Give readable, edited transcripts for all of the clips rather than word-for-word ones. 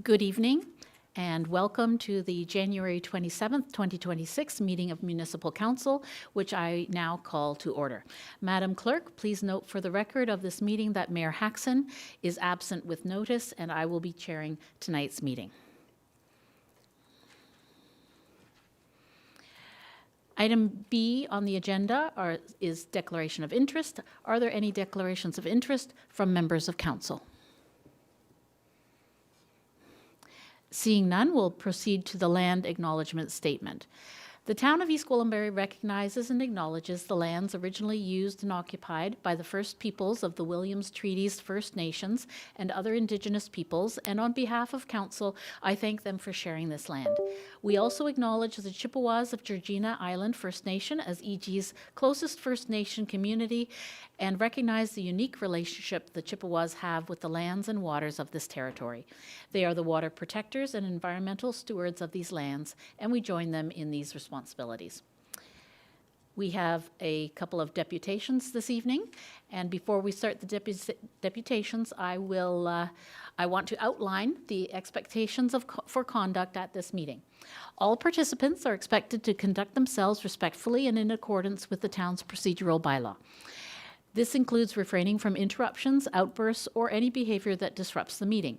Good evening and welcome to the January 27th, 2026 meeting of Municipal Council, which I now call to order. Madam Clerk, please note for the record of this meeting that Mayor Haxon is absent with notice and I will be chairing tonight's meeting. Item B on the agenda is declaration of interest. Are there any declarations of interest from members of council? Seeing none, we'll proceed to the land acknowledgement statement. The town of East Gwillimbury recognizes and acknowledges the lands originally used and occupied by the First Peoples of the Williams Treaties First Nations and other Indigenous peoples, and on behalf of Council, I thank them for sharing this land. We also acknowledge the Chippewas of Georgina Island First Nation as EG's closest First Nation community and recognize the unique relationship the Chippewas have with the lands and waters of this territory. They are the water protectors and environmental stewards of these lands, and we join them in these responsibilities. We have a couple of deputations this evening, and before we start the deputations, I want to outline the expectations for conduct at this meeting. All participants are expected to conduct themselves respectfully and in accordance with the town's procedural bylaw. This includes refraining from interruptions, outbursts, or any behavior that disrupts the meeting.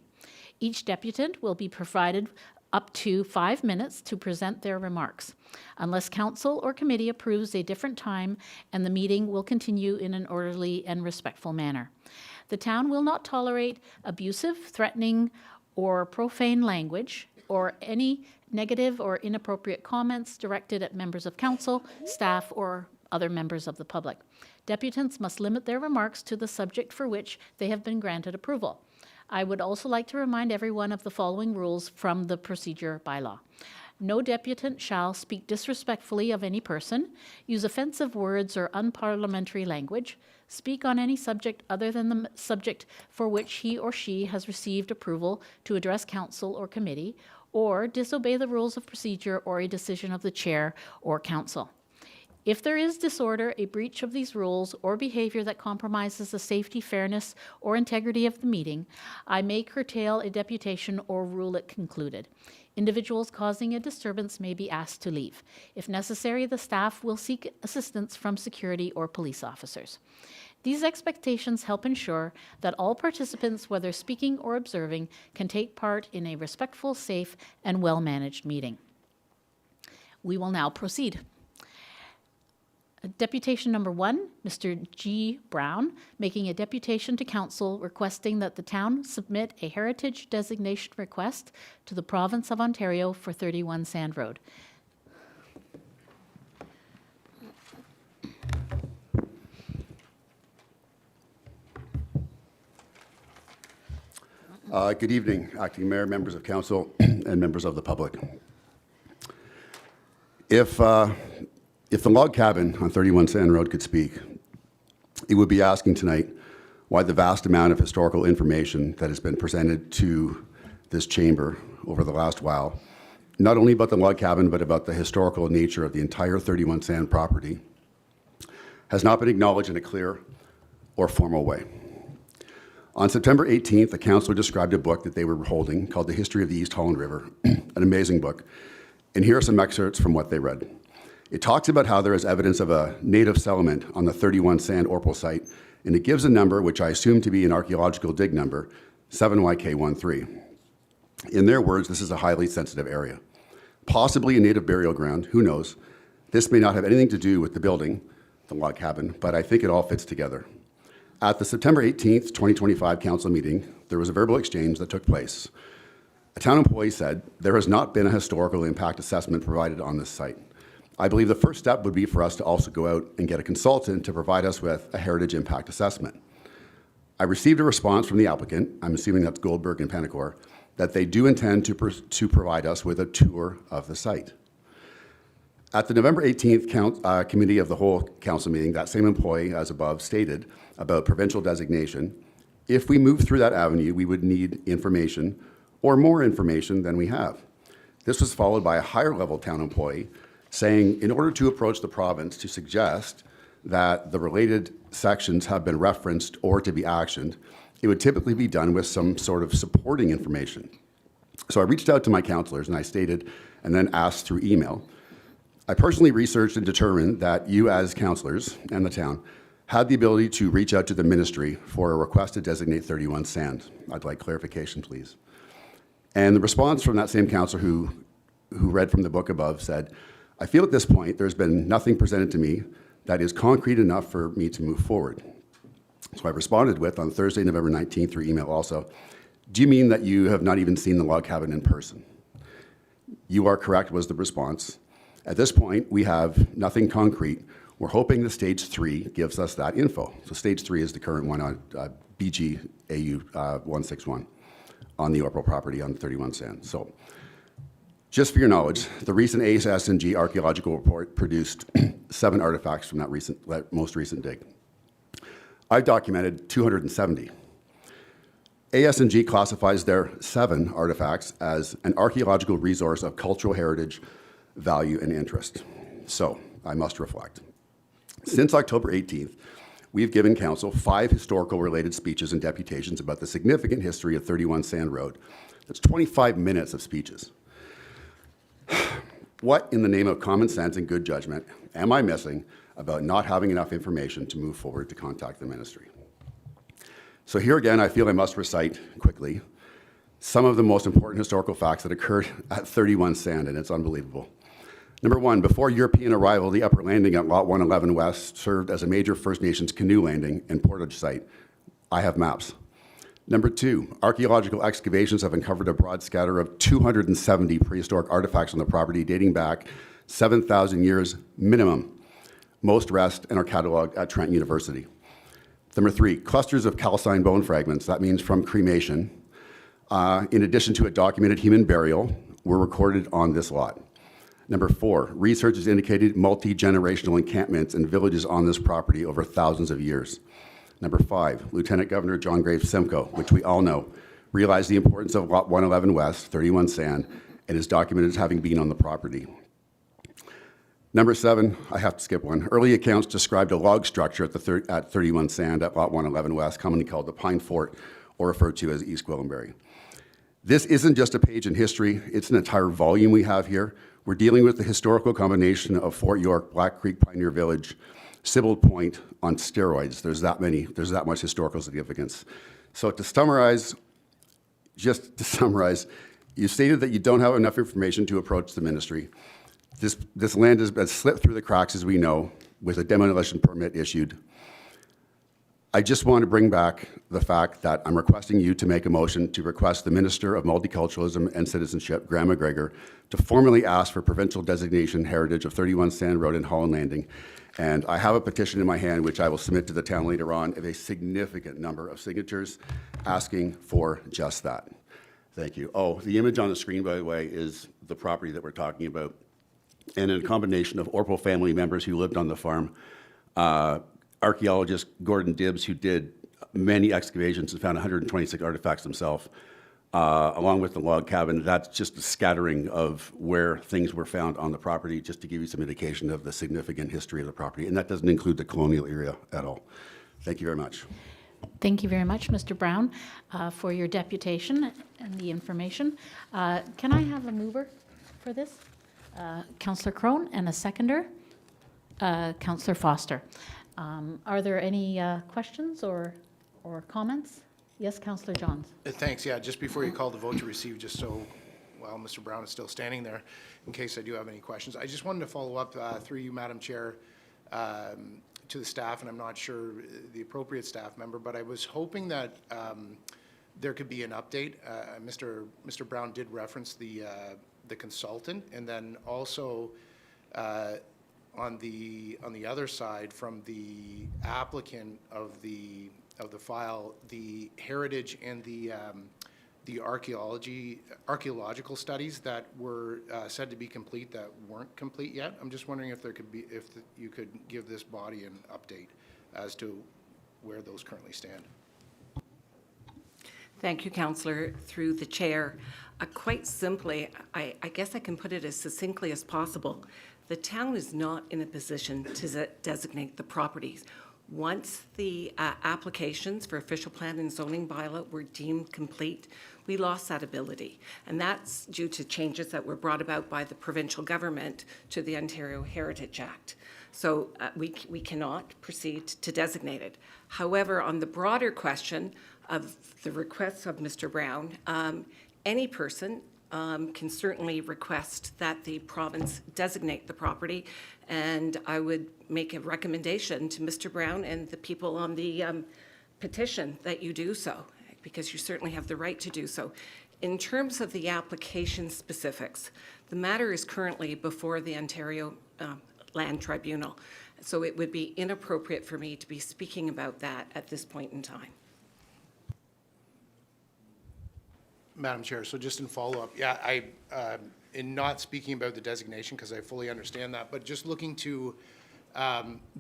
Each deputant will be provided up to 5 minutes to present their remarks, unless council or committee approves a different time, and the meeting will continue in an orderly and respectful manner. The town will not tolerate abusive, threatening, or profane language, or any negative or inappropriate comments directed at members of council, staff, or other members of the public. Deputants must limit their remarks to the subject for which they have been granted approval. I would also like to remind everyone of the following rules from the procedure bylaw. No deputant shall speak disrespectfully of any person, use offensive words or unparliamentary language, speak on any subject other than the subject for which he or she has received approval to address council or committee, or disobey the rules of procedure or a decision of the chair or council. If there is disorder, a breach of these rules, or behavior that compromises the safety, fairness, or integrity of the meeting, I may curtail a deputation or rule it concluded. Individuals causing a disturbance may be asked to leave. If necessary, the staff will seek assistance from security or police officers. These expectations help ensure that all participants, whether speaking or observing, can take part in a respectful, safe, and well-managed meeting. We will now proceed. Deputation number 1, Mr. G. Brown, making a deputation to council requesting that the town submit a heritage designation request to the province of Ontario for 31 Sand Road. Good evening, Acting Mayor, members of council, and members of the public. If the log cabin on 31 Sand Road could speak, it would be asking tonight why the vast amount of historical information that has been presented to this chamber over the last while, not only about the log cabin, but about the historical nature of the entire 31 Sand property, has not been acknowledged in a clear or formal way. On September 18th, the council described a book that they were holding called The History of the East Holland River, an amazing book. And here are some excerpts from what they read. It talks about how there is evidence of a native settlement on the 31 Sand Orpal site, and it gives a number, which I assume to be an archaeological dig number, 7YK13. In their words, this is a highly sensitive area. Possibly a native burial ground, who knows? This may not have anything to do with the building, the log cabin, but I think it all fits together. At the September 18th, 2025 council meeting, there was a verbal exchange that took place. A town employee said, there has not been a historical impact assessment provided on this site. I believe the first step would be for us to also go out and get a consultant to provide us with a heritage impact assessment. I received a response from the applicant, I'm assuming that's Goldberg and Penacor, that they do intend to provide us with a tour of the site. At the November 18th committee of the whole council meeting, that same employee, as above, stated about provincial designation. If we move through that avenue, we would need information or more information than we have. This was followed by a higher level town employee saying, in order to approach the province to suggest that the related sections have been referenced or to be actioned, it would typically be done with some sort of supporting information. So I reached out to my counselors and I stated, and then asked through email, I personally researched and determined that you as counselors and the town had the ability to reach out to the ministry for a request to designate 31 Sand. I'd like clarification, please. And the response from that same counselor who read from the book above said, I feel at this point there's been nothing presented to me that is concrete enough for me to move forward. So I responded with, on Thursday, November 19th, through email also, do you mean that you have not even seen the log cabin in person? You are correct, was the response. At this point, we have nothing concrete. We're hoping the stage 3 gives us that info. So stage 3 is the current one on BG AU 161 on the Orpal property on 31 Sand. So just for your knowledge, the recent ASSNG archaeological report produced 7 artifacts from that most recent dig. I've documented 270. ASNG classifies their 7 artifacts as an archaeological resource of cultural heritage, value, and interest. So I must reflect. Since October 18th, we've given council 5 historical related speeches and deputations about the significant history of 31 Sand Road. That's 25 minutes of speeches. What in the name of common sense and good judgment am I missing about not having enough information to move forward to contact the ministry? So here again, I feel I must recite quickly some of the most important historical facts that occurred at 31 Sand, and it's unbelievable. Number 1, before European arrival, the upper landing at Lot 111 West served as a major First Nations canoe landing and portage site. I have maps. Number 2, archaeological excavations have uncovered a broad scatter of 270 prehistoric artifacts on the property dating back 7,000 years minimum. Most rest and are cataloged at Trent University. Number 3, clusters of calcined bone fragments, that means from cremation, in addition to a documented human burial, were recorded on this lot. Number 4, research has indicated multi-generational encampments and villages on this property over thousands of years. Number 5, Lieutenant Governor John Graves Simcoe, which we all know, realized the importance of Lot 111 West, 31 Sand, and is documented as having been on the property. Number 7, I have to skip one. Early accounts described a log structure at 31 Sand at Lot 111 West, commonly called the Pine Fort, or referred to as East Gwillimbury. This isn't just a page in history, it's an entire volume we have here. We're dealing with the historical combination of Fort York, Black Creek Pioneer Village, Sibbald Point on steroids. There's that much historical significance. So to summarize, you stated that you don't have enough information to approach the ministry. This land has slipped through the cracks, as we know, with a demolition permit issued. I just want to bring back the fact that I'm requesting you to make a motion to request the Minister of Multiculturalism and Citizenship, Graham McGregor, to formally ask for provincial designation heritage of 31 Sand Road and Holland Landing. And I have a petition in my hand, which I will submit to the town later on, of a significant number of signatures asking for just that. Thank you. Oh, the image on the screen, by the way, is the property that we're talking about. And in a combination of Orpal family members who lived on the farm, archaeologist Gordon Dibbs, who did many excavations and found 126 artifacts himself, along with the log cabin. That's just a scattering of where things were found on the property, just to give you some indication of the significant history of the property. And that doesn't include the colonial era at all. Thank you very much. Thank you very much, Mr. Brown, for your deputation and the information. Can I have a mover for this? Councillor Crone, and a seconder, Councillor Foster. Are there any questions or comments? Yes, Councillor Johns. Thanks. Yeah, just before you call the vote to receive, just so while Mr. Brown is still standing there, in case I do have any questions, I just wanted to follow up through you, Madam Chair, to the staff, and I'm not sure the appropriate staff member, but I was hoping that there could be an update. Mr. Brown did reference the consultant, and then also on the other side, from the applicant of the file, the heritage and the archaeological studies that were said to be complete that weren't complete yet. I'm just wondering if you could give this body an update as to where those currently stand. Thank you, Councillor. Through the chair. Quite simply, I guess I can put it as succinctly as possible. The town is not in a position to designate the properties. Once the applications for official plan and zoning bylaw were deemed complete, we lost that ability. And that's due to changes that were brought about by the provincial government to the Ontario Heritage Act. So we cannot proceed to designate it. However, on the broader question of the requests of Mr. Brown, any person can certainly request that the province designate the property, and I would make a recommendation to Mr. Brown and the people on the petition that you do so, because you certainly have the right to do so. In terms of the application specifics, the matter is currently before the Ontario Land Tribunal, so it would be inappropriate for me to be speaking about that at this point in time. Madam Chair, so just in follow-up, yeah, in not speaking about the designation, because I fully understand that, but just looking to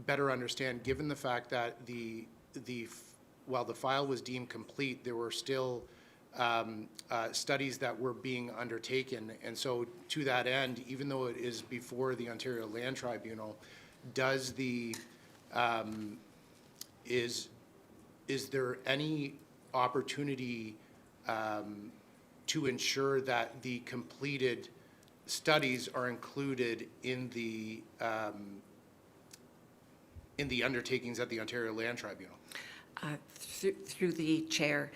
better understand, given the fact that while the file was deemed complete, there were still studies that were being undertaken, and so to that end, even though it is before the Ontario Land Tribunal, does is there any opportunity to ensure that the completed studies are included in the undertakings at the Ontario Land Tribunal? Through the chair,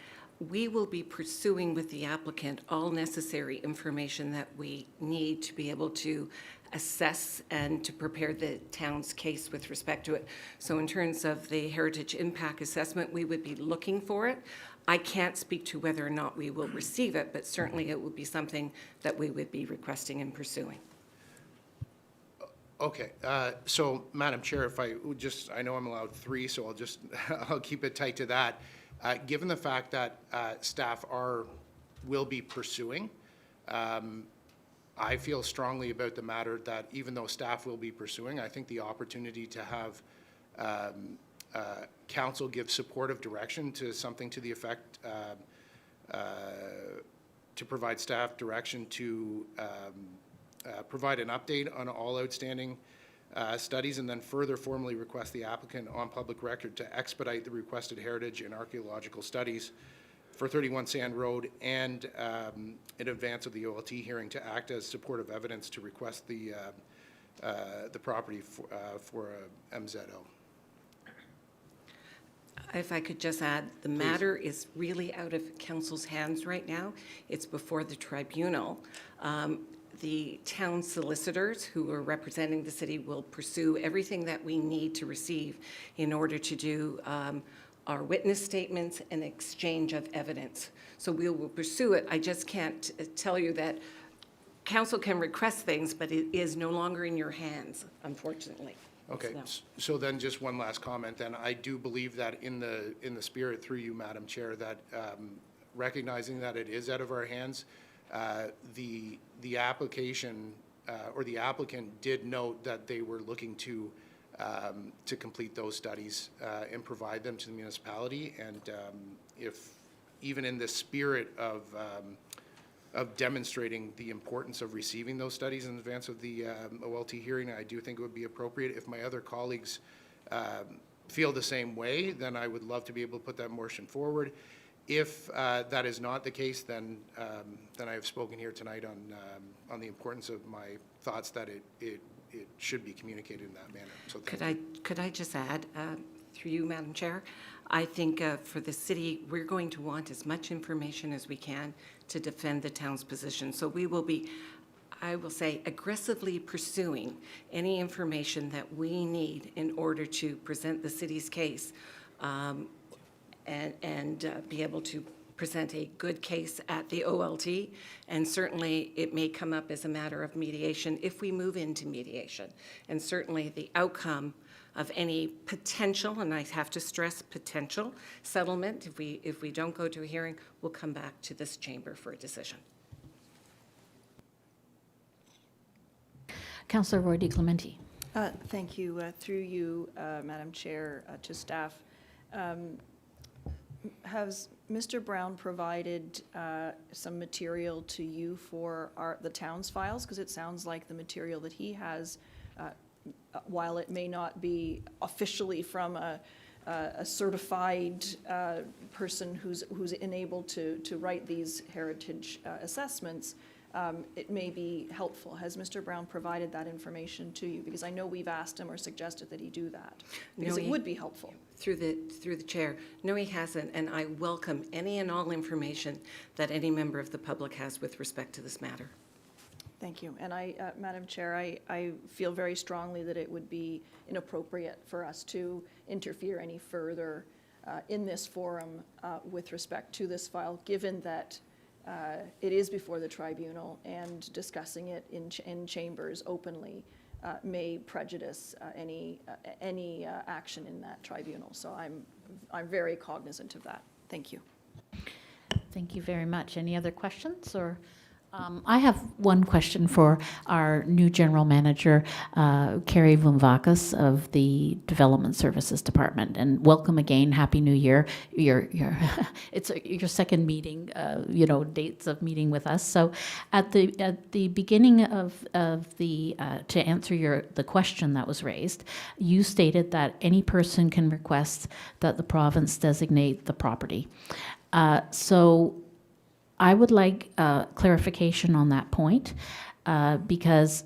we will be pursuing with the applicant all necessary information that we need to be able to assess and to prepare the town's case with respect to it. So in terms of the heritage impact assessment, we would be looking for it. I can't speak to whether or not we will receive it, but certainly it would be something that we would be requesting and pursuing. Okay, so Madam Chair, if I would just, I know I'm allowed 3, so I'll keep it tight to that. Given the fact that staff will be pursuing, I feel strongly about the matter that even though staff will be pursuing, I think the opportunity to have council give supportive direction to something to the effect to provide staff direction to provide an update on all outstanding studies, and then further formally request the applicant on public record to expedite the requested heritage and archaeological studies for 31 Sand Road and in advance of the OLT hearing to act as supportive evidence to request the property for MZO. If I could just add, the matter is really out of council's hands right now. It's before the tribunal. The town solicitors who are representing the city will pursue everything that we need to receive in order to do our witness statements and exchange of evidence. So we will pursue it. I just can't tell you that council can request things, but it is no longer in your hands, unfortunately. Okay, so then just one last comment then. I do believe that in the spirit through you, Madam Chair, that recognizing that it is out of our hands, the application or the applicant did note that they were looking to complete those studies and provide them to the municipality. And if even in the spirit of demonstrating the importance of receiving those studies in advance of the OLT hearing, I do think it would be appropriate. If my other colleagues feel the same way, then I would love to be able to put that motion forward. If that is not the case, then I have spoken here tonight on the importance of my thoughts that it should be communicated in that manner. So could I just add, through you, Madam Chair, I think for the city, we're going to want as much information as we can to defend the town's position. So we will be, I will say, aggressively pursuing any information that we need in order to present the city's case and be able to present a good case at the OLT. And certainly it may come up as a matter of mediation if we move into mediation. And certainly the outcome of any potential, and I have to stress potential, settlement, if we don't go to a hearing, we'll come back to this chamber for a decision. Councillor Roy DeClementi. Thank you. Through you, Madam Chair, to staff. Has Mr. Brown provided some material to you for the town's files? Because it sounds like the material that he has, while it may not be officially from a certified person who's enabled to write these heritage assessments, it may be helpful. Has Mr. Brown provided that information to you? Because I know we've asked him or suggested that he do that, because it would be helpful. Through the chair. No, he hasn't, and I welcome any and all information that any member of the public has with respect to this matter. Thank you. And I, Madam Chair, I feel very strongly that it would be inappropriate for us to interfere any further in this forum with respect to this file, given that it is before the tribunal, and discussing it in chambers openly may prejudice any action in that tribunal. So I'm very cognizant of that. Thank you. Thank you very much. Any other questions, or? I have one question for our new general manager, Carrie Vumvakas of the Development Services Department, and welcome again. Happy New Year. It's your second meeting, dates of meeting with us. So, at the beginning of the to answer the question that was raised, you stated that any person can request that the province designate the property. So. I would like clarification on that point, because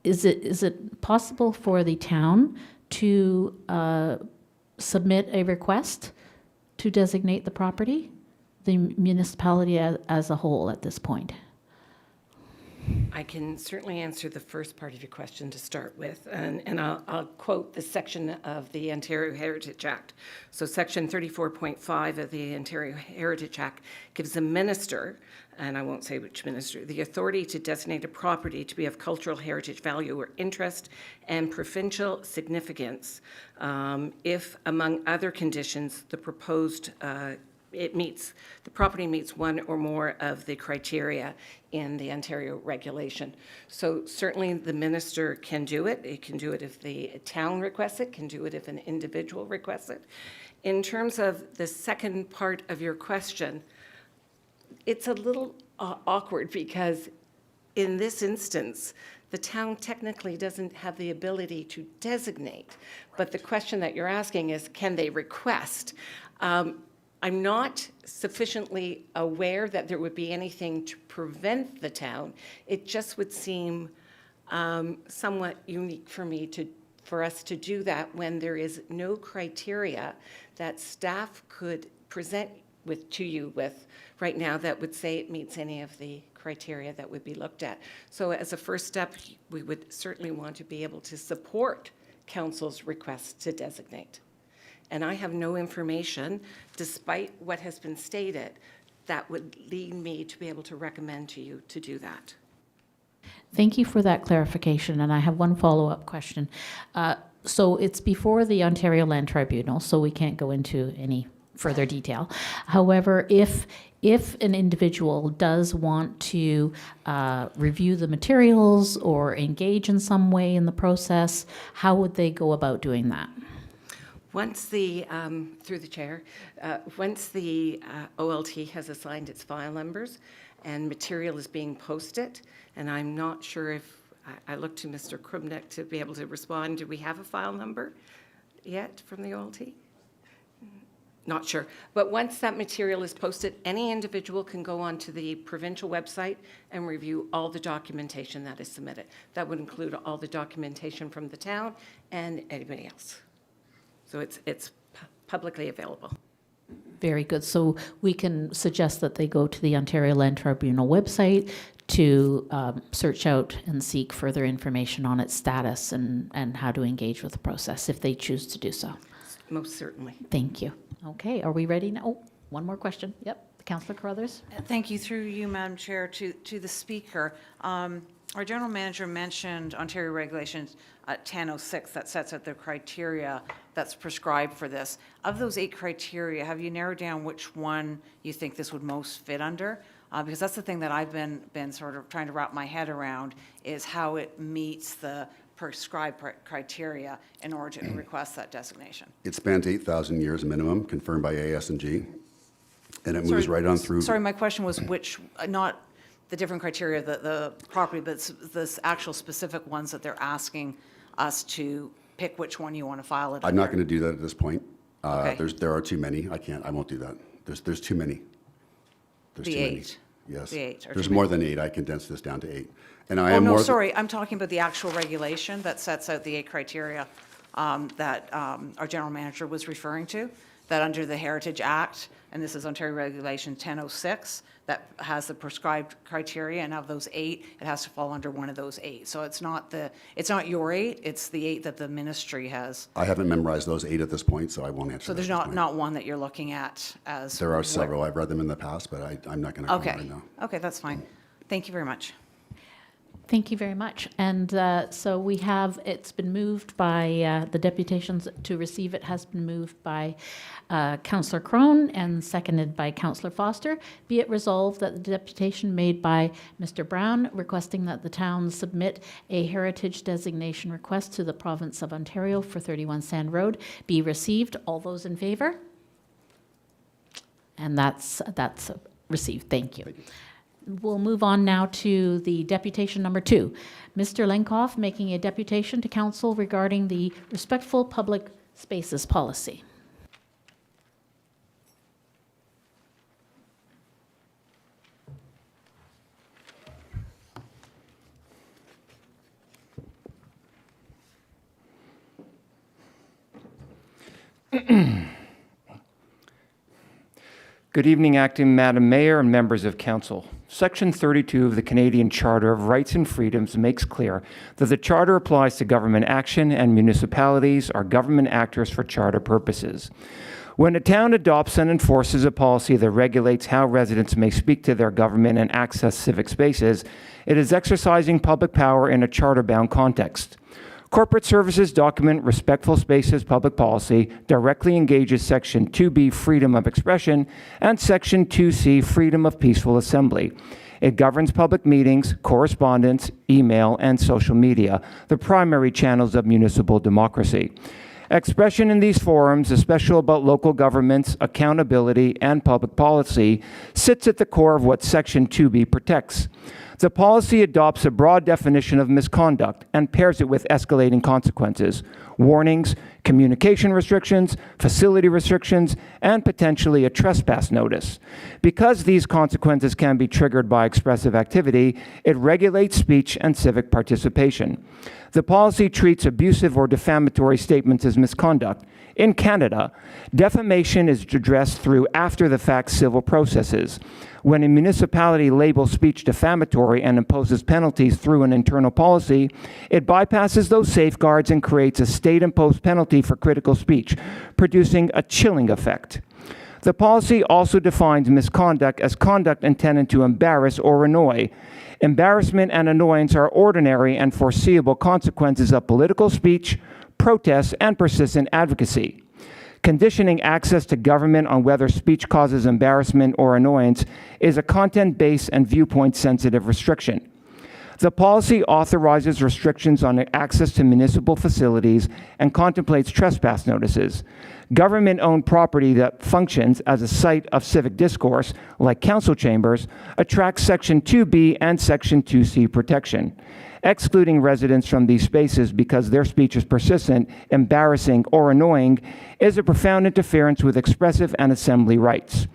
is it possible for the town to submit a request to designate the property, the municipality as a whole at this point? I can certainly answer the first part of your question to start with, and I'll quote the section of the Ontario Heritage Act. So section 34.5 of the Ontario Heritage Act gives the minister, and I won't say which minister, the authority to designate a property to be of cultural heritage value or interest and provincial significance if, among other conditions, the proposed the property meets one or more of the criteria in the Ontario regulation. So certainly the minister can do it. It can do it if the town requests it, can do it if an individual requests it. In terms of the second part of your question, it's a little awkward, because in this instance, the town technically doesn't have the ability to designate. But the question that you're asking is, can they request? I'm not sufficiently aware that there would be anything to prevent the town. It just would seem somewhat unique for us to do that when there is no criteria that staff could present to you with right now that would say it meets any of the criteria that would be looked at. So as a first step, we would certainly want to be able to support council's request to designate. And I have no information, despite what has been stated, that would lead me to be able to recommend to you to do that. Thank you for that clarification, and I have one follow-up question. So it's before the Ontario Land Tribunal, so we can't go into any further detail. However, if an individual does want to review the materials or engage in some way in the process, how would they go about doing that? Once the, through the chair, once the OLT has assigned its file numbers and material is being posted, and I'm not sure if, I look to Mr. Krumnick to be able to respond, do we have a file number yet from the OLT? Not sure. But once that material is posted, any individual can go onto the provincial website and review all the documentation that is submitted. That would include all the documentation from the town and anybody else. So it's publicly available. Very good. So we can suggest that they go to the Ontario Land Tribunal website to search out and seek further information on its status and how to engage with the process if they choose to do so. Most certainly. Thank you. Okay, are we ready now? Oh, one more question. Yep, Councillor Carruthers. Thank you. Through you, Madam Chair, to the Speaker. Our General Manager mentioned Ontario Regulations 1006 that sets out the criteria that's prescribed for this. Of those 8 criteria, have you narrowed down which one you think this would most fit under? Because that's the thing that I've been sort of trying to wrap my head around, is how it meets the prescribed criteria in order to request that designation. It spans 8,000 years minimum, confirmed by AS&G, and it moves right on through. Sorry, my question was which, not the different criteria, the property, but the actual specific ones that they're asking us to pick which one you want to file it I'm not under. going to do that at this point. Okay. There are too many. I won't do that. There's too many. There's The too many. 8. Yes. The 8 are There's too more many. than 8. I condensed this down to 8. And I Oh, am no, more. sorry, I'm talking about the actual regulation that sets out the 8 criteria that our general manager was referring to, that under the Heritage Act, and this is Ontario Regulation 1006, that has the prescribed criteria, and of those 8, it has to fall under one of those 8. So it's not your 8, it's the 8 that the ministry has. I haven't memorized those 8 at this point, so I won't answer So that there's at this point. not one that you're looking at as. There are what- several. I've read them in the past, but I'm not going to comment Okay, right now. okay, that's fine. Thank you very much. Thank you very much. And so we have, it's been moved by, the deputations to receive it has been moved by Councillor Crone and seconded by Councillor Foster. Be it resolved that the deputation made by Mr. Brown requesting that the town submit a heritage designation request to the province of Ontario for 31 Sand Road be received. All those in favor? And that's received. Thank you. We'll move on now to the deputation number 2. Mr. Lenkov making a deputation to council regarding the respectful public spaces policy. Good evening, Acting Madam Mayor and members of Council. Section 32 of the Canadian Charter of Rights and Freedoms makes clear that the Charter applies to government action and municipalities are government actors for Charter purposes. When a town adopts and enforces a policy that regulates how residents may speak to their government and access civic spaces, it is exercising public power in a charter-bound context. Corporate Services document Respectful Spaces Public Policy directly engages Section 2B, Freedom of Expression, and Section 2C, Freedom of Peaceful Assembly. It governs public meetings, correspondence, email, and social media, the primary channels of municipal democracy. Expression in these forums, especially about local governments, accountability, and public policy, sits at the core of what Section 2B protects. The policy adopts a broad definition of misconduct and pairs it with escalating consequences, warnings, communication restrictions, facility restrictions, and potentially a trespass notice. Because these consequences can be triggered by expressive activity, it regulates speech and civic participation. The policy treats abusive or defamatory statements as misconduct. In Canada, defamation is addressed through after-the-fact civil processes. When a municipality labels speech defamatory and imposes penalties through an internal policy, it bypasses those safeguards and creates a state-imposed penalty for critical speech, producing a chilling effect. The policy also defines misconduct as conduct intended to embarrass or annoy. Embarrassment and annoyance are ordinary and foreseeable consequences of political speech, protests, and persistent advocacy. Conditioning access to government on whether speech causes embarrassment or annoyance is a content-based and viewpoint-sensitive restriction. The policy authorizes restrictions on access to municipal facilities and contemplates trespass notices. Government-owned property that functions as a site of civic discourse, like council chambers, attracts Section 2B and Section 2C protection. Excluding residents from these spaces because their speech is persistent, embarrassing, or annoying is a profound interference with expressive and assembly rights.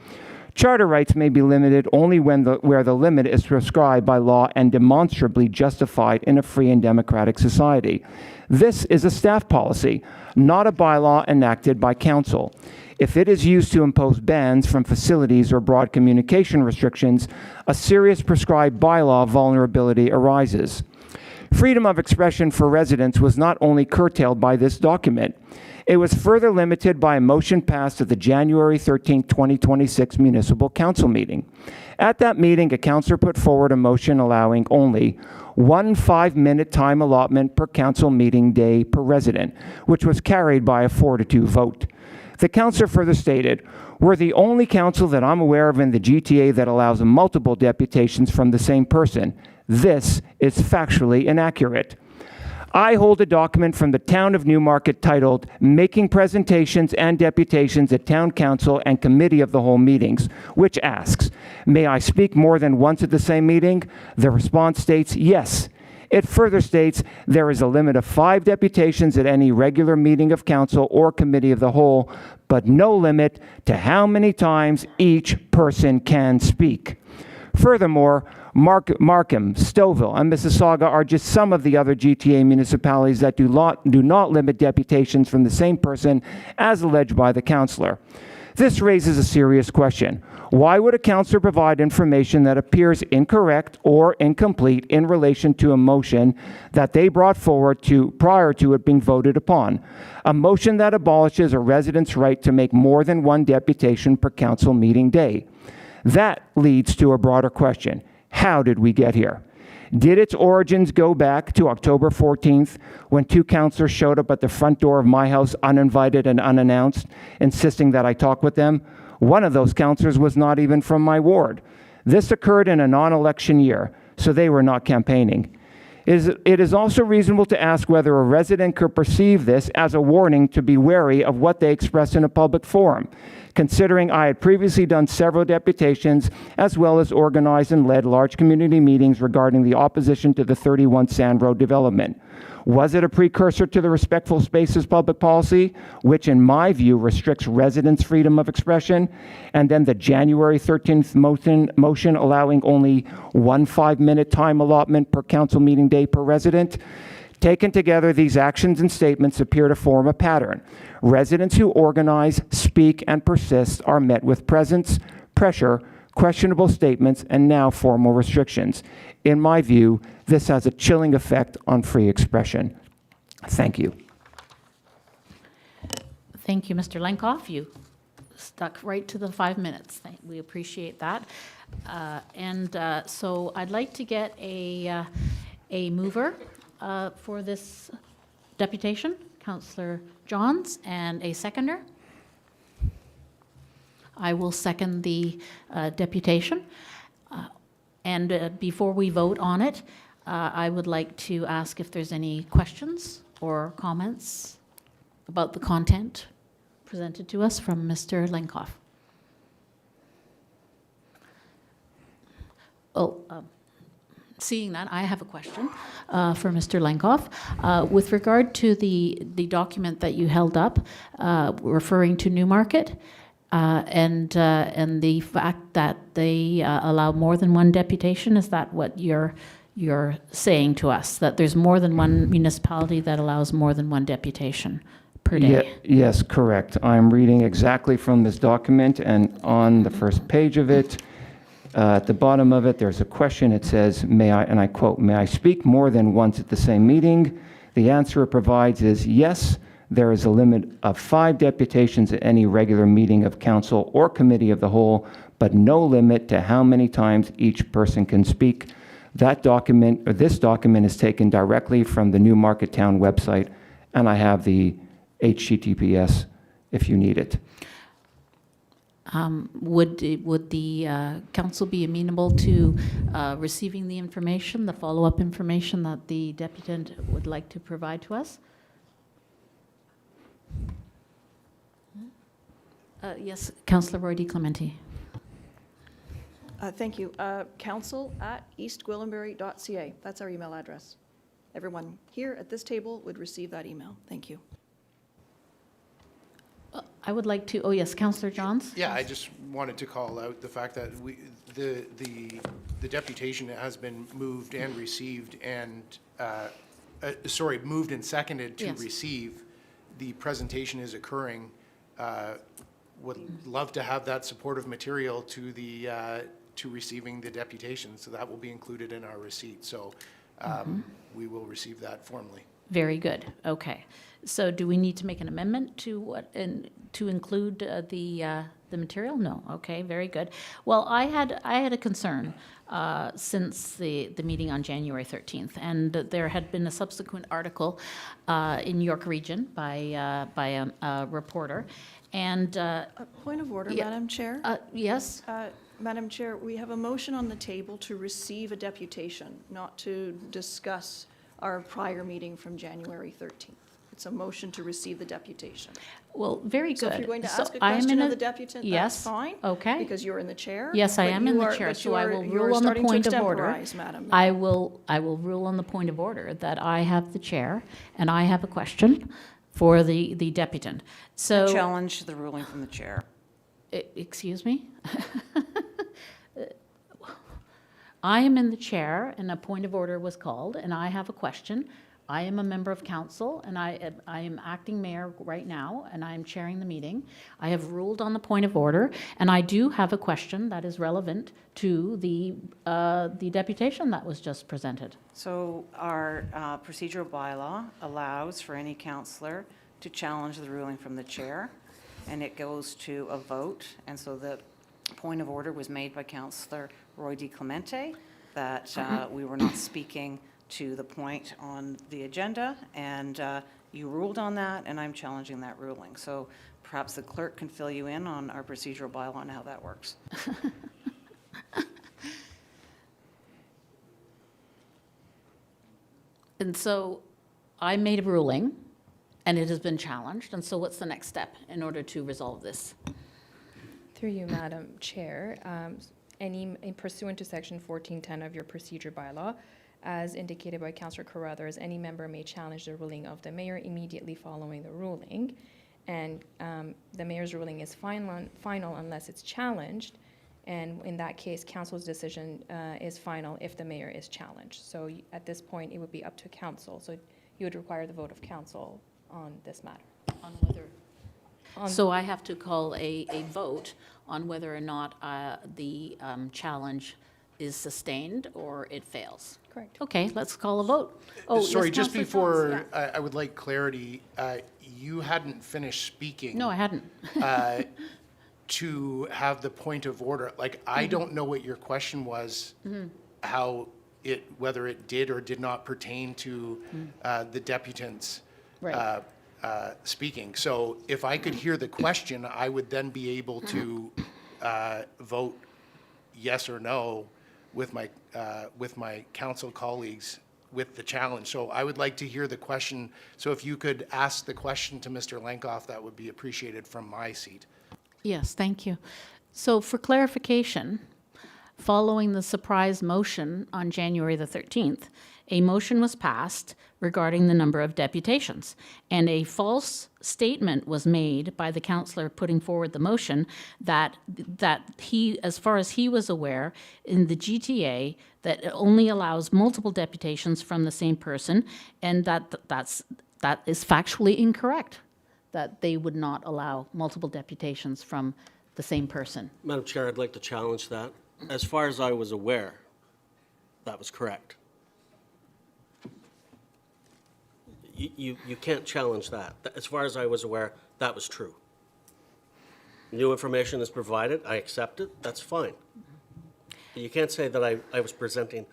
Charter rights may be limited only where the limit is prescribed by law and demonstrably justified in a free and democratic society. This is a staff policy, not a bylaw enacted by council. If it is used to impose bans from facilities or broad communication restrictions, a serious prescribed bylaw vulnerability arises. Freedom of expression for residents was not only curtailed by this document, it was further limited by a motion passed at the January 13, 2026 Municipal Council meeting. At that meeting, a councillor put forward a motion allowing only one 5-minute time allotment per council meeting day per resident, which was carried by a 4-2 vote. The councillor further stated, "We're the only council that I'm aware of in the GTA that allows multiple deputations from the same person. This is factually inaccurate." I hold a document from the town of Newmarket titled Making Presentations and Deputations at Town Council and Committee of the Whole Meetings, which asks, may I speak more than once at the same meeting? The response states, yes. It further states there is a limit of 5 deputations at any regular meeting of council or committee of the whole, but no limit to how many times each person can speak. Furthermore, Markham, Stouffville, and Mississauga are just some of the other GTA municipalities that do not limit deputations from the same person as alleged by the councillor. This raises a serious question. Why would a councillor provide information that appears incorrect or incomplete in relation to a motion that they brought forward prior to it being voted upon? A motion that abolishes a resident's right to make more than one deputation per council meeting day. That leads to a broader question. How did we get here? Did its origins go back to October 14th when 2 councillors showed up at the front door of my house uninvited and unannounced, insisting that I talk with them? One of those councillors was not even from my ward. This occurred in a non-election year, so they were not campaigning. It is also reasonable to ask whether a resident could perceive this as a warning to be wary of what they express in a public forum, considering I had previously done several deputations as well as organized and led large community meetings regarding the opposition to the 31 Sand Road development. Was it a precursor to the Respectful Spaces public policy, which in my view restricts residents' freedom of expression, and then the January 13th motion allowing only 1 5-minute time allotment per council meeting day per resident? Taken together, these actions and statements appear to form a pattern. Residents who organize, speak, and persist are met with presence, pressure, questionable statements, and now formal restrictions. In my view, this has a chilling effect on free expression. Thank you. Thank you, Mr. Lenkov. You stuck right to the 5 minutes. We appreciate that. So I'd like to get a mover for this deputation, Councillor Johns, and a seconder. I will second the deputation. Before we vote on it, I would like to ask if there's any questions or comments about the content presented to us from Mr. Lenkov. Seeing that, I have a question for Mr. Lenkov. With regard to the document that you held up, referring to Newmarket, and the fact that they allow more than one deputation, is that what you're saying to us? That there's more than one municipality that allows more than one deputation per day? Yes, correct. I'm reading exactly from this document, and on the first page of it, at the bottom of it, there's a question. It says, may I, and I quote, may I speak more than once at the same meeting? The answer it provides is yes. There is a limit of 5 deputations at any regular meeting of council or committee of the whole, but no limit to how many times each person can speak. That document, or this document, is taken directly from the Newmarket Town website, and I have the HTTPS if you need it. Would the council be amenable to receiving the information, the follow-up information that the deputant would like to provide to us? Yes, Councillor Roy DeClemente. Thank you. council@eastgwillimbury.ca. That's our email address. Everyone here at this table would receive that email. Thank you. I would like to, oh yes, Councillor Johns? Yeah, I just wanted to call out the fact that the deputation has been moved and received and, moved and seconded to Yes. receive. The presentation is occurring. Would love to have that supportive material to the, to receiving the deputation, so that will be included in our receipt. So we will receive that formally. Very good. Okay. So do we need to make an amendment to what, to include the material? No. Okay. Very good. Well, I had a concern since the meeting on January 13th, and there had been a subsequent article in York Region by a reporter. And Point of order, yeah, Madam Chair. yes. Madam Chair, we have a motion on the table to receive a deputation, not to discuss our prior meeting from January 13th. It's a motion to receive the deputation. Well, very good. So if you're going to ask a I am question in of the deputant, yes, that's fine. okay. Because you're in the chair. Yes, I but am you in the are- chair, but so I you're- will you're rule on the starting to point of order. extemporize, Madam. I will rule on the point of order that I have the chair, and I have a question for the deputant. So, Challenge the ruling from the chair. excuse me? I am in the chair, and a point of order was called, and I have a question. I am a member of council, and I am acting mayor right now, and I am chairing the meeting. I have ruled on the point of order, and I do have a question that is relevant to the deputation that was just presented. So our procedural bylaw allows for any councillor to challenge the ruling from the chair, and it goes to a vote. And so the point of order was made by Councillor Roy D. Clemente, that we were not speaking to the point on the agenda, and you ruled on that, and I'm challenging that ruling. So perhaps the clerk can fill you in on our procedural bylaw and how that works. And so I made a ruling, and it has been challenged, and so what's the next step in order to resolve this? Through you, Madam Chair, in pursuant to Section 1410 of your procedure bylaw, as indicated by Councillor Carruthers, any member may challenge the ruling of the mayor immediately following the ruling, and the mayor's ruling is final unless it's challenged, and in that case, council's decision is final if the mayor is challenged. So at this point, it would be up to council. So you would require the vote of council on this matter. On whether, so I have to call a vote on whether or not the challenge is sustained or it fails. Correct. Okay, let's call a vote. Oh, Sorry, yes, just Councillor Jones, before, I would like clarity. You hadn't finished speaking. No, I hadn't. To have the point of order. Like, I don't know what your question was, how whether it did or did not pertain to the deputants Right. speaking. So if I could hear the question, I would then be able to vote yes or no with my council colleagues with the challenge. So I would like to hear the question. So if you could ask the question to Mr. Lenkov, that would be appreciated from my seat. Yes, thank you. So for clarification, following the surprise motion on January the 13th, a motion was passed regarding the number of deputations, and a false statement was made by the councillor putting forward the motion that he, as far as he was aware, in the GTA, that it only allows multiple deputations from the same person, and that is factually incorrect, that they would not allow multiple deputations from the same person. Madam Chair, I'd like to challenge that. As far as I was aware, that was correct. You can't challenge that. As far as I was aware, that was true. New information is provided, I accept it, that's fine. But you can't say that I was presenting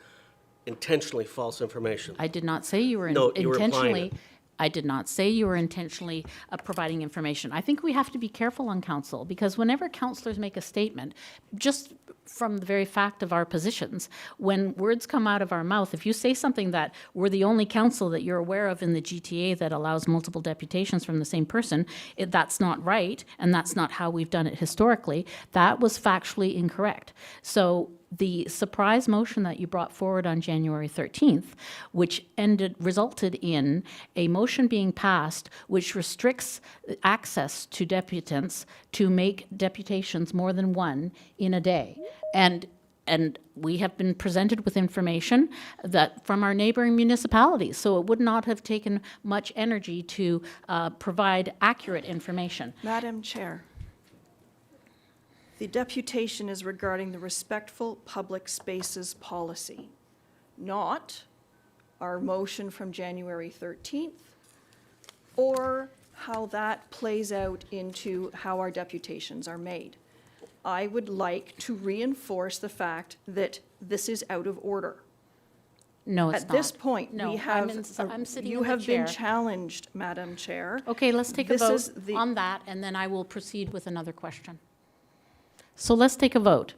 intentionally false information. I did not say you were No, you were implying intentionally. it. I did not say you were intentionally providing information. I think we have to be careful on council, because whenever councillors make a statement, just from the very fact of our positions, when words come out of our mouth, if you say something that we're the only council that you're aware of in the GTA that allows multiple deputations from the same person, that's not right, and that's not how we've done it historically, that was factually incorrect. So the surprise motion that you brought forward on January 13th, which resulted in a motion being passed which restricts access to deputants to make deputations more than one in a day. And we have been presented with information that from our neighboring municipalities, so it would not have taken much energy to provide accurate information. Madam Chair, the deputation is regarding the respectful public spaces policy, not our motion from January 13th, or how that plays out into how our deputations are made. I would like to reinforce the fact that this is out of order. No, it's At not. this point, No, we I'm have, sitting you in the have been chair. challenged, Madam Chair. Okay, let's take a This is vote the- on that, and then I will proceed with another question. So let's take a vote.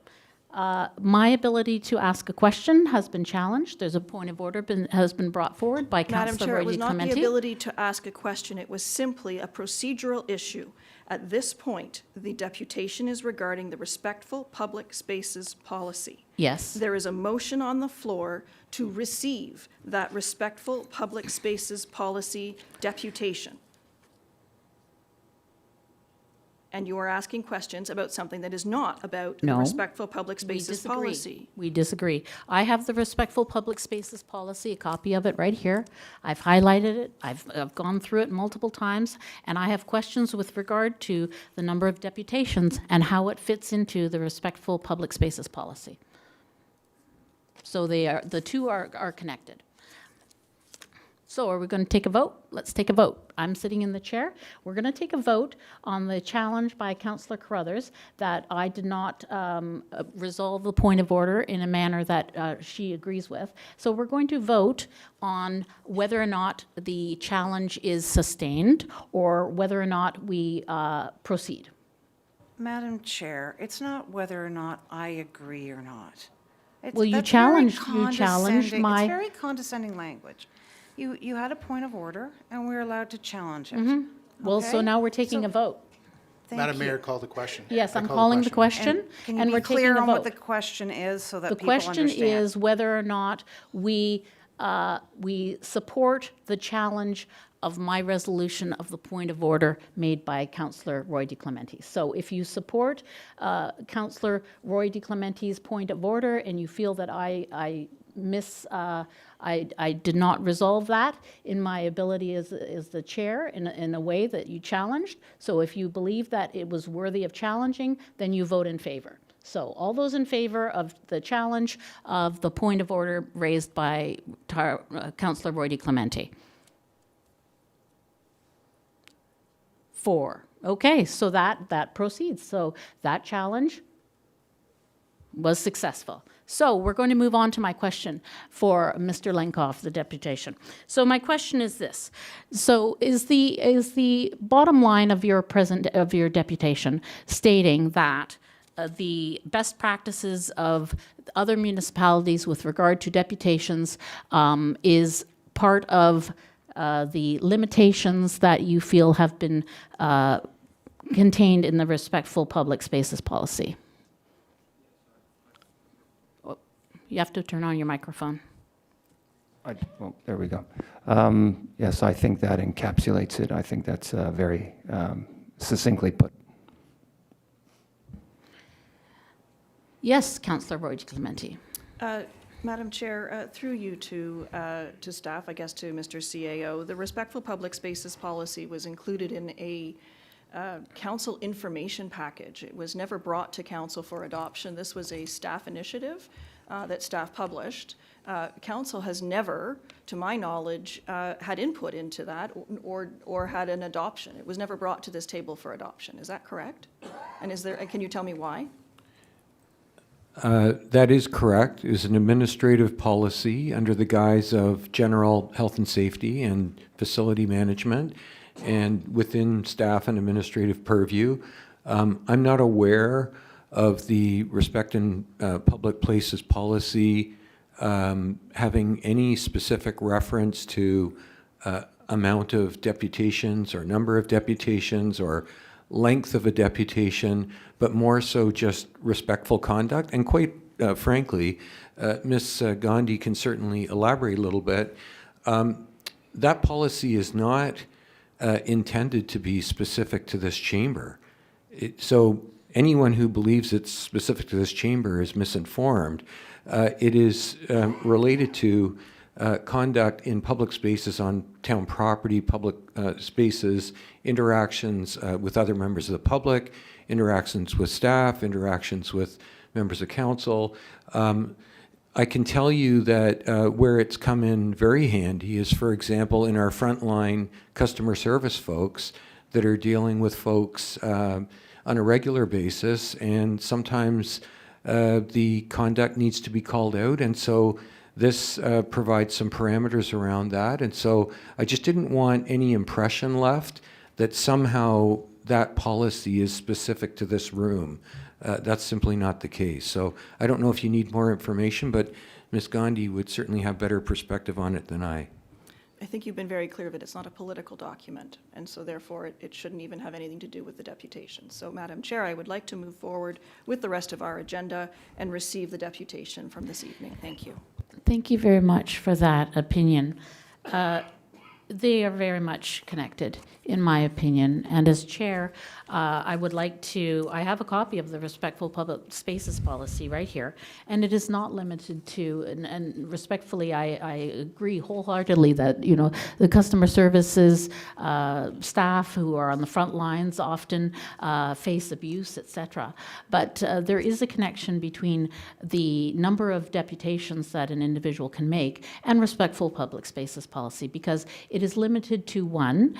My ability to ask a question has been challenged. There's a point of order has been brought forward by Madam Councillor Chair, Roy it was not the Clementi. ability to ask a question, it was simply a procedural issue. At this point, the deputation is regarding the respectful public spaces policy. Yes. There is a motion on the floor to receive that respectful public spaces policy deputation. And you are asking questions about something that is not about the No. respectful public We spaces disagree. policy. We disagree. I have the Respectful Public Spaces Policy, a copy of it right here. I've highlighted it. I've gone through it multiple times, and I have questions with regard to the number of deputations and how it fits into the Respectful Public Spaces Policy. So the two are connected. So are we going to take a vote? Let's take a vote. I'm sitting in the chair. We're going to take a vote on the challenge by Councillor Carruthers that I did not resolve the point of order in a manner that she agrees with. So we're going to vote on whether or not the challenge is sustained or whether or not we proceed. Madam Chair, it's not whether or not I agree or not. Well, you That's very challenged condescending. my- It's very condescending language. You had a point of order, and we're allowed to challenge it. Well, so Okay? now we're taking a vote. Thank Madam you. Mayor, call the question. Yes, I I'm call calling the question, Can and you we're be taking clear a on what the vote. question is so that The people question understand? is whether or not we support the challenge of my resolution of the point of order made by Councillor Roy DeClementi. So if you support Councillor Roy DeClementi's point of order and you feel that I did not resolve that in my ability as the chair in a way that you challenged. So if you believe that it was worthy of challenging, then you vote in favor. So all those in favor of the challenge of the point of order raised by Councillor Roy DeClementi? 4. Okay, so that proceeds. So that challenge was successful. So we're going to move on to my question for Mr. Lenkov, the deputation. So my question is this: so is the bottom line of your deputation stating that the best practices of other municipalities with regard to deputations is part of the limitations that you feel have been contained in the Respectful Public Spaces Policy? You have to turn on your microphone. Well, there we go. Yes, I think that encapsulates it. I think that's very succinctly put. Yes, Councillor Roy Clementi. Madam Chair, through you to staff, I guess to Mr. CAO, the Respectful Public Spaces Policy was included in a council information package. It was never brought to council for adoption. This was a staff initiative that staff published. Council has never, to my knowledge, had input into that or had an adoption. It was never brought to this table for adoption. Is that correct? And can you tell me why? That is correct. It is an administrative policy under the guise of general health and safety and facility management and within staff and administrative purview. I'm not aware of the Respect in Public Places policy having any specific reference to amount of deputations or number of deputations or length of a deputation, but more so just respectful conduct. And quite frankly, Ms. Gandhi can certainly elaborate a little bit. That policy is not intended to be specific to this chamber. So anyone who believes it's specific to this chamber is misinformed. It is related to conduct in public spaces on town property, public spaces, interactions with other members of the public, interactions with staff, interactions with members of council. I can tell you that where it's come in very handy is, for example, in our frontline customer service folks that are dealing with folks on a regular basis, and sometimes the conduct needs to be called out, and so this provides some parameters around that. And so I just didn't want any impression left that somehow that policy is specific to this room. That's simply not the case. So I don't know if you need more information, but Ms. Gandhi would certainly have better perspective on it than I. I think you've been very clear that it's not a political document, and so therefore it shouldn't even have anything to do with the deputation. So, Madam Chair, I would like to move forward with the rest of our agenda and receive the deputation from this evening. Thank you. Thank you very much for that opinion. They are very much connected, in my opinion. And as chair, I would like to, I have a copy of the Respectful Public Spaces Policy right here, and it is not limited to, and respectfully, I agree wholeheartedly that, you know, the customer services staff who are on the front lines often face abuse, etc. But there is a connection between the number of deputations that an individual can make and Respectful Public Spaces Policy, because it is limited to one,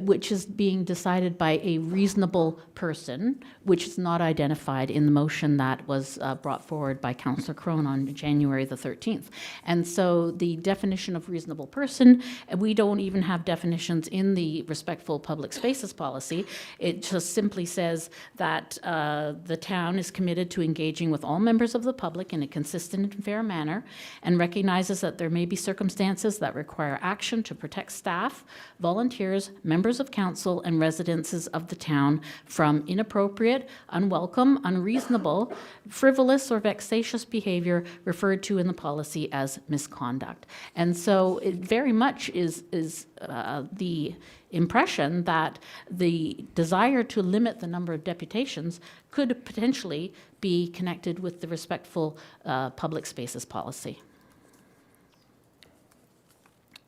which is being decided by a reasonable person, which is not identified in the motion that was brought forward by Councillor Crone on January the 13th. And so the definition of reasonable person, we don't even have definitions in the Respectful Public Spaces Policy. It just simply says that the town is committed to engaging with all members of the public in a consistent and fair manner, and recognizes that there may be circumstances that require action to protect staff, volunteers, members of council, and residences of the town from inappropriate, unwelcome, unreasonable, frivolous, or vexatious behavior referred to in the policy as misconduct. And so it very much is the impression that the desire to limit the number of deputations could potentially be connected with the Respectful Public Spaces Policy.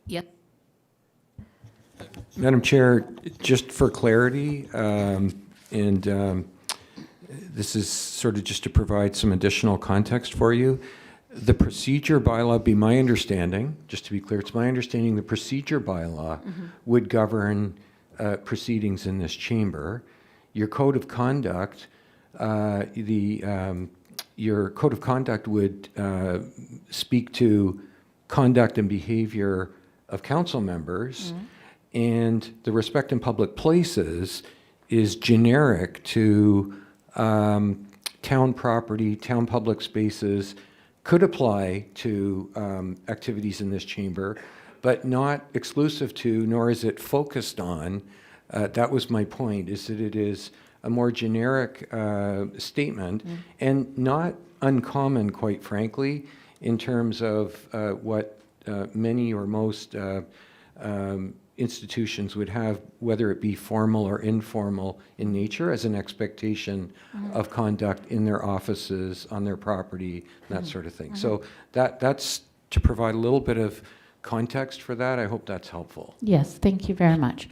Yep. Madam Chair, just for clarity, this is sort of just to provide some additional context for you. The procedure bylaw, be my understanding, just to be clear, it's my understanding the procedure bylaw would govern proceedings in this chamber. Your code of conduct, your code of conduct would speak to conduct and behavior of council members. And the respect in public places is generic to town property, town public spaces, could apply to activities in this chamber, but not exclusive to, nor is it focused on. That was my point, is that it is a more generic statement and not uncommon, quite frankly, in terms of what many or most institutions would have, whether it be formal or informal in nature, as an expectation of conduct in their offices, on their property, that sort of thing. So that's to provide a little bit of context for that. I hope that's helpful. Yes, thank you very much.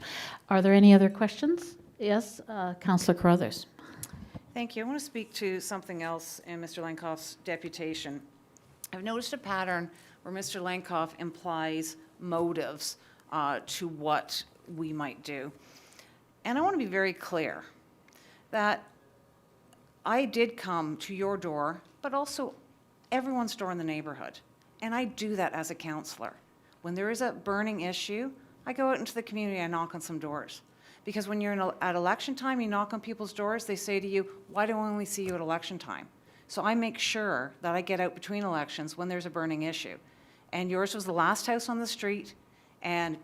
Are there any other questions? Yes, Councillor Carruthers. Thank you. I want to speak to something else in Mr. Lenkov's deputation. I've noticed a pattern where Mr. Lenkov implies motives to what we might do. And I want to be very clear that I did come to your door, but also everyone's door in the neighborhood. And I do that as a councillor. When there is a burning issue, I go out into the community, I knock on some doors. Because when you're at election time, you knock on people's doors, they say to you, why do I only see you at election time? So I make sure that I get out between elections when there's a burning issue. And yours was the last house on the street, and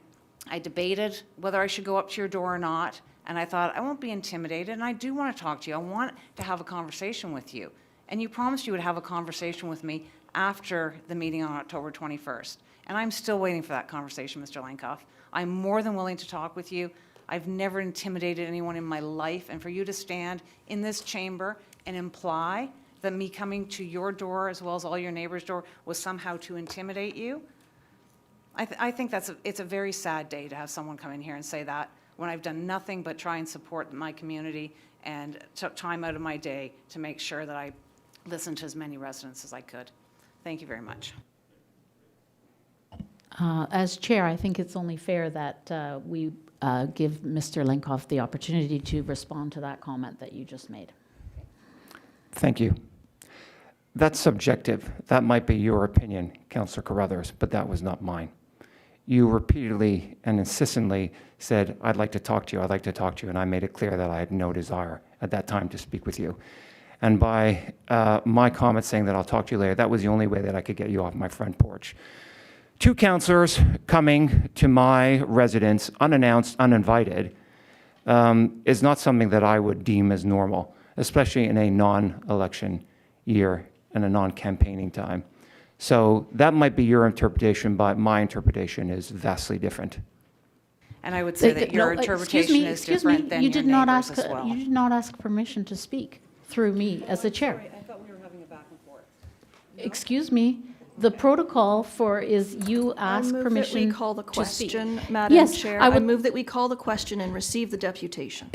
I debated whether I should go up to your door or not, and I thought, I won't be intimidated, and I do want to talk to you. I want to have a conversation with you. And you promised you would have a conversation with me after the meeting on October 21st. And I'm still waiting for that conversation, Mr. Lenkov. I'm more than willing to talk with you. I've never intimidated anyone in my life, and for you to stand in this chamber and imply that me coming to your door as well as all your neighbors' door was somehow to intimidate you, I think it's a very sad day to have someone come in here and say that when I've done nothing but try and support my community and took time out of my day to make sure that I listened to as many residents as I could. Thank you very much. As chair, I think it's only fair that we give Mr. Lenkov the opportunity to respond to that comment that you just made. Thank you. That's subjective. That might be your opinion, Councillor Carruthers, but that was not mine. You repeatedly and insistently said, I'd like to talk to you, I'd like to talk to you, and I made it clear that I had no desire at that time to speak with you. And by my comment saying that I'll talk to you later, that was the only way that I could get you off my front porch. 2 councillors coming to my residence unannounced, uninvited, is not something that I would deem as normal, especially in a non-election year and a non-campaigning time. So that might be your interpretation, but my interpretation is vastly different. And I would say that your No, interpretation is excuse me, different than you your did not neighbors ask. as well. You did not ask permission to speak through me as the chair. I thought we were having a back and forth. Excuse me, the protocol is you ask I move permission that we call the to speak. question, Madam Yes, Chair. I I would- move that we call the question and receive the deputation.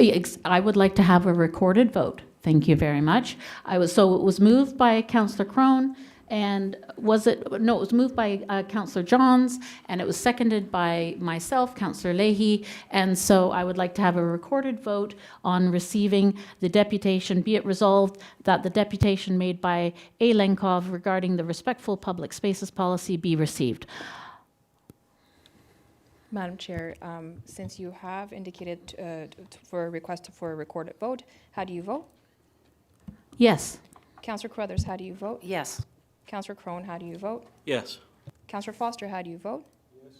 I would like to have a recorded vote. Thank you very much. So it was moved by Councillor Crone, and it was moved by Councillor Johns, and it was seconded by myself, Councillor Leahy, and so I would like to have a recorded vote on receiving the deputation. Be it resolved that the deputation made by A. Lenkov regarding the respectful public spaces policy be received. Madam Chair, since you have indicated for a request for a recorded vote, how do you vote? Yes. Councillor Carruthers, how do you vote? Yes. Councillor Crone, how do you vote? Yes. Councillor Foster, how do you vote? Yes.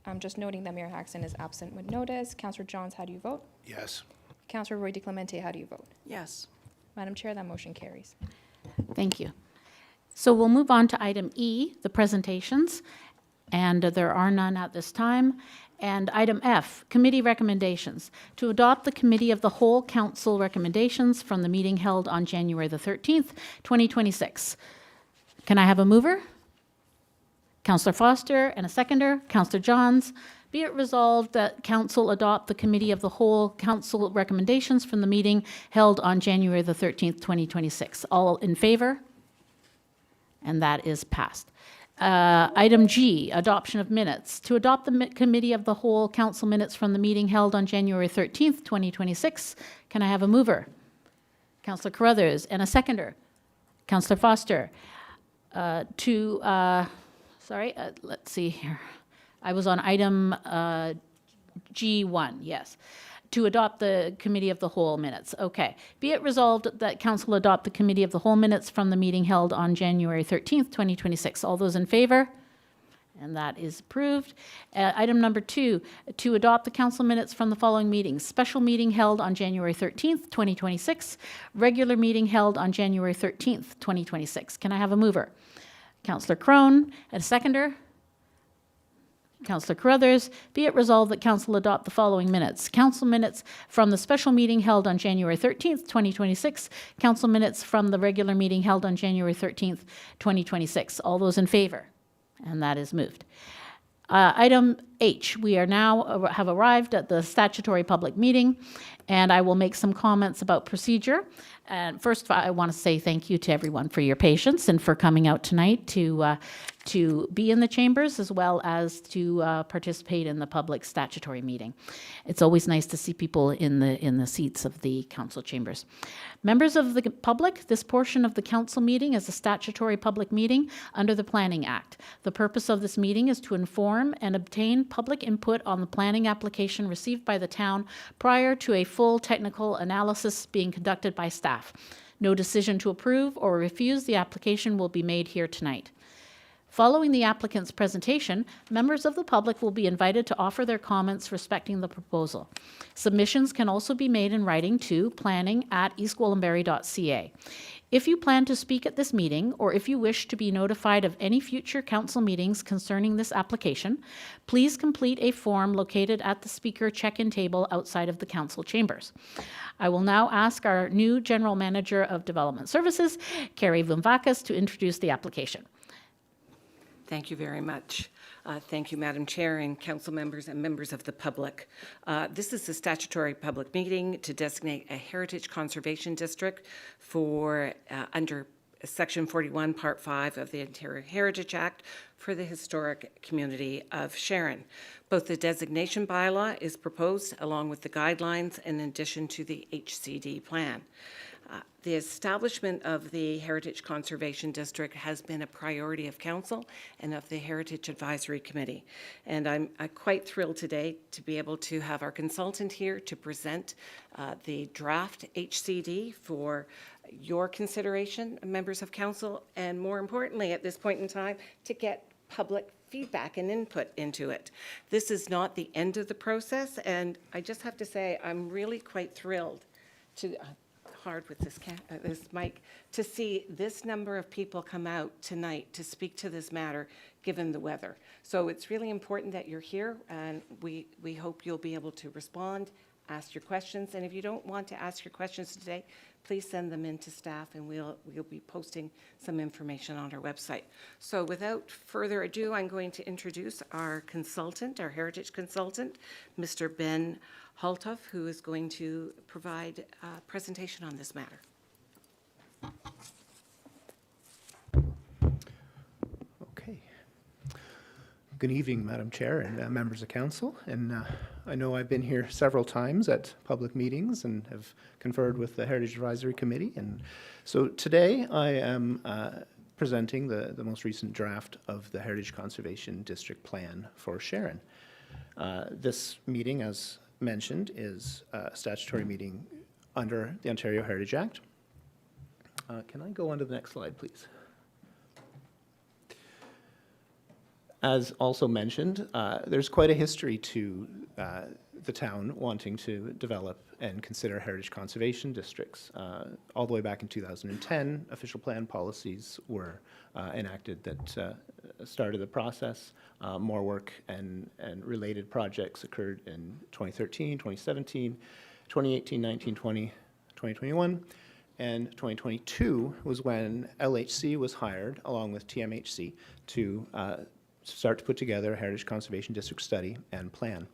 I'm just noting that Mayor Haxton is absent with notice. Councillor Johns, how do you vote? Yes. Councillor Roy DeClemente, how do you vote? Yes. Madam Chair, that motion carries. Thank you. So we'll move on to item E, the presentations, and there are none at this time. And item F, committee recommendations. To adopt the Committee of the Whole Council recommendations from the meeting held on January the 13th, 2026. Can I have a mover? Councillor Foster, and a seconder, Councillor Johns. Be it resolved that Council adopt the Committee of the Whole Council recommendations from the meeting held on January the 13th, 2026. All in favor? And that is passed. Item G, adoption of minutes. To adopt the Committee of the Whole Council minutes from the meeting held on January 13th, 2026. Can I have a mover? Councillor Carruthers, and a seconder, Councillor Foster. Let's see here. I was on item G1, yes. To adopt the Committee of the Whole minutes. Okay. Be it resolved that Council adopt the Committee of the Whole minutes from the meeting held on January 13th, 2026. All those in favor? And that is approved. Item number 2, to adopt the council minutes from the following meetings. Special meeting held on January 13th, 2026. Regular meeting held on January 13th, 2026. Can I have a mover? Councillor Crone, and a seconder? Councillor Carruthers. Be it resolved that Council adopt the following minutes. Council minutes from the special meeting held on January 13th, 2026. Council minutes from the regular meeting held on January 13th, 2026. All those in favor? And that is moved. Item H, we are now have arrived at the statutory public meeting, and I will make some comments about procedure. And first, I want to say thank you to everyone for your patience and for coming out tonight to be in the chambers as well as to participate in the public statutory meeting. It's always nice to see people in the seats of the council chambers. Members of the public, this portion of the council meeting is a statutory public meeting under the Planning Act. The purpose of this meeting is to inform and obtain public input on the planning application received by the town prior to a full technical analysis being conducted by staff. No decision to approve or refuse the application will be made here tonight. Following the applicant's presentation, members of the public will be invited to offer their comments respecting the proposal. Submissions can also be made in writing to planning@eastgwillimbury.ca. If you plan to speak at this meeting, or if you wish to be notified of any future council meetings concerning this application, please complete a form located at the speaker check-in table outside of the council chambers. I will now ask our new General Manager of Development Services, Carrie Vumvakas, to introduce the application. Thank you very much. Thank you, Madam Chair and council members and members of the public. This is a statutory public meeting to designate a heritage conservation district for under Section 41, Part 5 of the Ontario Heritage Act for the historic community of Sharon. Both the designation bylaw is proposed along with the guidelines in addition to the HCD plan. The establishment of the Heritage Conservation District has been a priority of Council and of the Heritage Advisory Committee. And I'm quite thrilled today to be able to have our consultant here to present the draft HCD for your consideration, members of council, and more importantly, at this point in time, to get public feedback and input into it. This is not the end of the process, and I just have to say, I'm really quite thrilled to, hard with this mic, to see this number of people come out tonight to speak to this matter, given the weather. So it's really important that you're here, and we hope you'll be able to respond, ask your questions, and if you don't want to ask your questions today, please send them in to staff, and we'll be posting some information on our website. So without further ado, I'm going to introduce our consultant, our heritage consultant, Mr. Ben Haltoff, who is going to provide a presentation on this matter. Okay. Good evening, Madam Chair and members of council. And I know I've been here several times at public meetings and have conferred with the Heritage Advisory Committee. And so today I am presenting the most recent draft of the Heritage Conservation District Plan for Sharon. This meeting, as mentioned, is a statutory meeting under the Ontario Heritage Act. Can I go on to the next slide, please? As also mentioned, there's quite a history to the town wanting to develop and consider heritage conservation districts. All the way back in 2010, official plan policies were enacted that started the process. More work and related projects occurred in 2013, 2017, 2018, 19, 20, 2021. And 2022 was when LHC was hired, along with TMHC, to start to put together a Heritage Conservation District study and plan.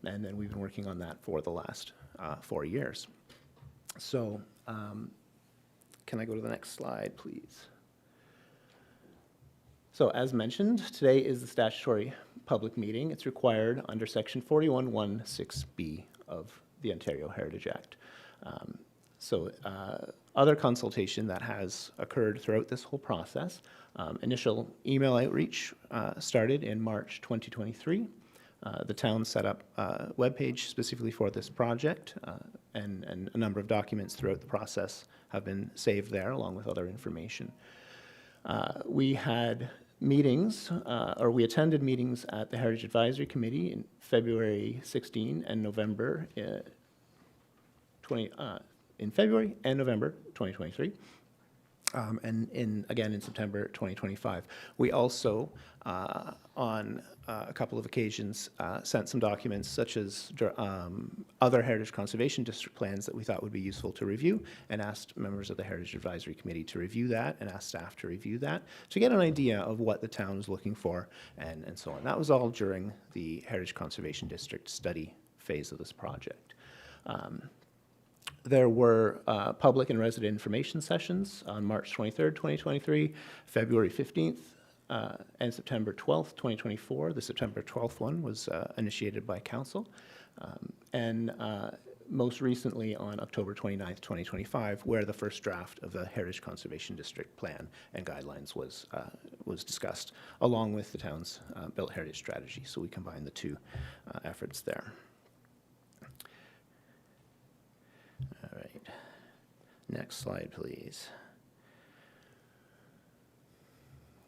And then we've been working on that for the last 4 years. So can I go to the next slide, please? So as mentioned, today is the statutory public meeting. It's required under Section 41(1)(6)(b) of the Ontario Heritage Act. Other consultation that has occurred throughout this whole process. Initial email outreach started in March 2023. The town set up a webpage specifically for this project, and a number of documents throughout the process have been saved there, along with other information. We had meetings, or we attended meetings at the Heritage Advisory Committee in February 16 and November in February and November 2023, and again in September 2025. We also, on a couple of occasions, sent some documents such as other Heritage Conservation District plans that we thought would be useful to review, and asked members of the Heritage Advisory Committee to review that, and asked staff to review that, to get an idea of what the town is looking for, and so on. That was all during the Heritage Conservation District study phase of this project. There were public and resident information sessions on March 23rd, 2023, February 15th, and September 12th, 2024. The September 12th one was initiated by council. And most recently on October 29th, 2025, where the first draft of the Heritage Conservation District Plan and Guidelines was discussed, along with the town's built heritage strategy. So we combined the two efforts there. All right. Next slide, please.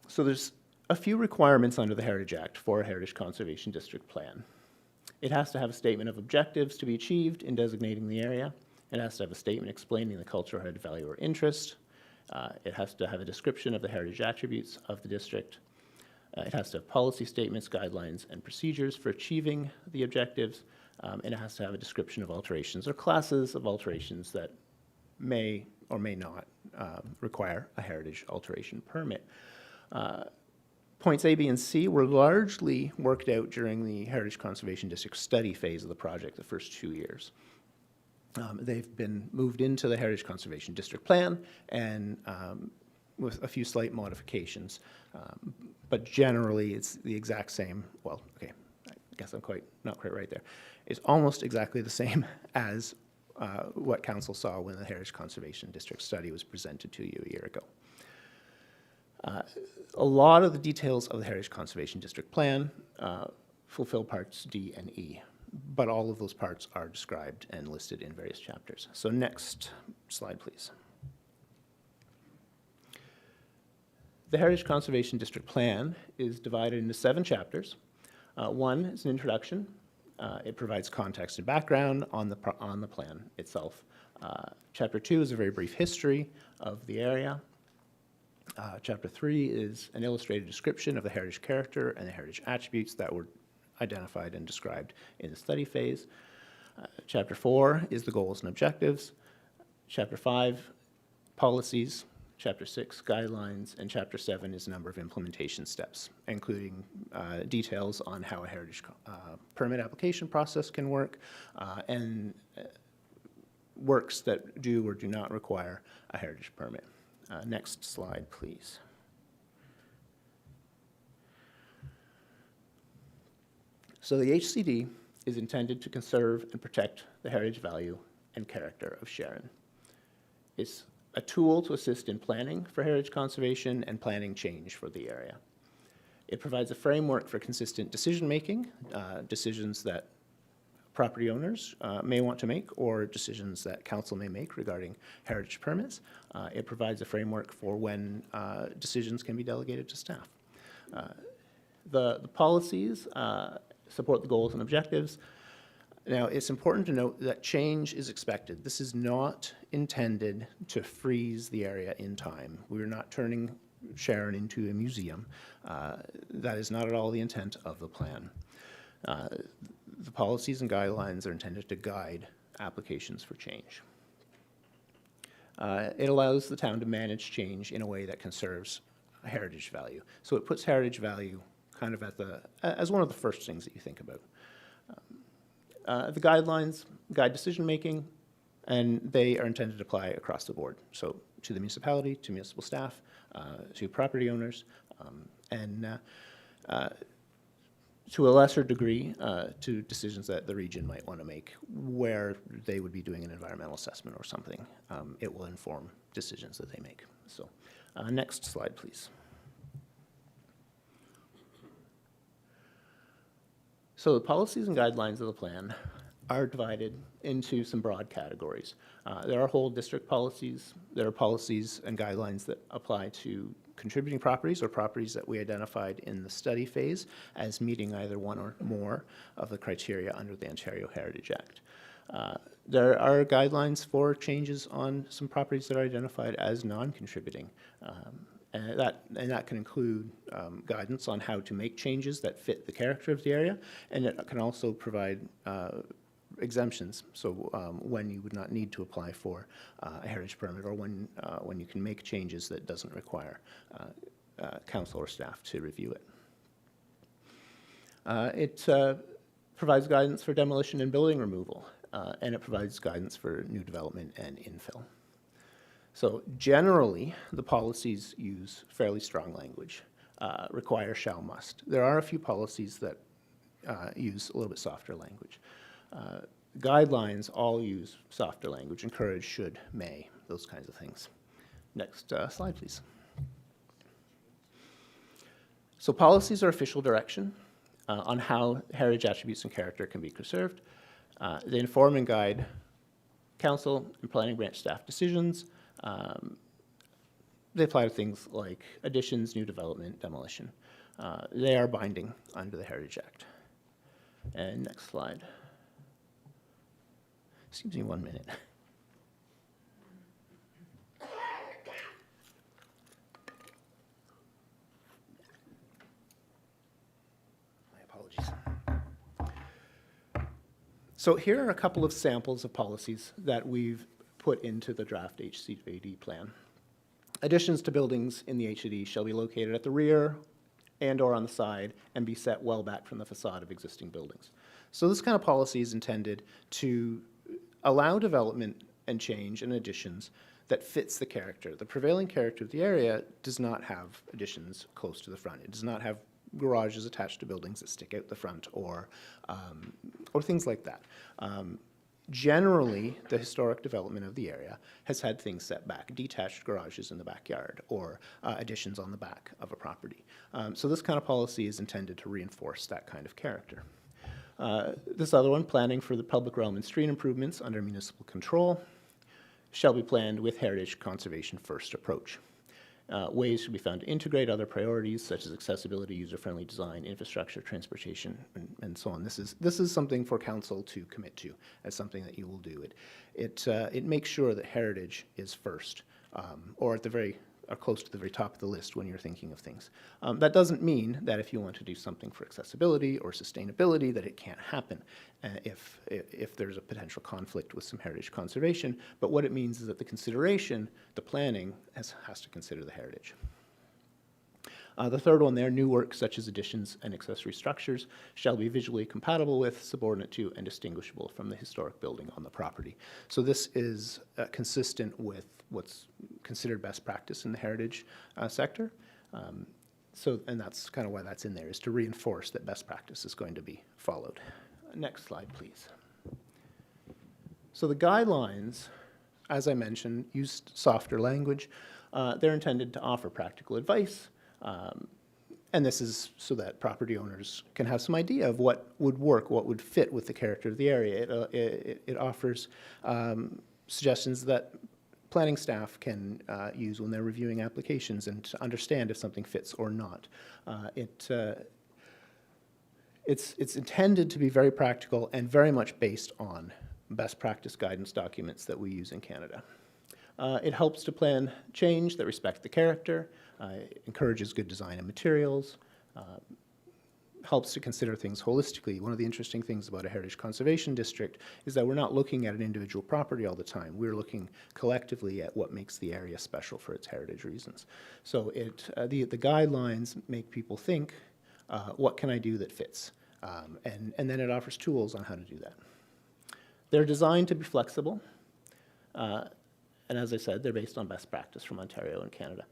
So there's a few requirements under the Heritage Act for a Heritage Conservation District Plan. It has to have a statement of objectives to be achieved in designating the area. It has to have a statement explaining the cultural heritage value or interest. It has to have a description of the heritage attributes of the district. It has to have policy statements, guidelines, and procedures for achieving the objectives. And it has to have a description of alterations or classes of alterations that may or may not require a heritage alteration permit. Points A, B, and C were largely worked out during the Heritage Conservation District study phase of the project, the first 2 years. They've been moved into the Heritage Conservation District Plan, and with a few slight modifications. But generally, it's the exact same. Well, okay, I guess I'm not quite right there. It's almost exactly the same as what council saw when the Heritage Conservation District study was presented to you a year ago. A lot of the details of the Heritage Conservation District Plan fulfill parts D and E, but all of those parts are described and listed in various chapters. So next slide, please. The Heritage Conservation District Plan is divided into 7 chapters. One is an introduction. It provides context and background on the plan itself. Chapter 2 is a very brief history of the area. Chapter 3 is an illustrated description of the heritage character and the heritage attributes that were identified and described in the study phase. Chapter 4 is the goals and objectives. Chapter 5, policies. Chapter 6, guidelines. And Chapter 7 is a number of implementation steps, including details on how a heritage permit application process can work, and works that do or do not require a heritage permit. Next slide, please. So the HCD is intended to conserve and protect the heritage value and character of Sharon. It's a tool to assist in planning for heritage conservation and planning change for the area. It provides a framework for consistent decision-making, decisions that property owners may want to make, or decisions that council may make regarding heritage permits. It provides a framework for when decisions can be delegated to staff. The policies support the goals and objectives. Now, it's important to note that change is expected. This is not intended to freeze the area in time. We're not turning Sharon into a museum. That is not at all the intent of the plan. The policies and guidelines are intended to guide applications for change. It allows the town to manage change in a way that conserves heritage value. So it puts heritage value kind of as one of the first things that you think about. The guidelines guide decision-making, and they are intended to apply across the board. So to the municipality, to municipal staff, to property owners, and to a lesser degree, to decisions that the region might want to make where they would be doing an environmental assessment or something. It will inform decisions that they make. So next slide, please. So the policies and guidelines of the plan are divided into some broad categories. There are whole district policies. There are policies and guidelines that apply to contributing properties or properties that we identified in the study phase as meeting either one or more of the criteria under the Ontario Heritage Act. There are guidelines for changes on some properties that are identified as non-contributing. And that can include guidance on how to make changes that fit the character of the area, and it can also provide exemptions, so when you would not need to apply for a heritage permit, or when you can make changes that doesn't require council or staff to review it. It provides guidance for demolition and building removal, and it provides guidance for new development and infill. So generally, the policies use fairly strong language, require, shall, must. There are a few policies that use a little bit softer language. Guidelines all use softer language, encourage, should, may, those kinds of things. Next slide, please. So policies are official direction on how heritage attributes and character can be conserved. They inform and guide council and planning branch staff decisions. They apply to things like additions, new development, demolition. They are binding under the Heritage Act. And next slide. Excuse me 1 minute. My apologies. So here are a couple of samples of policies that we've put into the draft HCD plan. Additions to buildings in the HCD shall be located at the rear and or on the side and be set well back from the facade of existing buildings. So this kind of policy is intended to allow development and change and additions that fits the character. The prevailing character of the area does not have additions close to the front. It does not have garages attached to buildings that stick out the front or things like that. Generally, the historic development of the area has had things set back, detached garages in the backyard or additions on the back of a property. So this kind of policy is intended to reinforce that kind of character. This other one, planning for the public realm and street improvements under municipal control, shall be planned with heritage conservation first approach. Ways should be found to integrate other priorities such as accessibility, user-friendly design, infrastructure, transportation, and so on. This is something for council to commit to as something that you will do. It makes sure that heritage is first, or at the very or close to the very top of the list when you're thinking of things. That doesn't mean that if you want to do something for accessibility or sustainability that it can't happen if there's a potential conflict with some heritage conservation, but what it means is that the consideration, the planning, has to consider the heritage. The third one there, new works such as additions and accessory structures shall be visually compatible with, subordinate to, and distinguishable from the historic building on the property. So this is consistent with what's considered best practice in the heritage sector. And that's kind of why that's in there, is to reinforce that best practice is going to be followed. Next slide, please. So the guidelines, as I mentioned, use softer language. They're intended to offer practical advice, and this is so that property owners can have some idea of what would work, what would fit with the character of the area. It offers suggestions that planning staff can use when they're reviewing applications and to understand if something fits or not. It's intended to be very practical and very much based on best practice guidance documents that we use in Canada. It helps to plan change that respect the character, encourages good design and materials, helps to consider things holistically. One of the interesting things about a heritage conservation district is that we're not looking at an individual property all the time. We're looking collectively at what makes the area special for its heritage reasons. So the guidelines make people think, what can I do that fits? And then it offers tools on how to do that. They're designed to be flexible. And as I said, they're based on best practice from Ontario and Canada,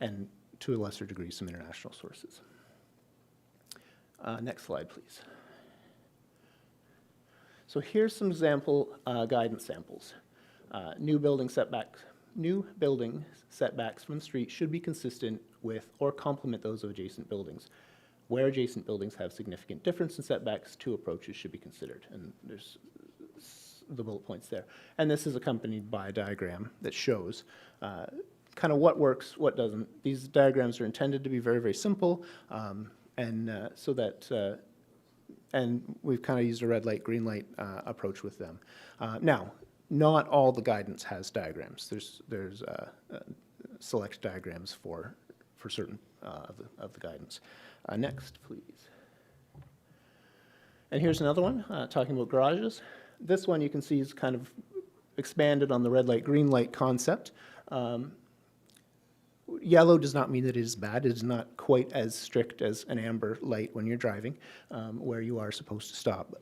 and to a lesser degree, some international sources. Next slide, please. So here's some example guidance samples. New building setbacks from the street should be consistent with or complement those of adjacent buildings. Where adjacent buildings have significant difference in setbacks, two approaches should be considered. And there's the bullet points there. And this is accompanied by a diagram that shows kind of what works, what doesn't. These diagrams are intended to be very, very simple, so that and we've kind of used a red light, green light approach with them. Now, not all the guidance has diagrams. There's select diagrams for certain of the guidance. Next, please. And here's another one talking about garages. This one you can see is kind of expanded on the red light, green light concept. Yellow does not mean that it is bad. It is not quite as strict as an amber light when you're driving, where you are supposed to stop.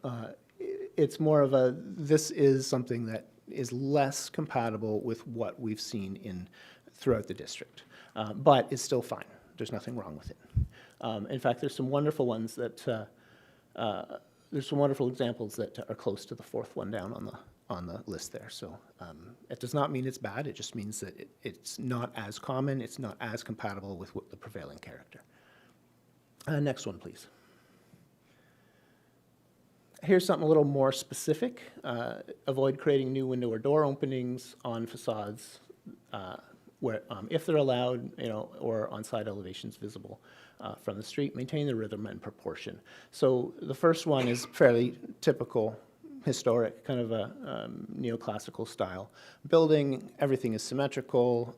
It's more of this is something that is less compatible with what we've seen throughout the district, but is still fine. There's nothing wrong with it. In fact, there's some wonderful ones that, there's some wonderful examples that are close to the fourth one down on the list there. So it does not mean it's bad. It just means that it's not as common. It's not as compatible with the prevailing character. Next one, please. Here's something a little more specific. Avoid creating new window or door openings on facades where, if they're allowed, or on side elevations visible from the street. Maintain the rhythm and proportion. So the first one is fairly typical, historic, kind of a neoclassical style building. Everything is symmetrical.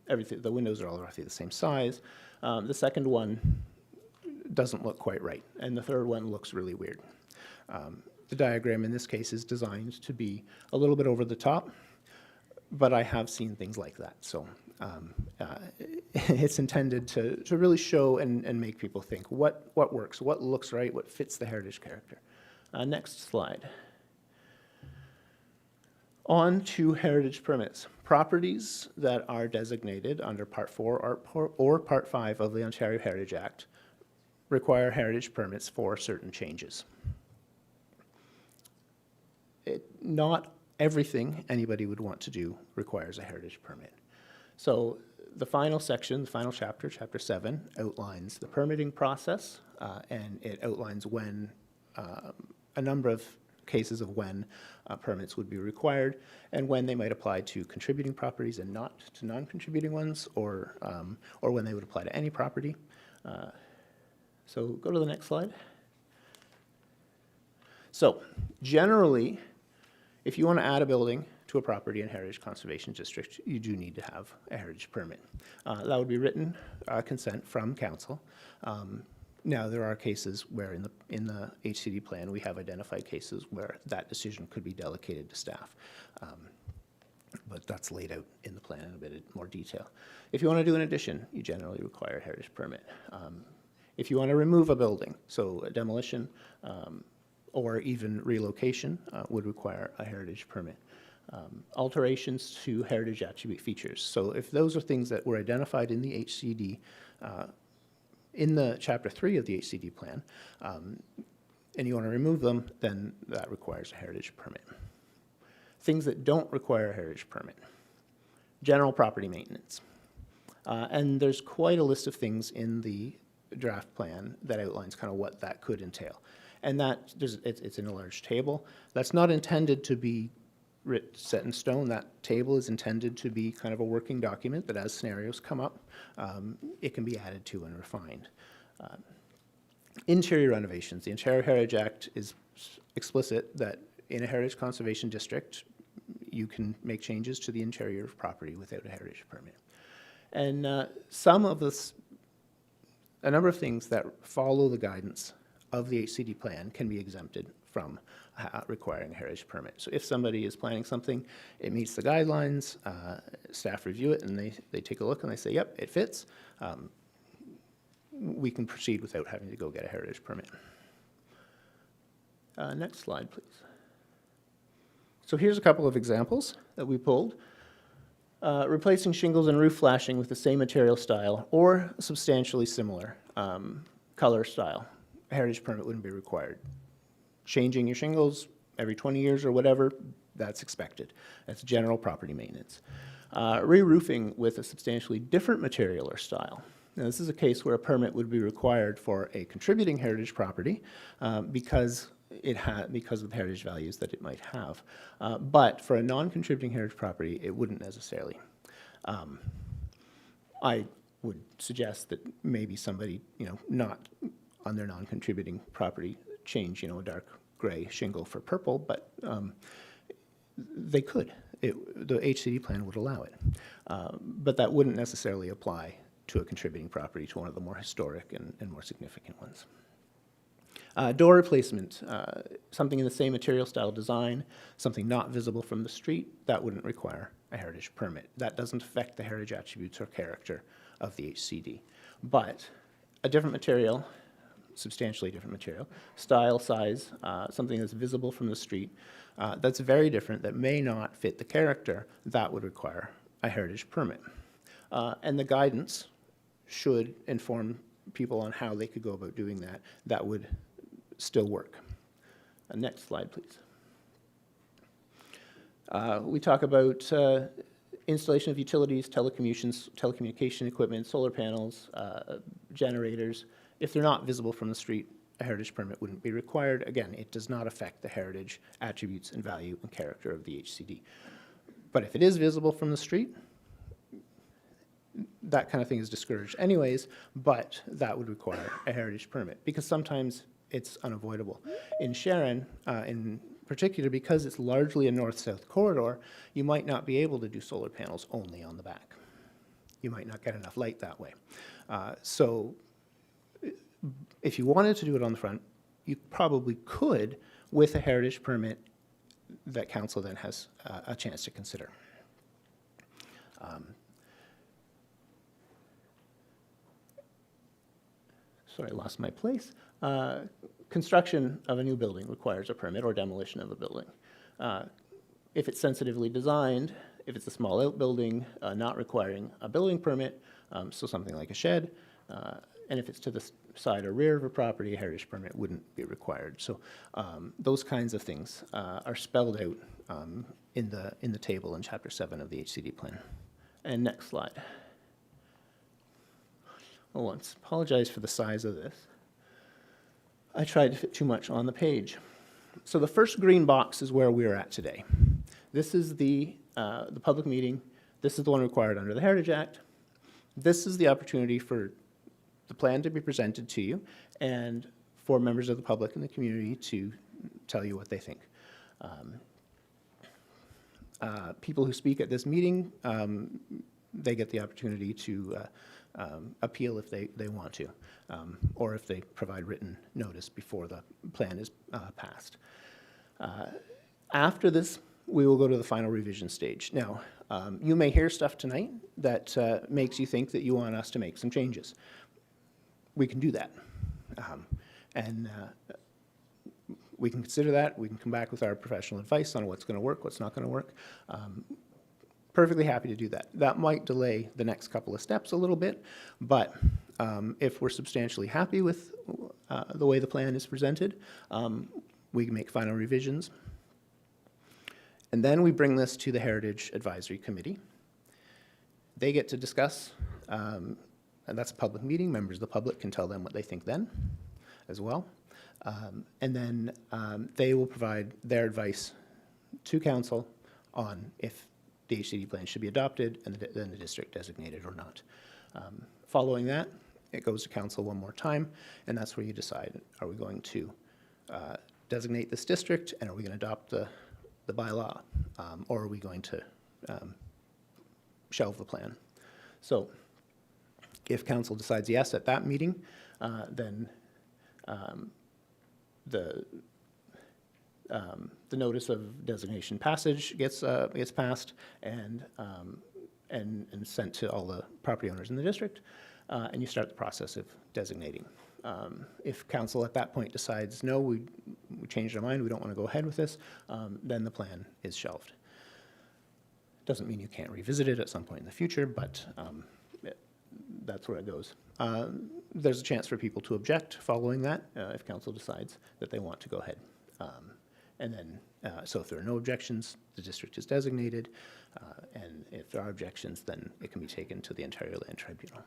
The windows are all roughly the same size. The second one doesn't look quite right, and the third one looks really weird. The diagram in this case is designed to be a little bit over the top, but I have seen things like that. So it's intended to really show and make people think what works, what looks right, what fits the heritage character. Next slide. On to heritage permits. Properties that are designated under Part 4 or Part 5 of the Ontario Heritage Act require heritage permits for certain changes. Not everything anybody would want to do requires a heritage permit. So the final section, the final chapter, Chapter 7, outlines the permitting process, and it outlines when a number of cases of when permits would be required and when they might apply to contributing properties and not to non-contributing ones, or when they would apply to any property. So go to the next slide. So generally, if you want to add a building to a property in Heritage Conservation District, you do need to have a heritage permit. That would be written consent from council. Now, there are cases where in the HCD plan, we have identified cases where that decision could be delegated to staff. But that's laid out in the plan in a bit more detail. If you want to do an addition, you generally require a heritage permit. If you want to remove a building, so a demolition or even relocation would require a heritage permit. Alterations to heritage attribute features. So if those are things that were identified in the HCD, in the Chapter 3 of the HCD plan, and you want to remove them, then that requires a heritage permit. Things that don't require a heritage permit. General property maintenance. And there's quite a list of things in the draft plan that outlines kind of what that could entail. And that, it's in a large table. That's not intended to be set in stone. That table is intended to be kind of a working document that as scenarios come up, it can be added to and refined. Interior renovations. The Ontario Heritage Act is explicit that in a heritage conservation district, you can make changes to the interior of property without a heritage permit. And a number of things that follow the guidance of the HCD plan can be exempted from requiring a heritage permit. So if somebody is planning something, it meets the guidelines, staff review it, and they take a look and they say, yep, it fits, we can proceed without having to go get a heritage permit. Next slide, please. So here's a couple of examples that we pulled. Replacing shingles and roof flashing with the same material style or substantially similar color style. A heritage permit wouldn't be required. Changing your shingles every 20 years or whatever, that's expected. That's general property maintenance. Re-roofing with a substantially different material or style. Now, this is a case where a permit would be required for a contributing heritage property because of the heritage values that it might have. But for a non-contributing heritage property, it wouldn't necessarily. I would suggest that maybe somebody, not on their non-contributing property change, a dark gray shingle for purple, but they could. The HCD plan would allow it. But that wouldn't necessarily apply to a contributing property, to one of the more historic and more significant ones. Door replacement, something in the same material style design, something not visible from the street, that wouldn't require a heritage permit. That doesn't affect the heritage attributes or character of the HCD. But a different material, substantially different material, style, size, something that's visible from the street, that's very different, that may not fit the character, that would require a heritage permit. And the guidance should inform people on how they could go about doing that. That would still work. Next slide, please. We talk about installation of utilities, telecommunication equipment, solar panels, generators. If they're not visible from the street, a heritage permit wouldn't be required. Again, it does not affect the heritage attributes and value and character of the HCD. But if it is visible from the street, that kind of thing is discouraged anyways, but that would require a heritage permit because sometimes it's unavoidable. In Sharon, in particular, because it's largely a north-south corridor, you might not be able to do solar panels only on the back. You might not get enough light that way. So if you wanted to do it on the front, you probably could with a heritage permit that council then has a chance to consider. Sorry, I lost my place. Construction of a new building requires a permit or demolition of a building. If it's sensitively designed, if it's a small outbuilding, not requiring a building permit, so something like a shed, and if it's to the side or rear of a property, a heritage permit wouldn't be required. So those kinds of things are spelled out in the table in Chapter 7 of the HCD plan. And next slide. Oh, I apologize for the size of this. I tried to fit too much on the page. So the first green box is where we're at today. This is the public meeting. This is the one required under the Heritage Act. This is the opportunity for the plan to be presented to you and for members of the public and the community to tell you what they think. People who speak at this meeting, they get the opportunity to appeal if they want to, or if they provide written notice before the plan is passed. After this, we will go to the final revision stage. Now, you may hear stuff tonight that makes you think that you want us to make some changes. We can do that. And we can consider that. We can come back with our professional advice on what's going to work, what's not going to work. Perfectly happy to do that. That might delay the next couple of steps a little bit, but if we're substantially happy with the way the plan is presented, we can make final revisions. And then we bring this to the Heritage Advisory Committee. They get to discuss, and that's a public meeting. Members of the public can tell them what they think then as well. And then they will provide their advice to council on if the HCD plan should be adopted and then the district designated or not. Following that, it goes to council one more time, and that's where you decide, are we going to designate this district, and are we going to adopt the bylaw, or are we going to shelve the plan? So if council decides yes at that meeting, then the notice of designation passage gets passed and sent to all the property owners in the district, and you start the process of designating. If council at that point decides, no, we changed our mind, we don't want to go ahead with this, then the plan is shelved. Doesn't mean you can't revisit it at some point in the future, but that's where it goes. There's a chance for people to object following that if council decides that they want to go ahead. And then, so if there are no objections, the district is designated, and if there are objections, then it can be taken to the Ontario Land Tribunal.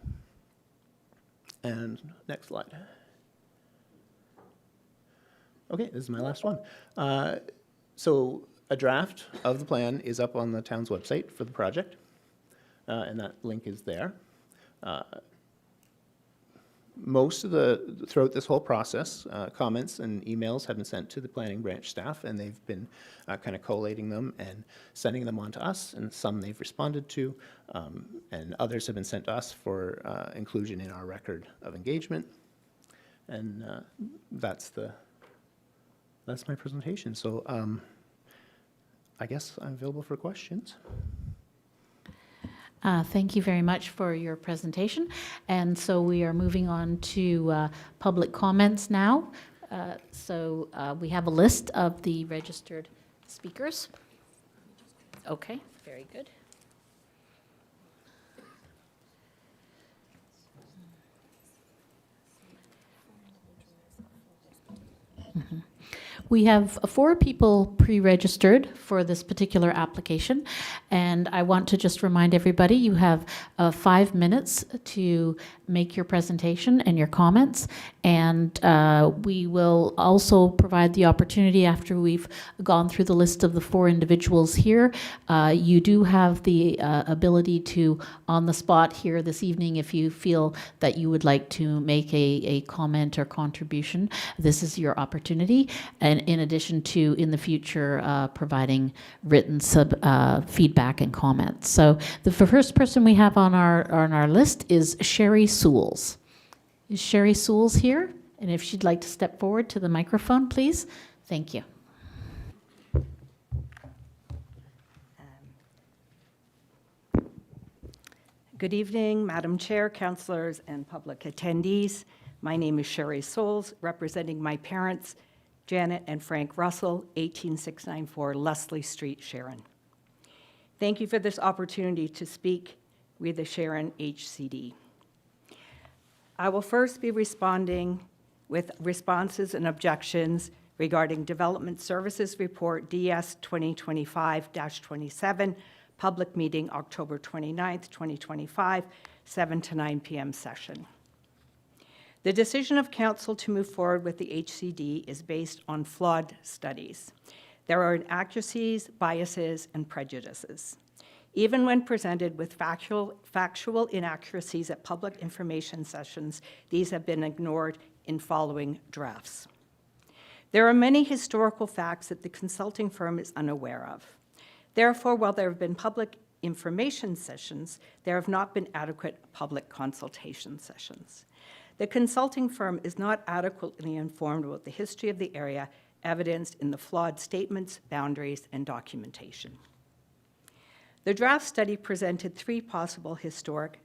And next slide. Okay, this is my last one. So a draft of the plan is up on the town's website for the project, and that link is there. Most of throughout this whole process, comments and emails have been sent to the planning branch staff, and they've been kind of collating them and sending them on to us, and some they've responded to, and others have been sent to us for inclusion in our record of engagement. And that's my presentation. So I guess I'm available for questions. Thank you very much for your presentation. And so we are moving on to public comments now. So we have a list of the registered speakers. Okay, very good. Mm-hmm. We have 4 people pre-registered for this particular application, and I want to just remind everybody you have 5 minutes to make your presentation and your comments, and we will also provide the opportunity after we've gone through the list of the 4 individuals here. You do have the ability to, on the spot here this evening, if you feel that you would like to make a comment or contribution, this is your opportunity. And in addition to, in the future, providing written feedback and comments. So the first person we have on our list is Sherry Sewells. Is Sherry Sewells here? And if she'd like to step forward to the microphone, please. Thank you. Good evening, Madam Chair, councillors, and public attendees. My name is Sherry Sewells, representing my parents, Janet and Frank Russell, 18694 Leslie Street, Sharon. Thank you for this opportunity to speak with the Sharon HCD. I will first be responding with responses and objections regarding Development Services Report DS 2025-27, public meeting October 29th, 2025, 7 to 9 p.m. session. The decision of council to move forward with the HCD is based on flawed studies. There are inaccuracies, biases, and prejudices. Even when presented with factual inaccuracies at public information sessions, these have been ignored in following drafts. There are many historical facts that the consulting firm is unaware of. Therefore, while there have been public information sessions, there have not been adequate public consultation sessions. The consulting firm is not adequately informed about the history of the area, evidenced in the flawed statements, boundaries, and documentation. The draft study presented 3 possible historic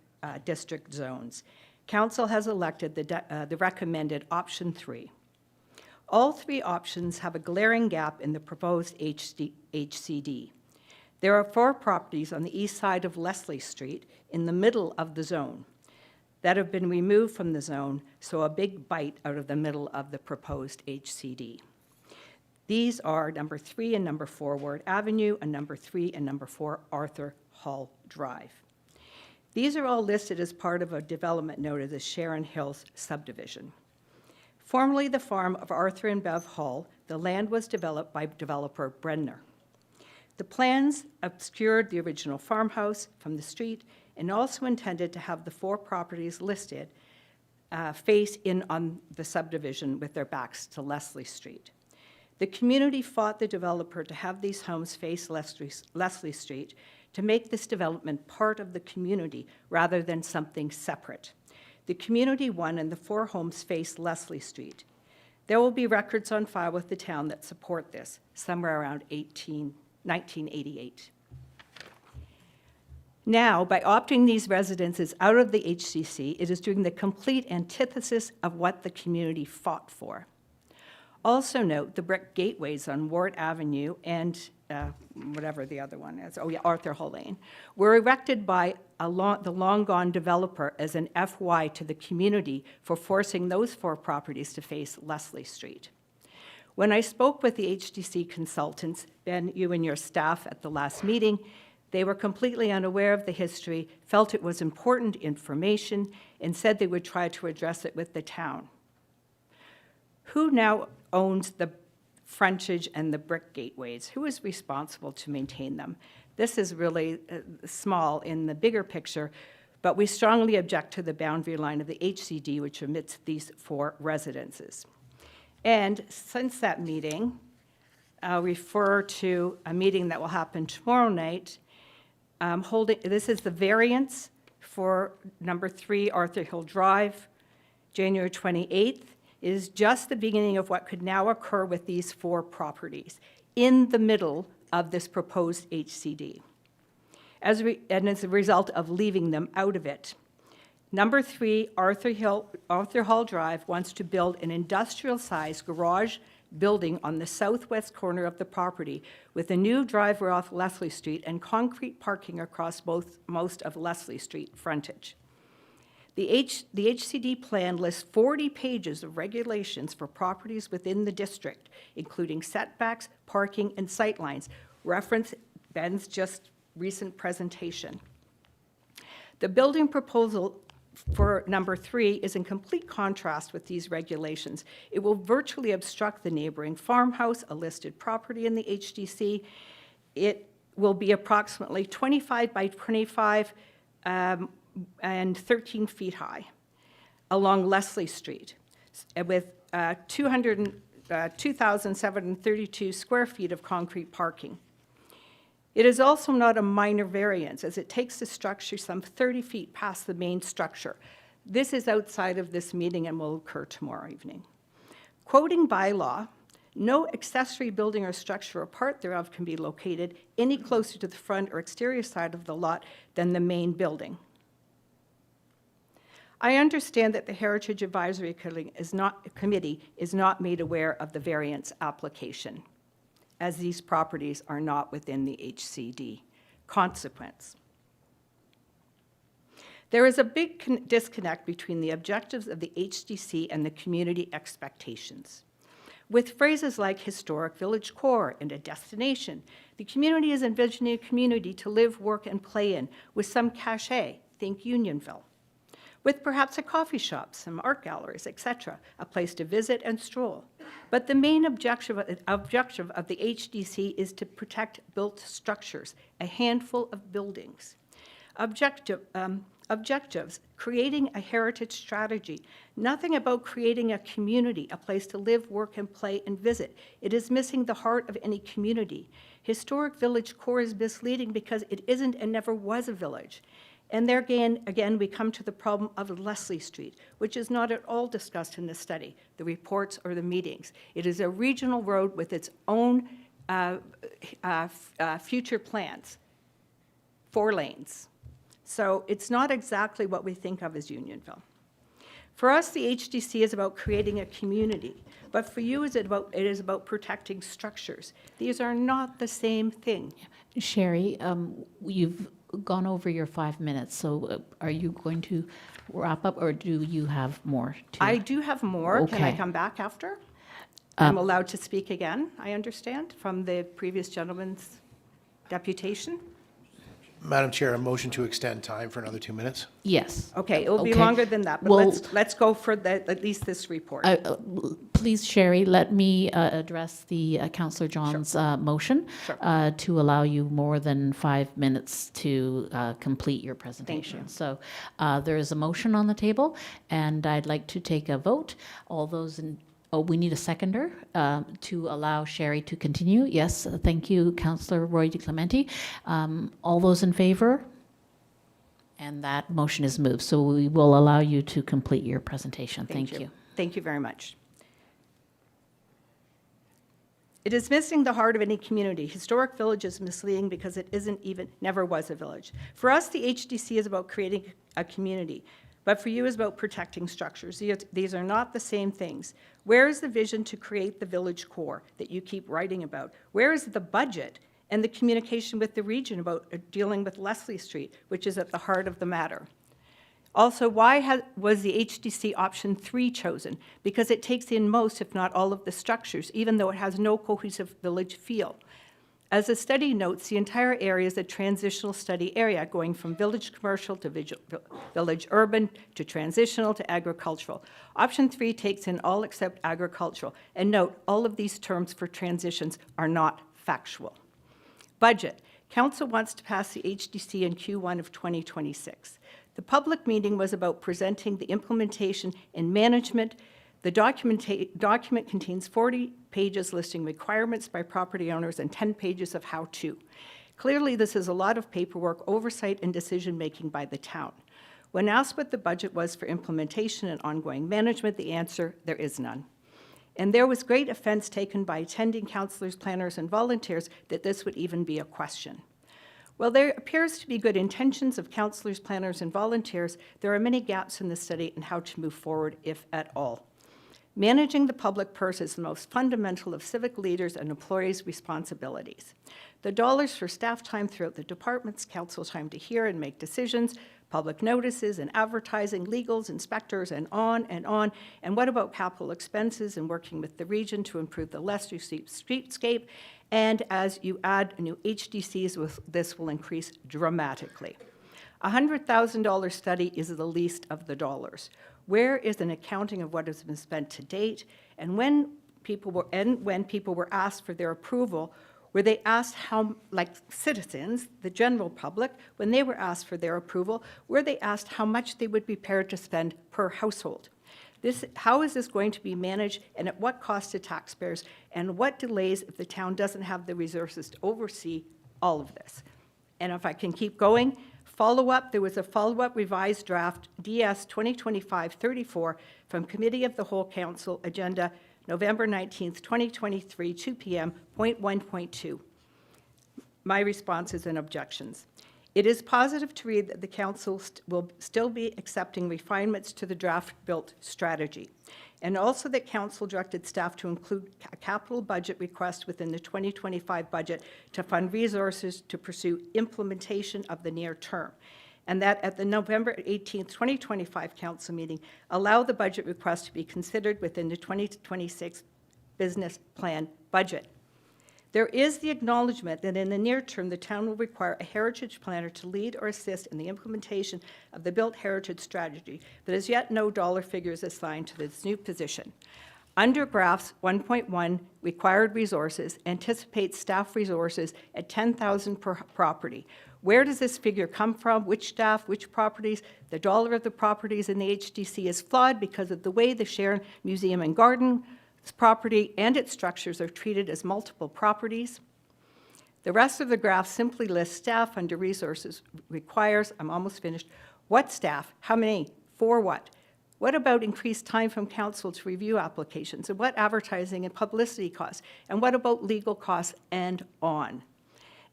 district zones. Council has elected the recommended option 3. All 3 options have a glaring gap in the proposed HCD. There are 4 properties on the east side of Leslie Street in the middle of the zone that have been removed from the zone, so a big bite out of the middle of the proposed HCD. These are number 3 and number 4 Ward Avenue, and number 3 and number 4 Arthur Hall Drive. These are all listed as part of a development note of the Sharon Hills subdivision. Formerly the farm of Arthur and Bev Hall, the land was developed by developer Brenner. The plans obscured the original farmhouse from the street and also intended to have the 4 properties listed face in on the subdivision with their backs to Leslie Street. The community fought the developer to have these homes face Leslie Street to make this development part of the community rather than something separate. The community won and the 4 homes face Leslie Street. There will be records on file with the town that support this, somewhere around 1988. Now, by opting these residences out of the HCC, it is doing the complete antithesis of what the community fought for. Also note the brick gateways on Ward Avenue and whatever the other one is, Arthur Hall Lane, were erected by the long-gone developer as an FY to the community for forcing those 4 properties to face Leslie Street. When I spoke with the HDC consultants, Ben, you and your staff at the last meeting, they were completely unaware of the history, felt it was important information, and said they would try to address it with the town. Who now owns the frontage and the brick gateways? Who is responsible to maintain them? This is really small in the bigger picture, but we strongly object to the boundary line of the HCD, which omits these 4 residences. And since that meeting, I'll refer to a meeting that will happen tomorrow night. This is the variance for number 3 Arthur Hill Drive, January 28th. Is just the beginning of what could now occur with these 4 properties in the middle of this proposed HCD, and as a result of leaving them out of it. Number 3, Arthur Hall Drive wants to build an industrial-sized garage building on the southwest corner of the property with a new driveway off Leslie Street and concrete parking across most of Leslie Street frontage. The HCD plan lists 40 pages of regulations for properties within the district, including setbacks, parking, and sightlines. Reference Ben's just recent presentation. The building proposal for number 3 is in complete contrast with these regulations. It will virtually obstruct the neighboring farmhouse, a listed property in the HDC. It will be approximately 25 by 25 and 13 feet high along Leslie Street with 2,732 square feet of concrete parking. It is also not a minor variance, as it takes the structure some 30 feet past the main structure. This is outside of this meeting and will occur tomorrow evening. Quoting bylaw, no accessory building or structure or part thereof can be located any closer to the front or exterior side of the lot than the main building. I understand that the Heritage Advisory Committee is not made aware of the variance application, as these properties are not within the HCD. Consequence. There is a big disconnect between the objectives of the HDC and the community expectations. With phrases like historic village core and a destination, the community is envisioning a community to live, work, and play in with some cachet, think Unionville. with perhaps a coffee shop, some art galleries, etc., a place to visit and stroll. But the main objective of the HDC is to protect built structures, a handful of buildings. Objectives, creating a heritage strategy. Nothing about creating a community, a place to live, work, and play and visit. It is missing the heart of any community. Historic village core is misleading because it isn't and never was a village. And there again, we come to the problem of Leslie Street, which is not at all discussed in the study, the reports, or the meetings. It is a regional road with its own future plans, 4 lanes. So it's not exactly what we think of as Unionville. For us, the HDC is about creating a community, but for you, it is about protecting structures. These are not the same thing. Sherry, you've gone over your 5 minutes, so are you going to wrap up, or do you have more to? I do have more. Can I Okay. come back after? I'm allowed to speak again, I understand, from the previous gentleman's deputation? Madam Chair, a motion to extend time for another 2 minutes? Yes. Okay, it will be Okay. longer than that, but Well- let's go for at least this report. Please, Sherry, let me address the Councillor John's motion to allow you more than 5 minutes to complete your presentation. So there is a motion on the table, and I'd like to take a vote. All those in, we need a seconder to allow Sherry to continue. Yes, thank you, Councillor Roy DeClementi. All those in favor? And that motion is moved. So we will allow you to complete your presentation. Thank you. Thank you very much. It is missing the heart of any community. Historic village is misleading because it never was a village. For us, the HDC is about creating a community, but for you is about protecting structures. These are not the same things. Where is the vision to create the village core that you keep writing about? Where is the budget and the communication with the region about dealing with Leslie Street, which is at the heart of the matter? Also, why was the HDC option 3 chosen? Because it takes in most, if not all, of the structures, even though it has no cohesive village feel. As the study notes, the entire area is a transitional study area, going from village commercial to village urban to transitional to agricultural. Option 3 takes in all except agricultural. And note, all of these terms for transitions are not factual. Budget. Council wants to pass the HDC in Q1 of 2026. The public meeting was about presenting the implementation and management. The document contains 40 pages listing requirements by property owners and 10 pages of how-to. Clearly, this is a lot of paperwork, oversight, and decision-making by the town. When asked what the budget was for implementation and ongoing management, the answer, there is none. And there was great offense taken by attending councillors, planners, and volunteers that this would even be a question. While there appears to be good intentions of councillors, planners, and volunteers, there are many gaps in the study in how to move forward, if at all. Managing the public purse is the most fundamental of civic leaders' and employees' responsibilities. The dollars for staff time throughout the departments, council time to hear and make decisions, public notices and advertising, legals, inspectors, and on and on. And what about capital expenses and working with the region to improve the Leslie streetscape? And as you add new HDCs, this will increase dramatically. A $100,000 study is the least of the dollars. Where is an accounting of what has been spent to date? And when people were asked for their approval, were they asked how, like citizens, the general public, when they were asked for their approval, were they asked how much they would be prepared to spend per household? How is this going to be managed, and at what cost to taxpayers, and what delays if the town doesn't have the resources to oversee all of this? And if I can keep going, follow-up, there was a follow-up revised draft DS 2025-34 from Committee of the Whole Council Agenda November 19th, 2023, 2 p.m., point 1.2. My responses and objections. It is positive to read that the Council will still be accepting refinements to the draft-built strategy, and also that Council directed staff to include a capital budget request within the 2025 budget to fund resources to pursue implementation of the near term, and that at the November 18th, 2025 Council meeting, allow the budget request to be considered within the 2026 business plan budget. There is the acknowledgement that in the near term, the town will require a heritage planner to lead or assist in the implementation of the Built Heritage Strategy, but as yet no dollar figures assigned to this new position. Under graphs 1.1, required resources, anticipate staff resources at 10,000 per property. Where does this figure come from? Which staff, which properties? The dollar of the properties in the HDC is flawed because of the way the Sharon Museum and Garden property and its structures are treated as multiple properties. The rest of the graph simply lists staff under resources requires, I'm almost finished, what staff, how many, for what? What about increased time from council to review applications? And what advertising and publicity costs? And what about legal costs and on?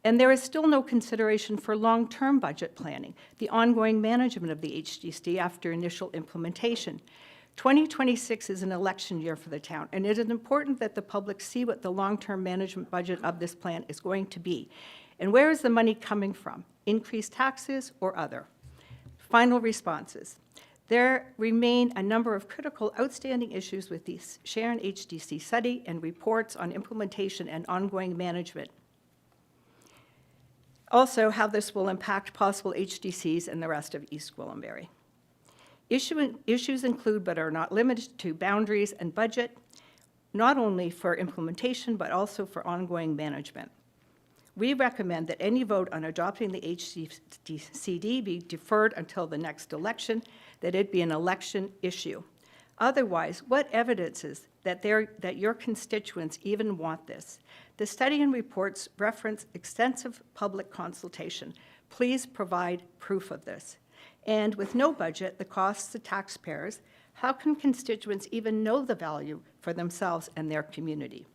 And there is still no consideration for long-term budget planning, the ongoing management of the HDC after initial implementation. 2026 is an election year for the town, and it is important that the public see what the long-term management budget of this plan is going to be. And where is the money coming from? Increased taxes or other? Final responses. There remain a number of critical outstanding issues with the Sharon HDC study and reports on implementation and ongoing management. Also, how this will impact possible HDCs and the rest of East Gwillimbury. Issues include, but are not limited to, boundaries and budget, not only for implementation, but also for ongoing management. We recommend that any vote on adopting the HDCD be deferred until the next election, that it be an election issue. Otherwise, what evidence is that your constituents even want this? The study and reports reference extensive public consultation. Please provide proof of this. And with no budget, the costs to taxpayers, how can constituents even know the value for themselves and their community?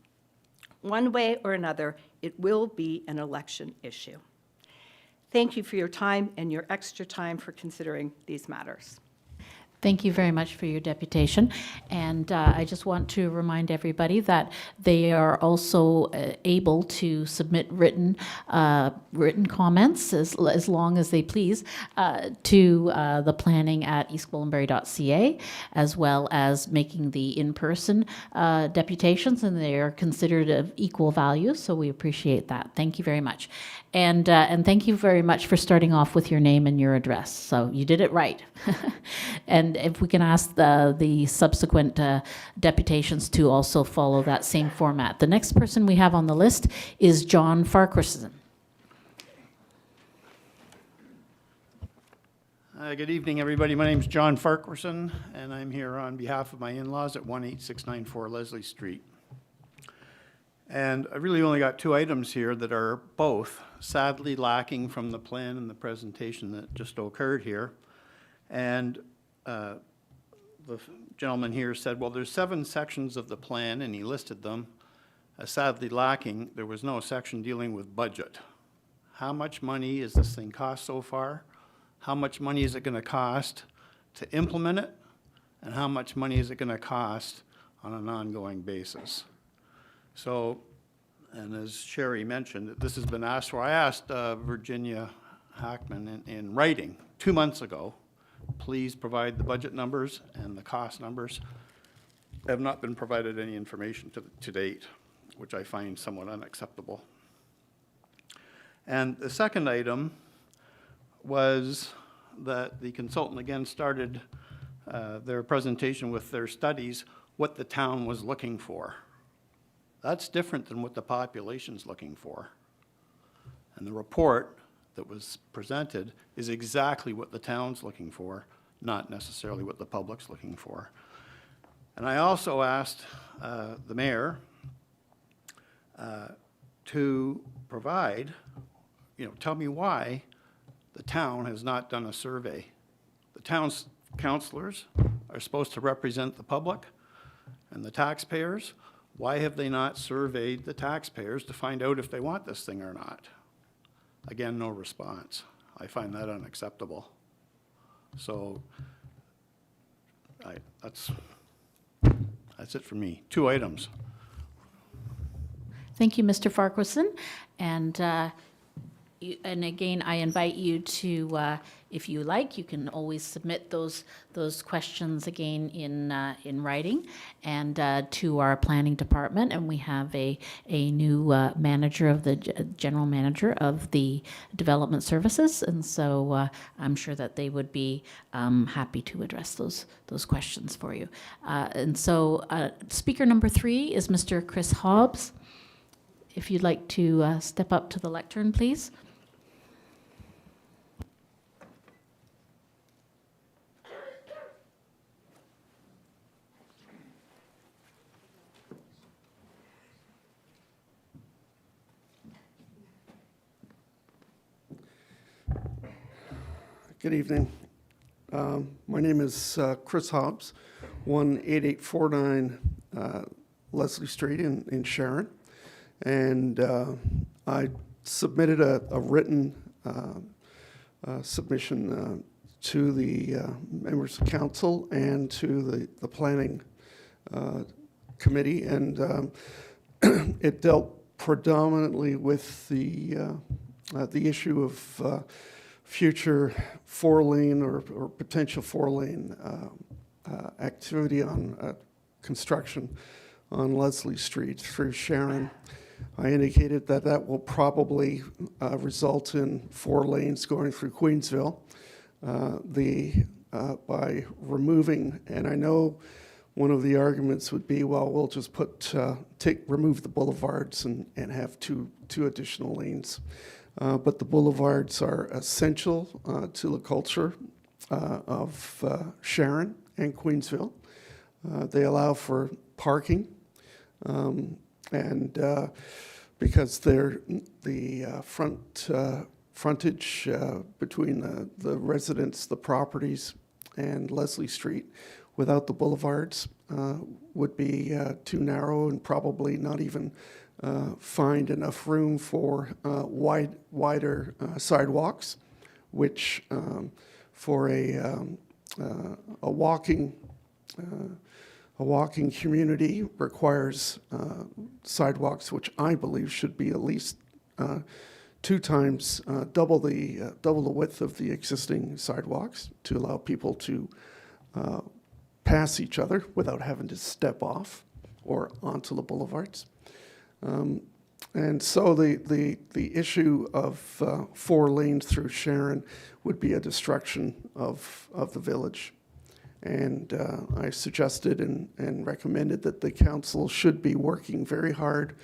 One way or another, it will be an election issue. Thank you for your time and your extra time for considering these matters. Thank you very much for your deputation. And I just want to remind everybody that they are also able to submit written comments as long as they please to the planning at eastgwillimbury.ca, as well as making the in-person deputations, and they are considered of equal value, so we appreciate that. Thank you very much. And thank you very much for starting off with your name and your address. So you did it right. And if we can ask the subsequent deputations to also follow that same format. The next person we have on the list is John Farquharson. Good evening, everybody. My name is John Farquharson, and I'm here on behalf of my in-laws at 18694 Leslie Street. And I really only got two items here that are both sadly lacking from the plan and the presentation that just occurred here. And the gentleman here said, well, there's 7 sections of the plan, and he listed them as sadly lacking. There was no section dealing with budget. How much money is this thing cost so far? How much money is it going to cost to implement it? And how much money is it going to cost on an ongoing basis? So, and as Sherry mentioned, this has been asked for. I asked Virginia Hackman in writing 2 months ago, please provide the budget numbers and the cost numbers. I have not been provided any information to date, which I find somewhat unacceptable. And the second item was that the consultant again started their presentation with their studies, what the town was looking for. That's different than what the population's looking for. And the report that was presented is exactly what the town's looking for, not necessarily what the public's looking for. And I also asked the mayor to provide, tell me why the town has not done a survey. The town's councilors are supposed to represent the public and the taxpayers. Why have they not surveyed the taxpayers to find out if they want this thing or not? Again, no response. I find that unacceptable. So that's it for me. 2 items. Thank you, Mr. Farquharson. And And again, I invite you to, if you like, you can always submit those questions again in writing and to our planning department. And we have a new manager of the general manager of the development services, and so I'm sure that they would be happy to address those questions for you. And so, speaker number 3 is Mr. Chris Hobbs. If you'd like to step up to the lectern, please. Good evening. My name is Chris Hobbs, 18849 Leslie Street in Sharon. And I submitted a written submission to the members of council and to the planning committee. And it dealt predominantly with the issue of future 4-lane or potential 4-lane activity on construction on Leslie Street through Sharon. I indicated that that will probably result in 4 lanes going through Queensville. By removing, and I know one of the arguments would be, well, we'll just remove the boulevards and have two additional lanes. But the boulevards are essential to the culture of Sharon and Queensville. They allow for parking, and because they're the frontage between the residents, the properties, and Leslie Street without the boulevards would be too narrow and probably not even find enough room for wider sidewalks, which for a walking community requires sidewalks, which I believe should be at least 2 times double the width of the existing sidewalks to allow people to pass each other without having to step off or onto the boulevards. And so the issue of 4 lanes through Sharon would be a destruction of the village. And I suggested and recommended that the council should be working very hard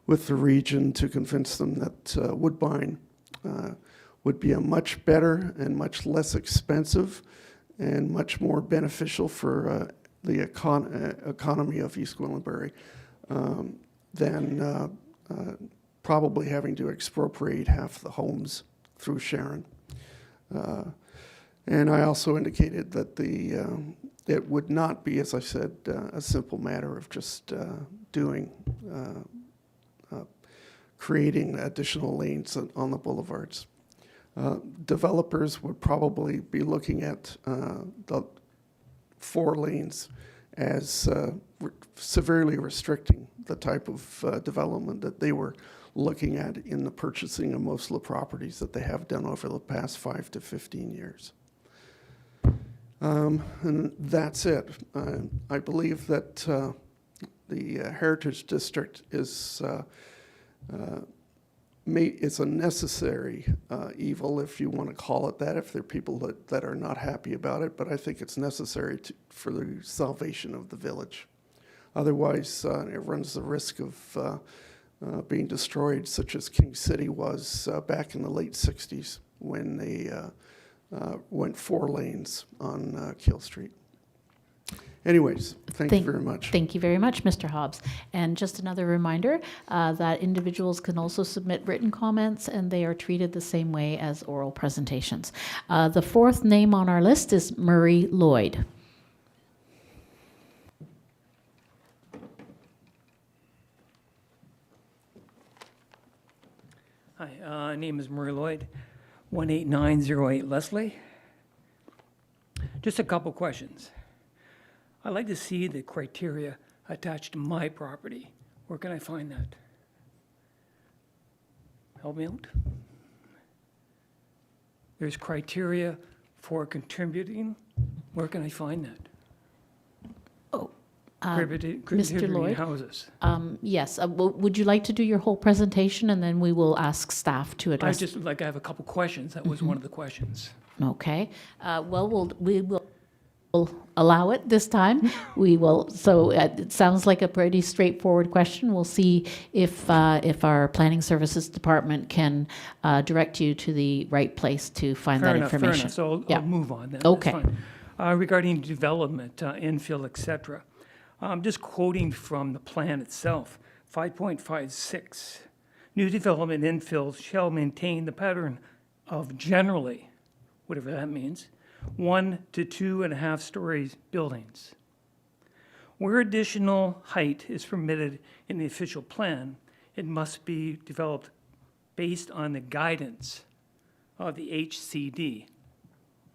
with the region to convince them that Woodbine would be a much better and much less expensive and much more beneficial for the economy of East Gwillimbury than probably having to expropriate half the homes through Sharon. And I also indicated that it would not be, as I said, a simple matter of just creating additional lanes on the boulevards. Developers would probably be looking at the 4 lanes as severely restricting the type of development that they were looking at in the purchasing of most of the properties that they have done over the past 5 to 15 years. And that's it. I believe that the Heritage District is it's a necessary evil, if you want to call it that, if there are people that are not happy about it, but I think it's necessary for the salvation of the village. Otherwise, it runs the risk of being destroyed, such as King City was back in the late 60s when they went 4 lanes on Kill Street. Anyways, thank you very much. Thank you very much, Mr. Hobbs. And just another reminder that individuals can also submit written comments, and they are treated the same way as oral presentations. The 4th name on our list is Murray Lloyd. Hi, name is Murray Lloyd, 18908 Leslie. Just a couple questions. I'd like to see the criteria attached to my property. Where can I find that? Help me out. there's criteria for contributing. Where can I find that? Contributing Lloyd? houses. Yes, would you like to do your whole presentation, and then we will ask staff to address? I have a couple questions. That was one of the questions. Okay, well, we will allow it this time. We will, so it sounds like a pretty straightforward question. We'll see if our Planning Services Department can direct you to the right place to find that information. Fair enough, so Yeah. I'll move on then. Okay. That's fine. Regarding development, infill, et cetera, I'm just quoting from the plan itself, 5.56. New development infill shall maintain the pattern of generally, whatever that means, 1 to 2.5 stories buildings. Where additional height is permitted in the official plan, it must be developed based on the guidance of the HCD.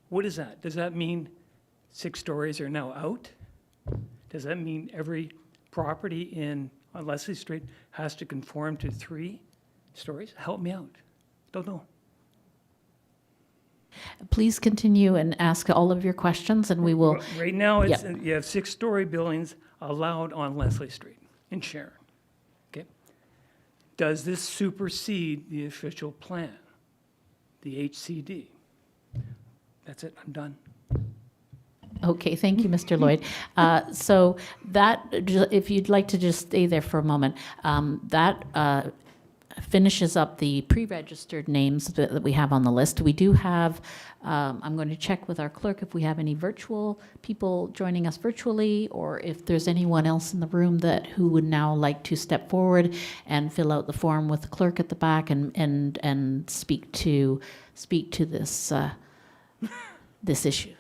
What is that? Does that mean 6 stories are now out? Does that mean every property on Leslie Street has to conform to 3 stories? Help me out. Don't know. Please continue and ask all of your questions, and we will. Right now, Yeah. you have 6-story buildings allowed on Leslie Street in Sharon. Okay? Does this supersede the official plan, the HCD? That's it, I'm done. Okay, thank you, Mr. Lloyd. So that, if you'd like to just stay there for a moment, that finishes up the pre-registered names that we have on the list. We do have, I'm going to check with our clerk if we have any virtual people joining us virtually, or if there's anyone else in the room who would now like to step forward and fill out the form with the clerk at the back and speak to this this issue.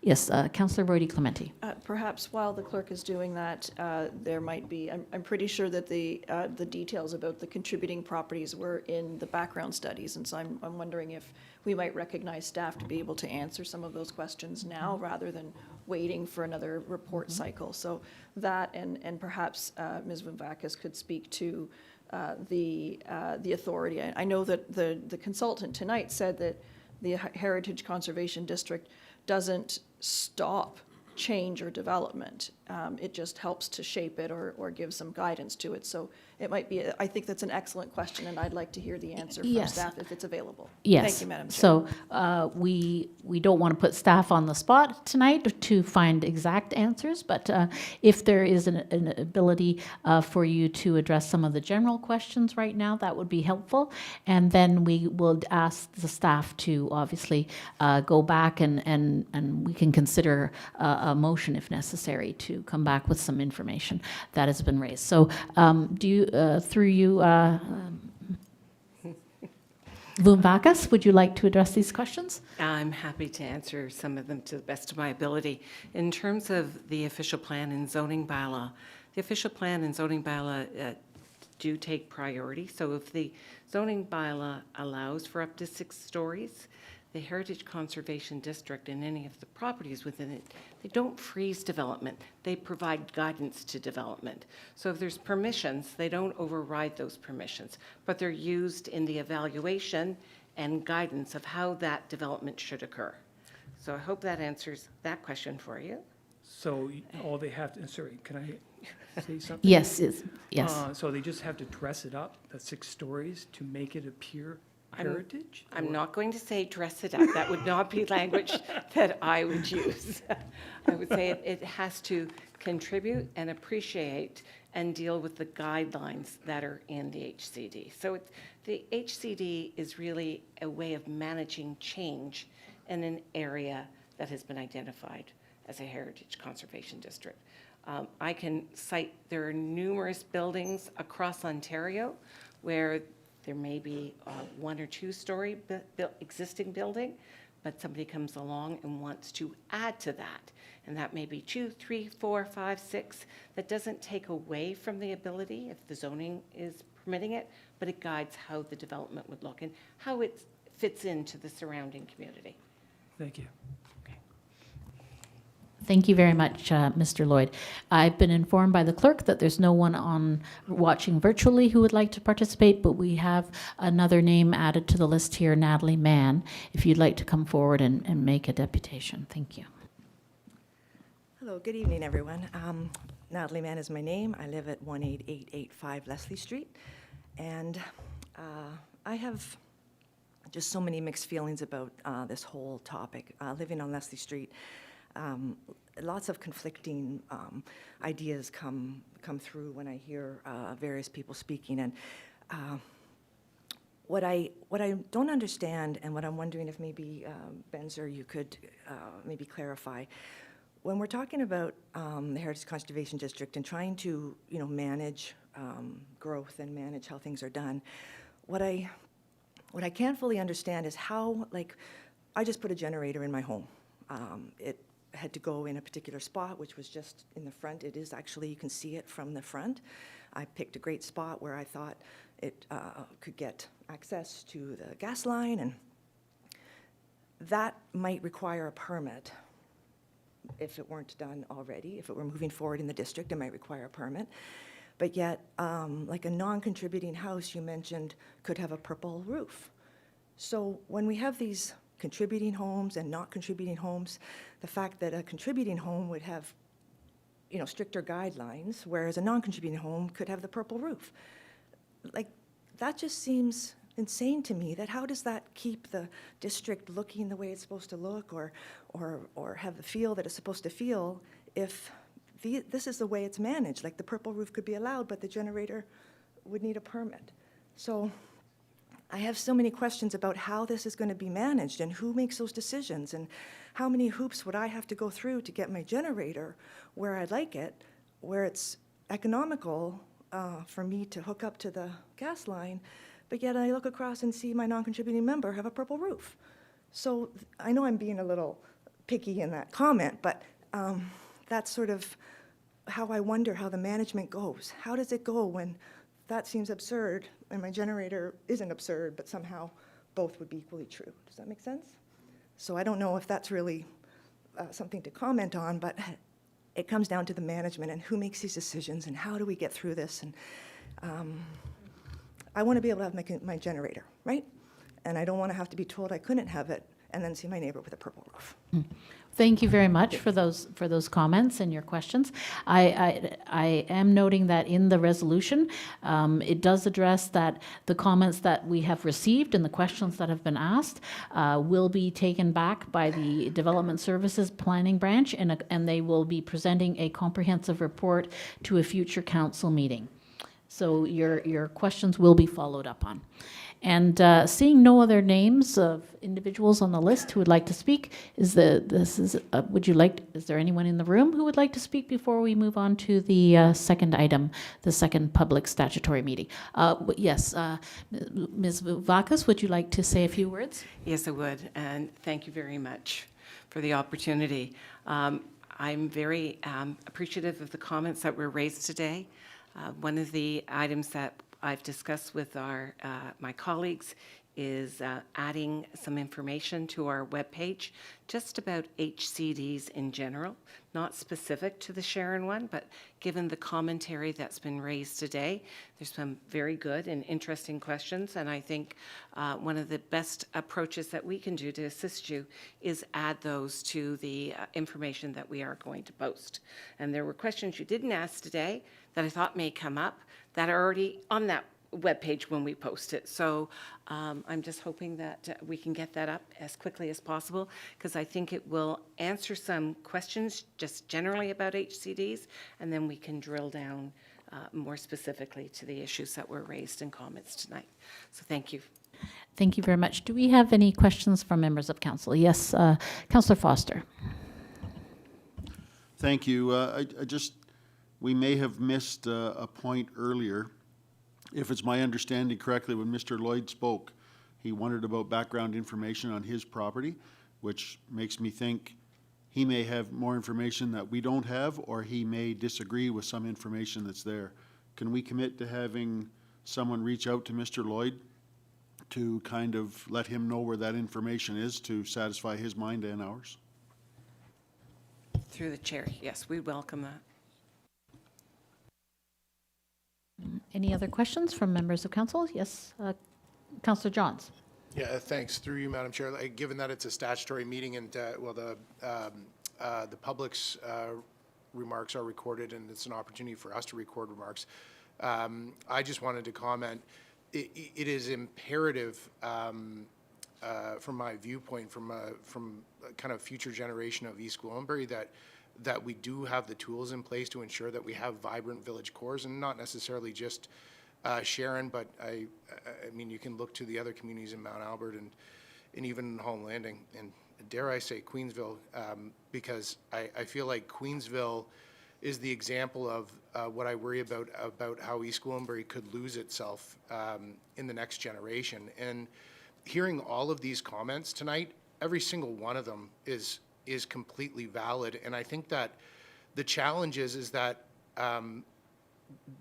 Yes, Councillor Brody Clementi. Perhaps while the clerk is doing that, there might be, I'm pretty sure that the details about the contributing properties were in the background studies, and so I'm wondering if we might recognize staff to be able to answer some of those questions now rather than waiting for another report cycle. So that and perhaps Ms. Vumvakis could speak to the authority. I know that the consultant tonight said that the Heritage Conservation District doesn't stop change or development. It just helps to shape it or give some guidance to it. So it might be, I think that's an excellent question, and I'd like to hear the answer from Yes. staff if it's available. Yes. Thank you, Madam Chair. So we don't want to put staff on the spot tonight to find exact answers, but if there is an ability for you to address some of the general questions right now, that would be helpful. And then we will ask the staff to obviously go back and we can consider a motion if necessary to come back with some information that has been raised. So do you, through you, Vumvakis, would you like to address these questions? I'm happy to answer some of them to the best of my ability. In terms of the official plan and zoning bylaw, the official plan and zoning bylaw do take priority. So if the zoning bylaw allows for up to 6 stories, the Heritage Conservation District and any of the properties within it, they don't freeze development. They provide guidance to development. So if there's permissions, they don't override those permissions, but they're used in the evaluation and guidance of how that development should occur. So I hope that answers that question for you. So all they have to, sorry, can I say something? Yes, yes. So they just have to dress it up, the 6 stories, to make it appear heritage? I'm not going to say dress it up. That would not be language that I would use. I would say it has to contribute and appreciate and deal with the guidelines that are in the HCD. So the HCD is really a way of managing change in an area that has been identified as a heritage conservation district. I can cite, there are numerous buildings across Ontario where there may be 1 or 2 story existing building, but somebody comes along and wants to add to that. And that may be 2, 3, 4, 5, 6. That doesn't take away from the ability if the zoning is permitting it, but it guides how the development would look and how it fits into the surrounding community. Thank you. Thank you very much, Mr. Lloyd. I've been informed by the clerk that there's no one on watching virtually who would like to participate, but we have another name added to the list here, Natalie Mann, if you'd like to come forward and make a deputation. Thank you. Hello, good evening, everyone. Natalie Mann is my name. I live at 18885 Leslie Street, and I have just so many mixed feelings about this whole topic. Living on Leslie Street, lots of conflicting ideas come through when I hear various people speaking, and what I don't understand, and what I'm wondering if maybe Benzer, you could maybe clarify. When we're talking about the Heritage Conservation District and trying to, manage growth and manage how things are done, what I can't fully understand is how, I just put a generator in my home. It had to go in a particular spot, which was just in the front. It is actually, you can see it from the front. I picked a great spot where I thought it could get access to the gas line, and that might require a permit. If it weren't done already, if it were moving forward in the district, it might require a permit. But yet, like a non-contributing house you mentioned could have a purple roof. So when we have these contributing homes and not contributing homes, the fact that a contributing home would have, stricter guidelines, whereas a non-contributing home could have the purple roof. That just seems insane to me. That how does that keep the district looking the way it's supposed to look, or have the feel that it's supposed to feel, if this is the way it's managed? Like, the purple roof could be allowed, but the generator would need a permit. So I have so many questions about how this is going to be managed, and who makes those decisions, and how many hoops would I have to go through to get my generator where I like it, where it's economical for me to hook up to the gas line, but yet I look across and see my non-contributing member have a purple roof. So I know I'm being a little picky in that comment, but that's sort of how I wonder how the management goes. How does it go when that seems absurd, and my generator isn't absurd, but somehow both would be equally true? Does that make sense? So I don't know if that's really something to comment on, but it comes down to the management and who makes these decisions, and how do we get through this. And I want to be able to have my generator, right? And I don't want to have to be told I couldn't have it and then see my neighbor with a purple roof. Thank you very much for those comments and your questions. I am noting that in the resolution, it does address that the comments that we have received and the questions that have been asked will be taken back by the Development Services Planning Branch, and they will be presenting a comprehensive report to a future council meeting. So your questions will be followed up on. And seeing no other names of individuals on the list who would like to speak, is there anyone in the room who would like to speak before we move on to the second item, the second public statutory meeting? Yes, Ms. Vakas, would you like to say a few words? Yes, I would, and thank you very much for the opportunity. I'm very appreciative of the comments that were raised today. One of the items that I've discussed with my colleagues is adding some information to our webpage just about HCDs in general, not specific to the Sharon one, but given the commentary that's been raised today, there's some very good and interesting questions, and I think one of the best approaches that we can do to assist you is add those to the information that we are going to post. And there were questions you didn't ask today that I thought may come up that are already on that webpage when we post it. So I'm just hoping that we can get that up as quickly as possible, because I think it will answer some questions just generally about HCDs, and then we can drill down more specifically to the issues that were raised in comments tonight. So thank you. Thank you very much. Do we have any questions from members of council? Yes, Councillor Foster. Thank you. We may have missed a point earlier. If it's my understanding correctly, when Mr. Lloyd spoke, he wondered about background information on his property, which makes me think he may have more information that we don't have, or he may disagree with some information that's there. Can we commit to having someone reach out to Mr. Lloyd to kind of let him know where that information is to satisfy his mind and ours? Through the chair, yes, we welcome that. Any other questions from members of council? Yes, Councillor Johns. Yeah, thanks. Through you, Madam Chair. Given that it's a statutory meeting and, the public's remarks are recorded and it's an opportunity for us to record remarks, I just wanted to comment. It is imperative, from my viewpoint, from a kind of future generation of East Gwillimbury, that we do have the tools in place to ensure that we have vibrant village cores, and not necessarily just Sharon, but I mean, you can look to the other communities in Mount Albert and even Home Landing, and dare I say Queensville, because I feel like Queensville is the example of what I worry about how East Gwillimbury could lose itself in the next generation. And hearing all of these comments tonight, every single one of them is completely valid. And I think that the challenge is that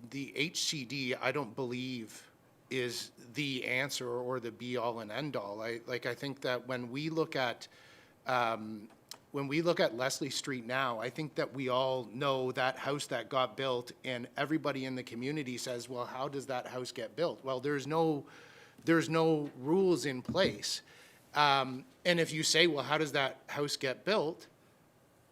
the HCD, I don't believe, is the answer or the be-all and end-all. I think that when we look at Leslie Street now, I think that we all know that house that got built, and everybody in the community says, well, how does that house get built? Well, there's no rules in place. And if you say, well, how does that house get built?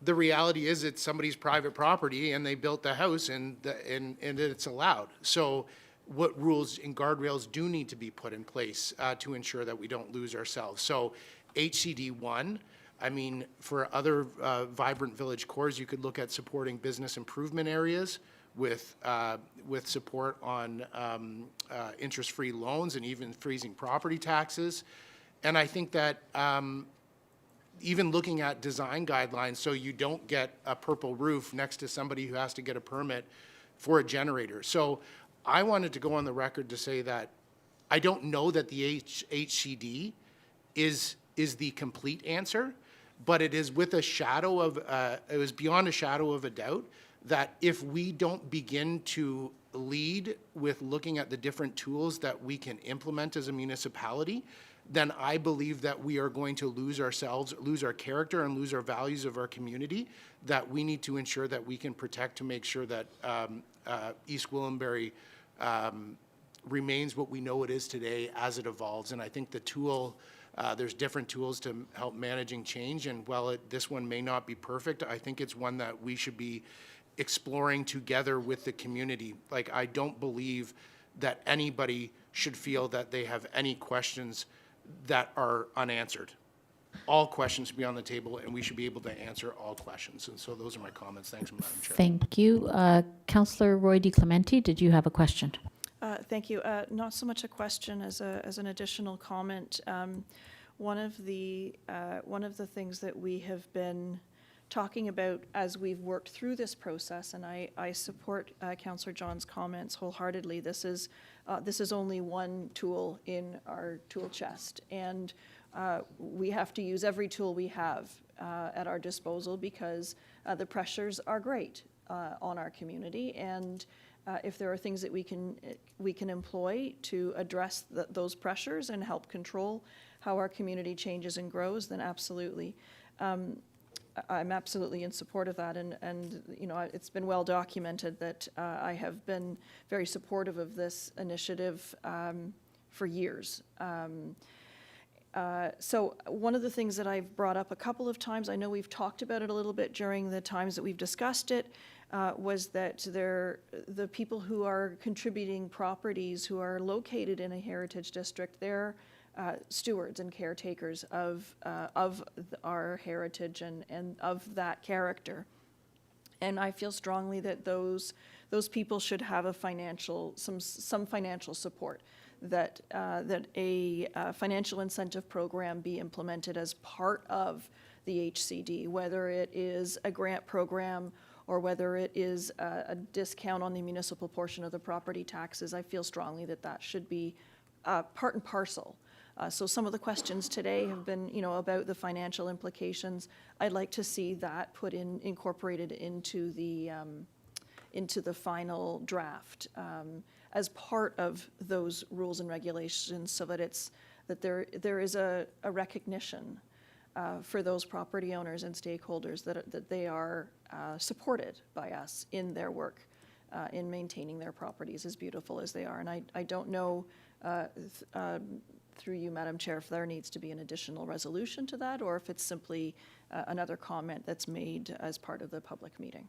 The reality is it's somebody's private property and they built the house and it's allowed. So what rules and guardrails do need to be put in place to ensure that we don't lose ourselves? So HCD 1, I mean, for other vibrant village cores, you could look at supporting business improvement areas with support on interest-free loans and even freezing property taxes. And I think that even looking at design guidelines so you don't get a purple roof next to somebody who has to get a permit for a generator. So I wanted to go on the record to say that I don't know that the HCD is the complete answer, but it is with a shadow of, it was beyond a shadow of a doubt that if we don't begin to lead with looking at the different tools that we can implement as a municipality, then I believe that we are going to lose ourselves, lose our character, and lose our values of our community that we need to ensure that we can protect to make sure that East Gwillimbury remains what we know it is today as it evolves. And I think the tool, there's different tools to help managing change, and while this one may not be perfect, I think it's one that we should be exploring together with the community. Like, I don't believe that anybody should feel that they have any questions that are unanswered. All questions should be on the table, and we should be able to answer all questions. And so those are my comments. Thanks, Madam Chair. Thank you. Councillor Roy DiClemente, did you have a question? Thank you. Not so much a question as an additional comment. One of the things that we have been talking about as we've worked through this process, and I support Councillor John's comments wholeheartedly. This is only one tool in our tool chest, and we have to use every tool we have at our disposal because the pressures are great on our community, and if there are things that we can employ to address those pressures and help control how our community changes and grows, then absolutely. I'm absolutely in support of that, and you know, it's been well documented that I have been very supportive of this initiative for years. So one of the things that I've brought up a couple of times, I know we've talked about it a little bit during the times that we've discussed it, was that the people who are contributing properties who are located in a heritage district, they're stewards and caretakers of our heritage and of that character. And I feel strongly that those people should have some financial support, that a financial incentive program be implemented as part of the HCD, whether it is a grant program or whether it is a discount on the municipal portion of the property taxes. I feel strongly that that should be part and parcel. So some of the questions today have been, you know, about the financial implications. I'd like to see that incorporated into the final draft as part of those rules and regulations, so that there is a recognition for those property owners and stakeholders that they are supported by us in their work in maintaining their properties as beautiful as they are. And I don't know, through you, Madam Chair, if there needs to be an additional resolution to that, or if it's simply another comment that's made as part of the public meeting.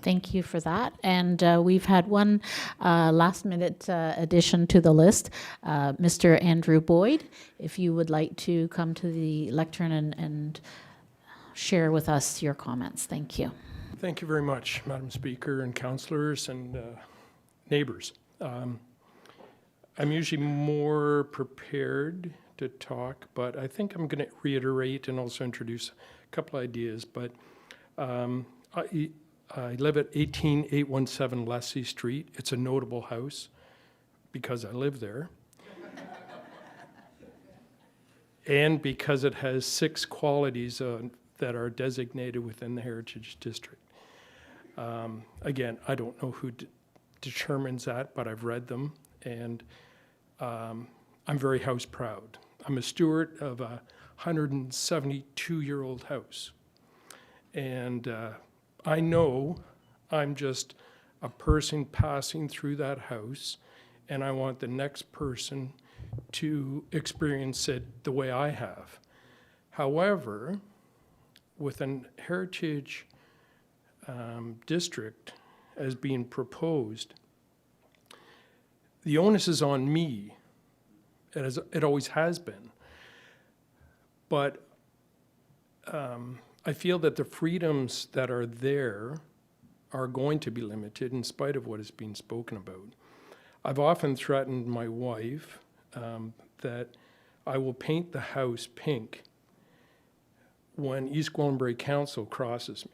Thank you for that. And we've had one last-minute addition to the list. Mr. Andrew Boyd, if you would like to come to the lectern and share with us your comments. Thank you. Thank you very much, Madam Speaker and councillors and neighbours. I'm usually more prepared to talk, but I think I'm going to reiterate and also introduce a couple ideas. But I live at 18817 Leslie Street. It's a notable house because I live there. And because it has 6 qualities that are designated within the Heritage District. Again, I don't know who determines that, but I've read them, and I'm very house proud. I'm a steward of a 172-year-old house. And I know I'm just a person passing through that house, and I want the next person to experience it the way I have. However, with an heritage district as being proposed, the onus is on me, as it always has been. But I feel that the freedoms that are there are going to be limited in spite of what is being spoken about. I've often threatened my wife that I will paint the house pink when East Gwillimbury Council crosses me.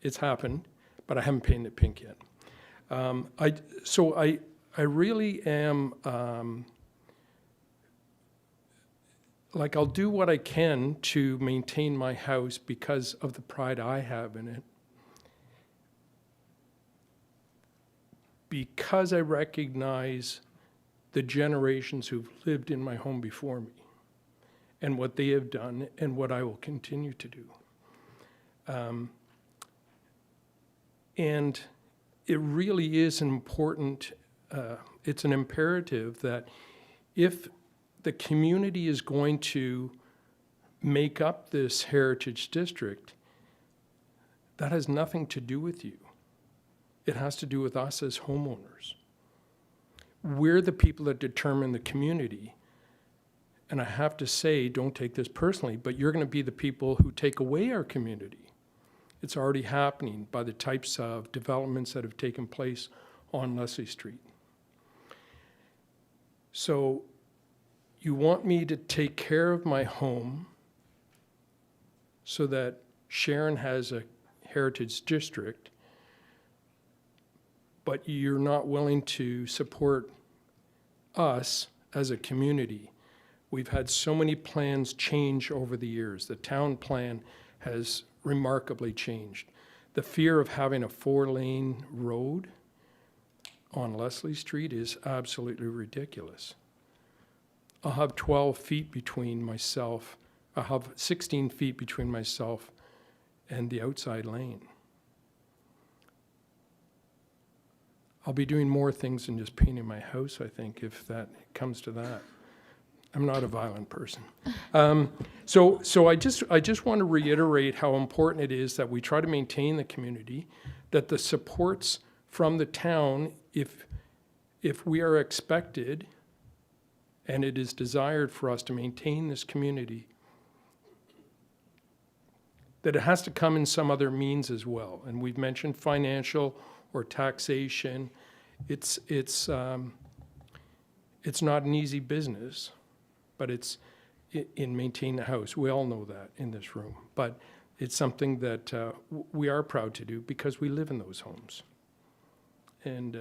It's happened, but I haven't painted it pink yet. I really am, like, I'll do what I can to maintain my house because of the pride I have in it. Because I recognize the generations who've lived in my home before me and what they have done and what I will continue to do. And it really is important, it's an imperative that if the community is going to make up this heritage district, that has nothing to do with you. It has to do with us as homeowners. We're the people that determine the community. And I have to say, don't take this personally, but you're going to be the people who take away our community. It's already happening by the types of developments that have taken place on Leslie Street. So you want me to take care of my home so that Sharon has a heritage district, but you're not willing to support us as a community. We've had so many plans change over the years. The town plan has remarkably changed. The fear of having a 4-lane road on Leslie Street is absolutely ridiculous. I'll have 12 feet between myself, I'll have 16 feet between myself and the outside lane. I'll be doing more things than just painting my house, I think, if that comes to that. I'm not a violent person. So I just want to reiterate how important it is that we try to maintain the community, that the supports from the town, if we are expected, and it is desired for us to maintain this community, that it has to come in some other means as well. And we've mentioned financial or taxation. It's not an easy business, but it's in maintaining the house. We all know that in this room. But it's something that we are proud to do because we live in those homes. And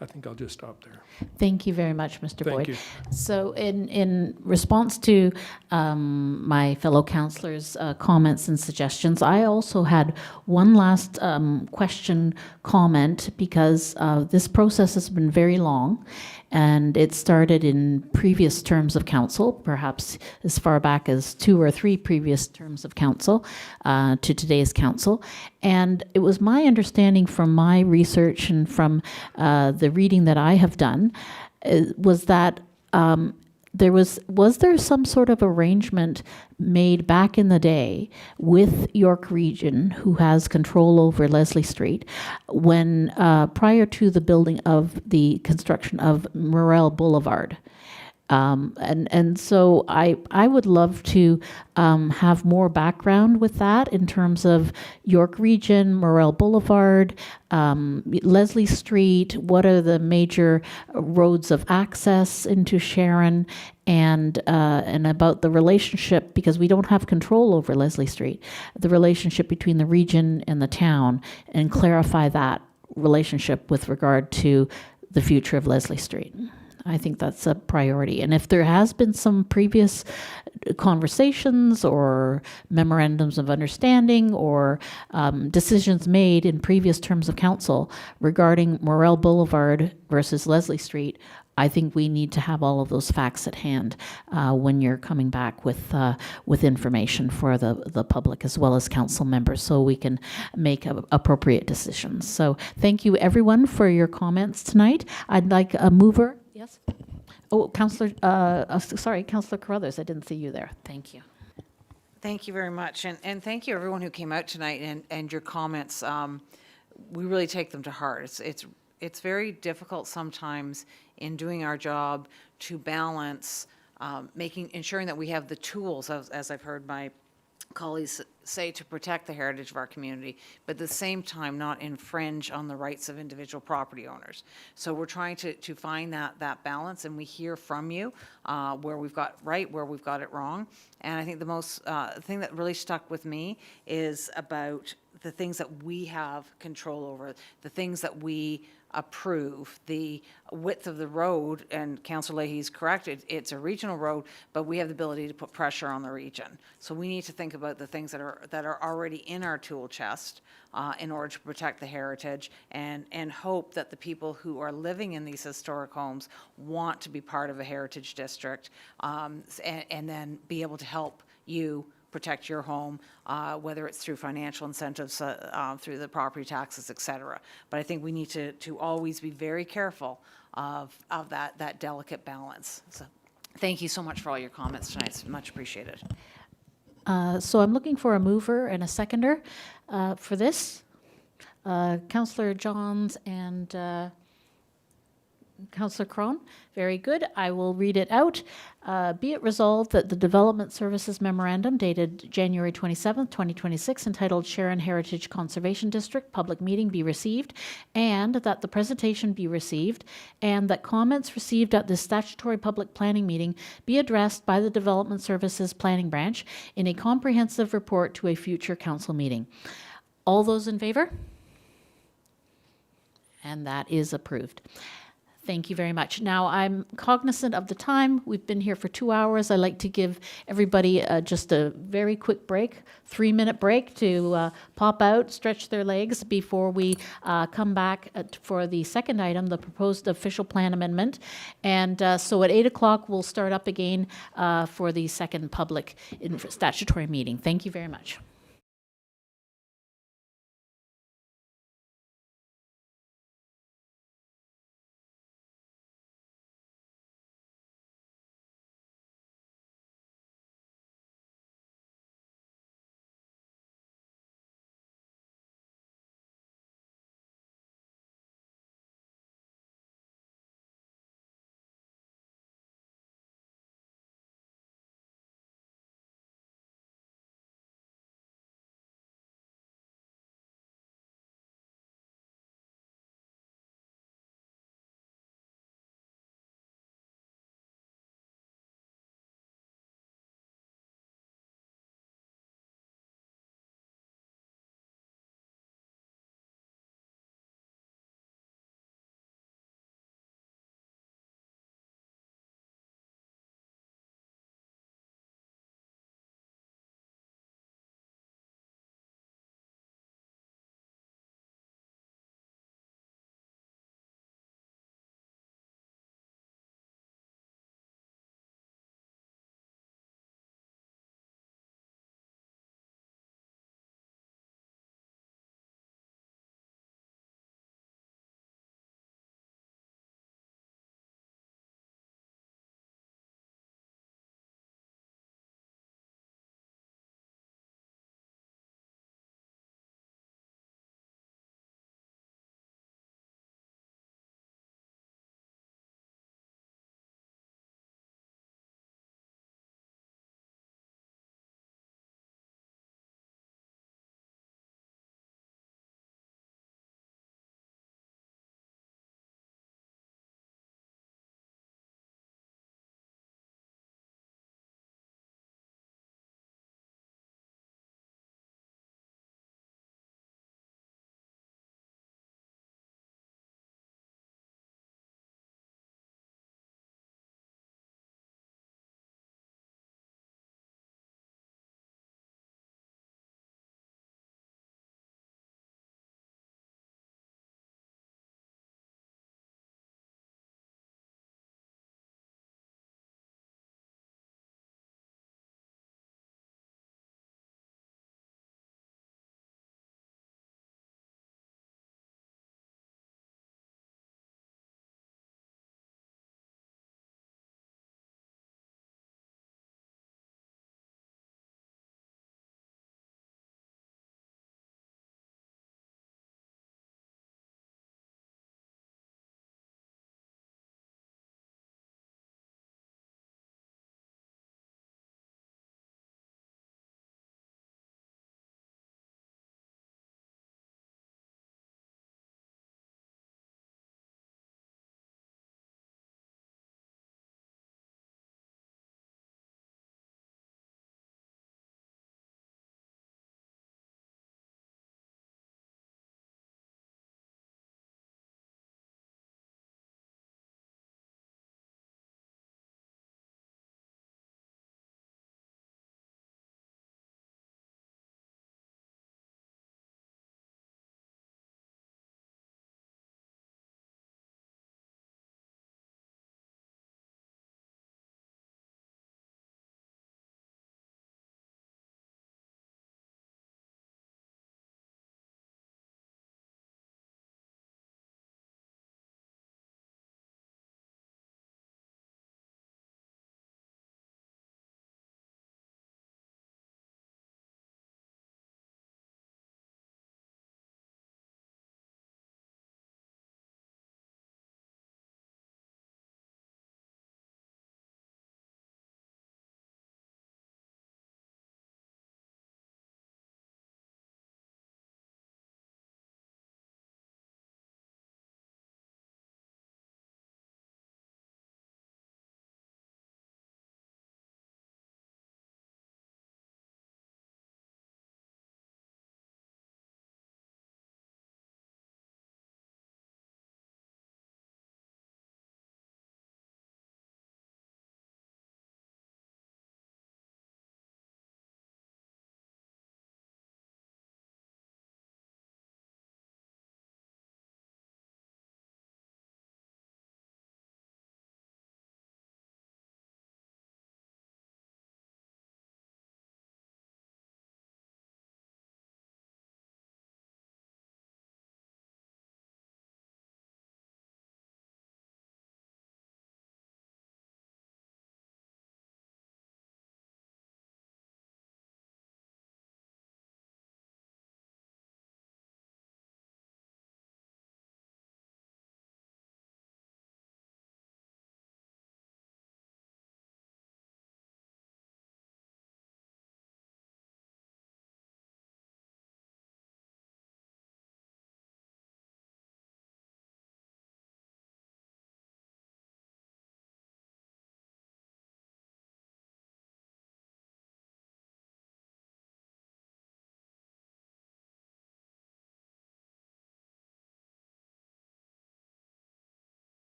I think I'll just stop there. Thank you very much, Mr. Thank Boyd. you. So in response to my fellow councillors' comments and suggestions, I also had one last question, comment, because this process has been very long, And it started in previous terms of council, perhaps as far back as 2 or 3 previous terms of council to today's council. And it was my understanding from my research and from the reading that I have done was that was there some sort of arrangement made back in the day with York Region, who has control over Leslie Street, when prior to the building of the construction of Morel Boulevard? And so I would love to have more background with that in terms of York Region, Morel Boulevard, Leslie Street, what are the major roads of access into Sharon, and about the relationship, because we don't have control over Leslie Street, the relationship between the region and the town, and clarify that relationship with regard to the future of Leslie Street. I think that's a priority. And if there has been some previous conversations or memorandums of understanding or decisions made in previous terms of council regarding Morel Boulevard versus Leslie Street, I think we need to have all of those facts at hand when you're coming back with information for the public as well as council members, so we can make appropriate decisions. So thank you everyone for your comments tonight. I'd like a mover. Yes? Oh, Councillor, sorry, Councillor Carruthers, I didn't see you there. Thank you. Thank you very much, and thank you everyone who came out tonight and your comments. We really take them to heart. It's very difficult sometimes in doing our job to balance ensuring that we have the tools, as I've heard my colleagues say, to protect the heritage of our community, but at the same time not infringe on the rights of individual property owners. So we're trying to find that balance, and we hear from you where we've got right, where we've got it wrong. And I think the most thing that really stuck with me is about the things that we have control over, the things that we approve, the width of the road, and Councillor Leahy's correct, it's a regional road, but we have the ability to put pressure on the region. So we need to think about the things that are already in our tool chest in order to protect the heritage, and hope that the people who are living in these historic homes want to be part of a heritage district, and then be able to help you protect your home, whether it's through financial incentives, through the property taxes, et cetera. But I think we need to always be very careful of that delicate balance. So thank you so much for all your comments tonight. It's much appreciated. So I'm looking for a mover and a seconder for this. Councillor Johns and Councillor Crone, very good. I will read it out. Be it resolved that the Development Services Memorandum dated January 27th, 2026, entitled Sharon Heritage Conservation District Public Meeting be received, and that the presentation be received, and that comments received at this statutory public planning meeting be addressed by the Development Services Planning Branch in a comprehensive report to a future council meeting. All those in favor? And that is approved. Thank you very much. Now, I'm cognizant of the time. We've been here for 2 hours. I like to give everybody just a very quick break, 3-minute break to pop out, stretch their legs before we come back for the second item, the proposed official plan amendment. And so at 8 o'clock, we'll start up again for the second public statutory meeting. Thank you very much.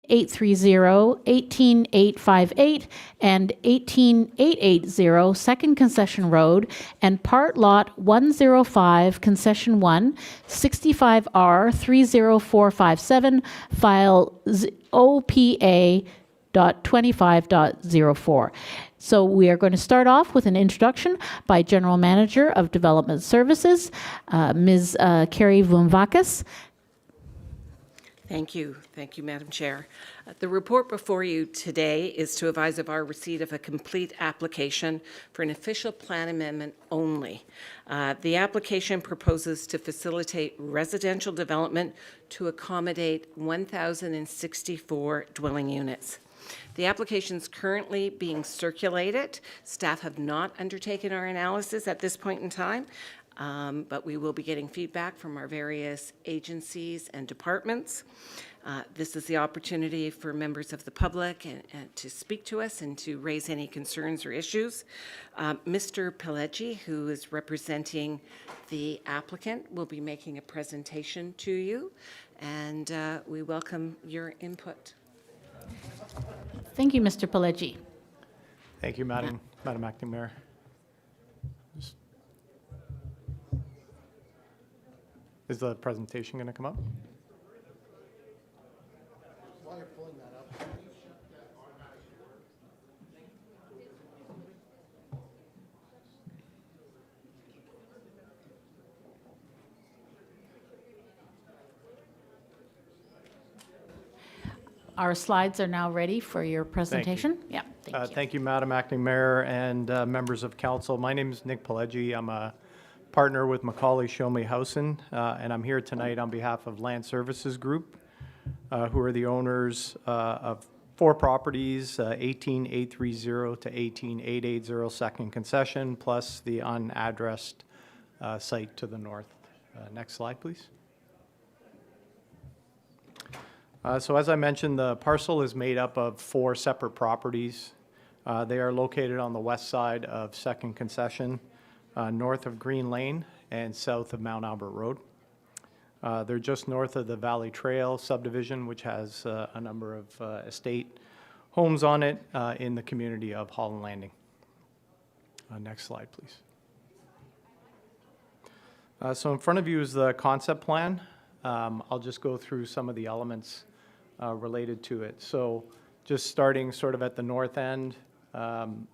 830, 18858, and 18880 Second Concession Road, and Part Lot 105, Concession 1, 65R 30457, file OPA.25.04. So we are going to start off with an introduction by General Manager of Development Services, Ms. Carrie Vumvakis. Thank you. Thank you, Madam Chair. The report before you today is to advise of our receipt of a complete application for an official plan amendment only. The application proposes to facilitate residential development to accommodate 1,064 dwelling units. The application is currently being circulated. Staff have not undertaken our analysis at this point in time, but we will be getting feedback from our various agencies and departments. This is the opportunity for members of the public and to speak to us and to raise any concerns or issues. Mr. Pileggi, who is representing the applicant, will be making a presentation to you, and we welcome your input. Thank you, Mr. Pileggi. Thank you, Madam Acting Mayor. Is the presentation going to come up? While you're pulling that up, Our slides are now ready for your presentation. Yeah, thank you. Thank you, Madam Acting Mayor and members of council. My name is Nick Pileggi. I'm a partner with Macaulay Show-Me Housen, and I'm here tonight on behalf of Land Services Group, who are the owners of 4 properties, 18830 to 18880 Second Concession, plus the unaddressed site to the north. Next slide, please. So as I mentioned, the parcel is made up of 4 separate properties. They are located on the west side of Second Concession, north of Green Lane and south of Mount Albert Road. They're just north of the Valley Trail subdivision, which has a number of estate homes on it in the community of Holland Landing. Next slide, please. So in front of you is the concept plan. I'll just go through some of the elements related to it. So just starting sort of at the north end,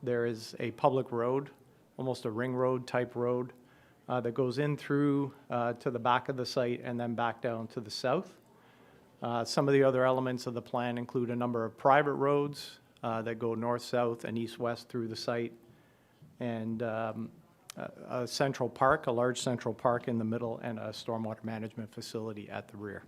there is a public road, almost a ring road type road, that goes in through to the back of the site and then back down to the south. Some of the other elements of the plan include a number of private roads that go north-south and east-west through the site, and a central park, a large central park in the middle, and a stormwater management facility at the rear.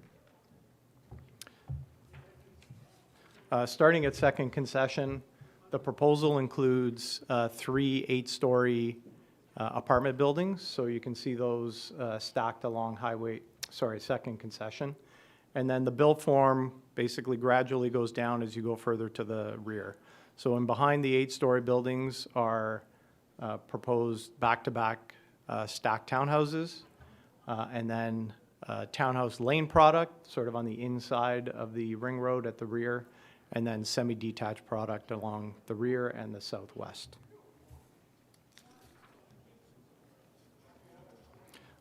Starting at Second Concession, the proposal includes 3 8-story apartment buildings. So you can see those stacked along Second Concession. And then the built form basically gradually goes down as you go further to the rear. So in behind the 8-story buildings are proposed back-to-back stacked townhouses, and then townhouse lane product sort of on the inside of the ring road at the rear, and then semi-detached product along the rear and the southwest.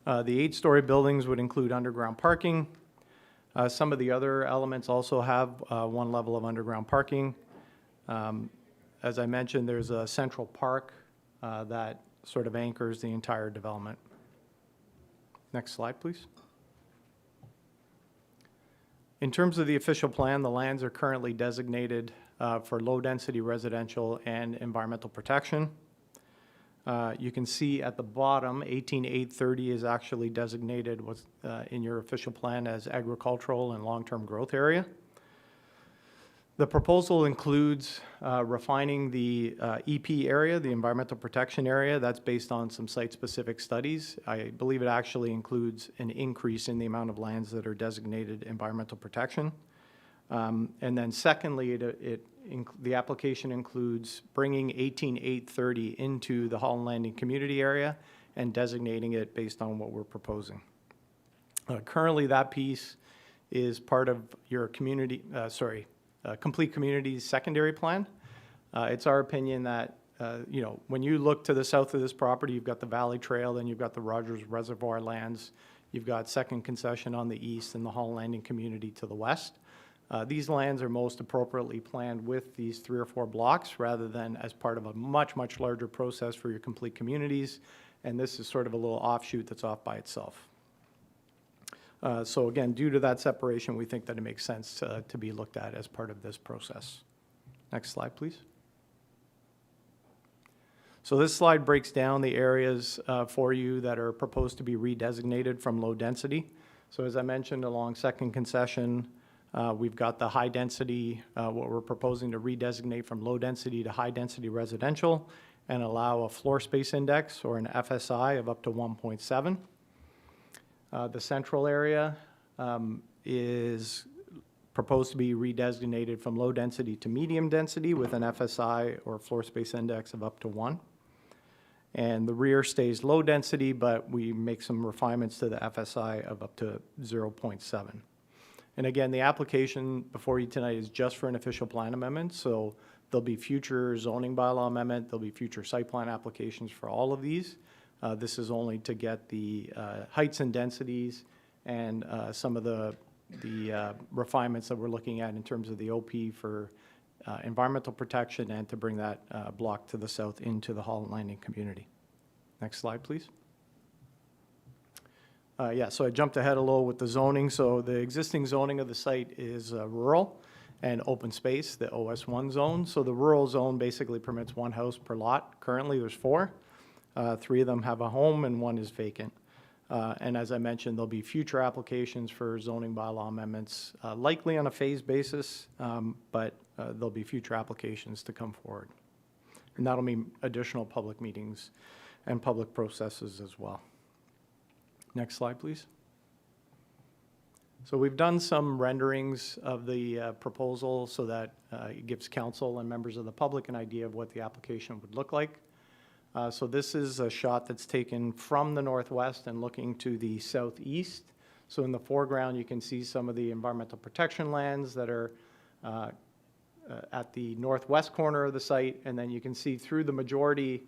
The 8-story buildings would include underground parking. Some of the other elements also have 1 level of underground parking. As I mentioned, there's a central park that sort of anchors the entire development. Next slide, please. In terms of the official plan, the lands are currently designated for low-density residential and environmental protection. You can see at the bottom, 18830 is actually designated in your official plan as agricultural and long-term growth area. The proposal includes refining the EP area, the environmental protection area. That's based on some site-specific studies. I believe it actually includes an increase in the amount of lands that are designated environmental protection. And then secondly, the application includes bringing 18830 into the Holland Landing community area and designating it based on what we're proposing. Currently, that piece is part of your community, Complete Communities Secondary Plan. It's our opinion that, you know, when you look to the south of this property, you've got the Valley Trail, then you've got the Rogers Reservoir lands, you've got Second Concession on the east and the Hall Landing community to the west. These lands are most appropriately planned with these 3 or 4 blocks rather than as part of a much, much larger process for your complete communities. And this is sort of a little offshoot that's off by itself. So again, due to that separation, we think that it makes sense to be looked at as part of this process. Next slide, please. So this slide breaks down the areas for you that are proposed to be redesignated from low density. So as I mentioned, along Second Concession, we've got the high density, what we're proposing to redesignate from low density to high density residential and allow a floor space index or an FSI of up to 1.7. The central area is proposed to be redesignated from low density to medium density with an FSI or floor space index of up to 1. And the rear stays low density, but we make some refinements to the FSI of up to 0.7. And again, the application before you tonight is just for an official plan amendment, so there'll be future zoning bylaw amendment, there'll be future site plan applications for all of these. This is only to get the heights and densities and some of the refinements that we're looking at in terms of the OP for environmental protection and to bring that block to the south into the Hall Landing community. Next slide, please. Yeah, so I jumped ahead a little with the zoning. So the existing zoning of the site is rural and open space, the OS1 zone. So the rural zone basically permits 1 house per lot. Currently, there's 4. 3 of them have a home and 1 is vacant. And as I mentioned, there'll be future applications for zoning bylaw amendments, likely on a phased basis, but there'll be future applications to come forward. And that'll mean additional public meetings and public processes as well. Next slide, please. So we've done some renderings of the proposal so that it gives council and members of the public an idea of what the application would look like. So this is a shot that's taken from the northwest and looking to the southeast. So in the foreground, you can see some of the environmental protection lands that are at the northwest corner of the site. And then you can see through the majority,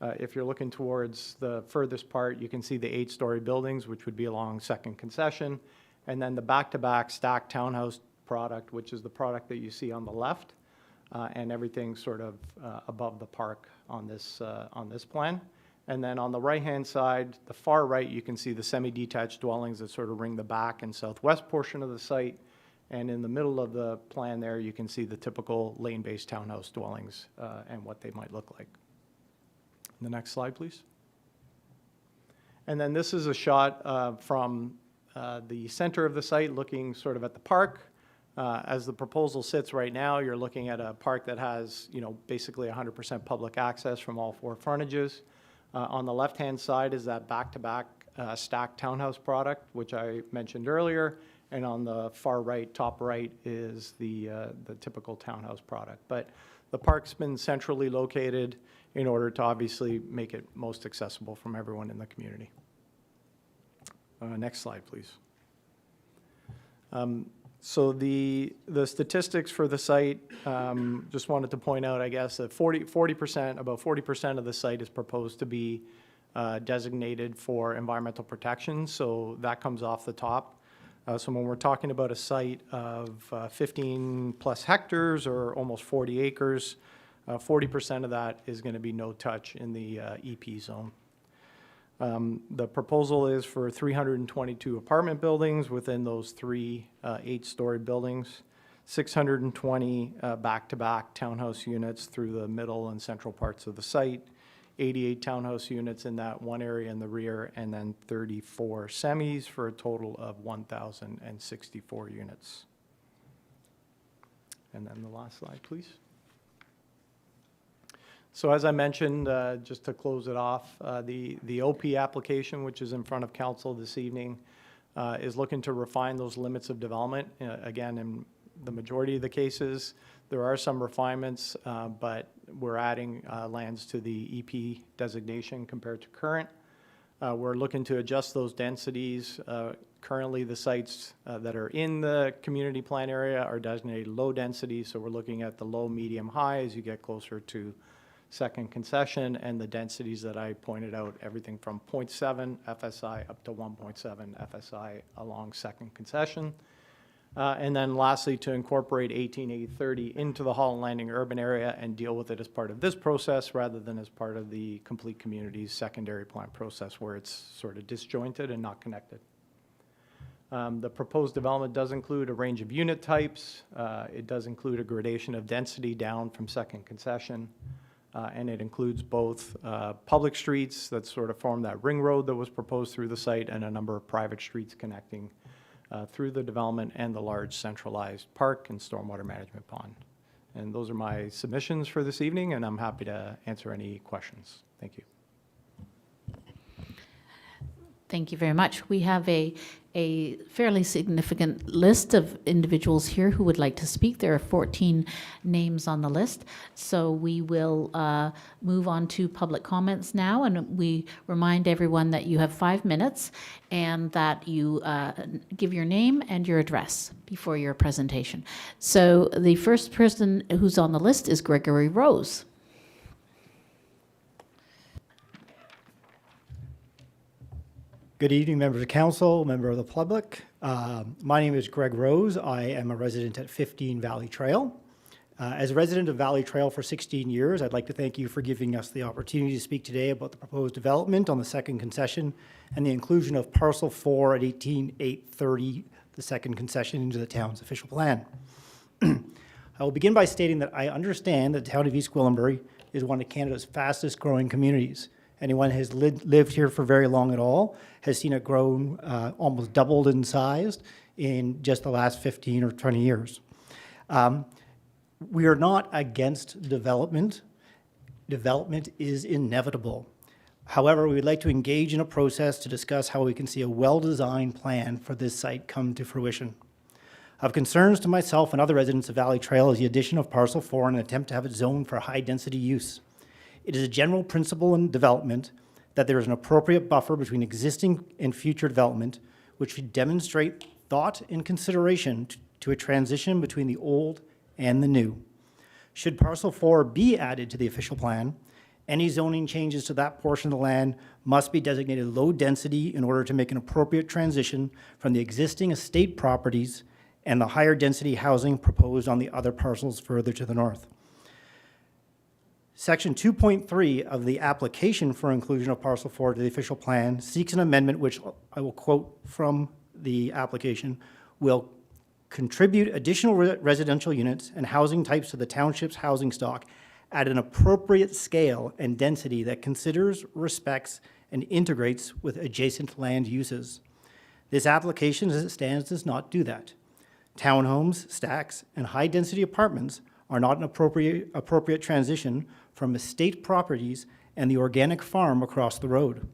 if you're looking towards the furthest part, you can see the 8-story buildings, which would be along Second Concession. And then the back-to-back stacked townhouse product, which is the product that you see on the left. And everything sort of above the park on this plan. And then on the right-hand side, the far right, you can see the semi-detached dwellings that sort of ring the back and southwest portion of the site. And in the middle of the plan there, you can see the typical lane-based townhouse dwellings and what they might look like. The next slide, please. And then this is a shot from the center of the site looking sort of at the park. As the proposal sits right now, you're looking at a park that has, you know, basically 100% public access from all 4 frontages. On the left-hand side is that back-to-back stacked townhouse product, which I mentioned earlier. And on the far right, top right, is the typical townhouse product. But the park's been centrally located in order to obviously make it most accessible from everyone in the community. Next slide, please. So the statistics for the site, just wanted to point out, I guess, that about 40% of the site is proposed to be designated for environmental protection. So that comes off the top. So when we're talking about a site of 15 plus hectares or almost 40 acres, 40% of that is going to be no touch in the EP zone. The proposal is for 322 apartment buildings within those 3 8-story buildings, 620 back-to-back townhouse units through the middle and central parts of the site, 88 townhouse units in that one area in the rear, and then 34 semis for a total of 1,064 units. And then the last slide, please. So as I mentioned, just to close it off, the OP application, which is in front of council this evening, is looking to refine those limits of development. Again, in the majority of the cases, there are some refinements, but we're adding lands to the EP designation compared to current. We're looking to adjust those densities. Currently, the sites that are in the community plan area are designated low density, so we're looking at the low, medium, high as you get closer to second concession, and the densities that I pointed out, everything from 0.7 FSI up to 1.7 FSI along second concession. And then lastly, to incorporate 18A30 into the Holland Landing urban area and deal with it as part of this process rather than as part of the complete community's secondary plan process where it's sort of disjointed and not connected. The proposed development does include a range of unit types. It does include a gradation of density down from second concession. And it includes both public streets that sort of form that ring road that was proposed through the site and a number of private streets connecting through the development and the large centralized park and stormwater management pond. And those are my submissions for this evening, and I'm happy to answer any questions. Thank you. Thank you very much. We have a fairly significant list of individuals here who would like to speak. There are 14 names on the list. So we will move on to public comments now. And we remind everyone that you have 5 minutes and that you give your name and your address before your presentation. So the first person who's on the list is Gregory Rose. Good evening, members of council, member of the public. My name is Greg Rose. I am a resident at 15 Valley Trail. As a resident of Valley Trail for 16 years, I'd like to thank you for giving us the opportunity to speak today about the proposed development on the second concession and the inclusion of parcel 4 at 18830, the second concession, into the town's official plan. I will begin by stating that I understand that the town of East Gwillimbury is one of Canada's fastest growing communities. Anyone who has lived here for very long at all has seen it grow almost doubled in size in just the last 15 or 20 years. We are not against development. Development is inevitable. However, we would like to engage in a process to discuss how we can see a well-designed plan for this site come to fruition. Of concerns to myself and other residents of Valley Trail is the addition of parcel 4 in an attempt to have it zoned for high-density use. It is a general principle in development that there is an appropriate buffer between existing and future development, which should demonstrate thought and consideration to a transition between the old and the new. Should parcel 4 be added to the official plan, any zoning changes to that portion of the land must be designated low density in order to make an appropriate transition from the existing estate properties and the higher density housing proposed on the other parcels further to the north. Section 2.3 of the application for inclusion of parcel 4 to the official plan seeks an amendment which, I will quote from the application, will contribute additional residential units and housing types to the township's housing stock at an appropriate scale and density that considers, respects, and integrates with adjacent land uses. This application, as it stands, does not do that. Townhomes, stacks, and high-density apartments are not an appropriate transition from estate properties and the organic farm across the road.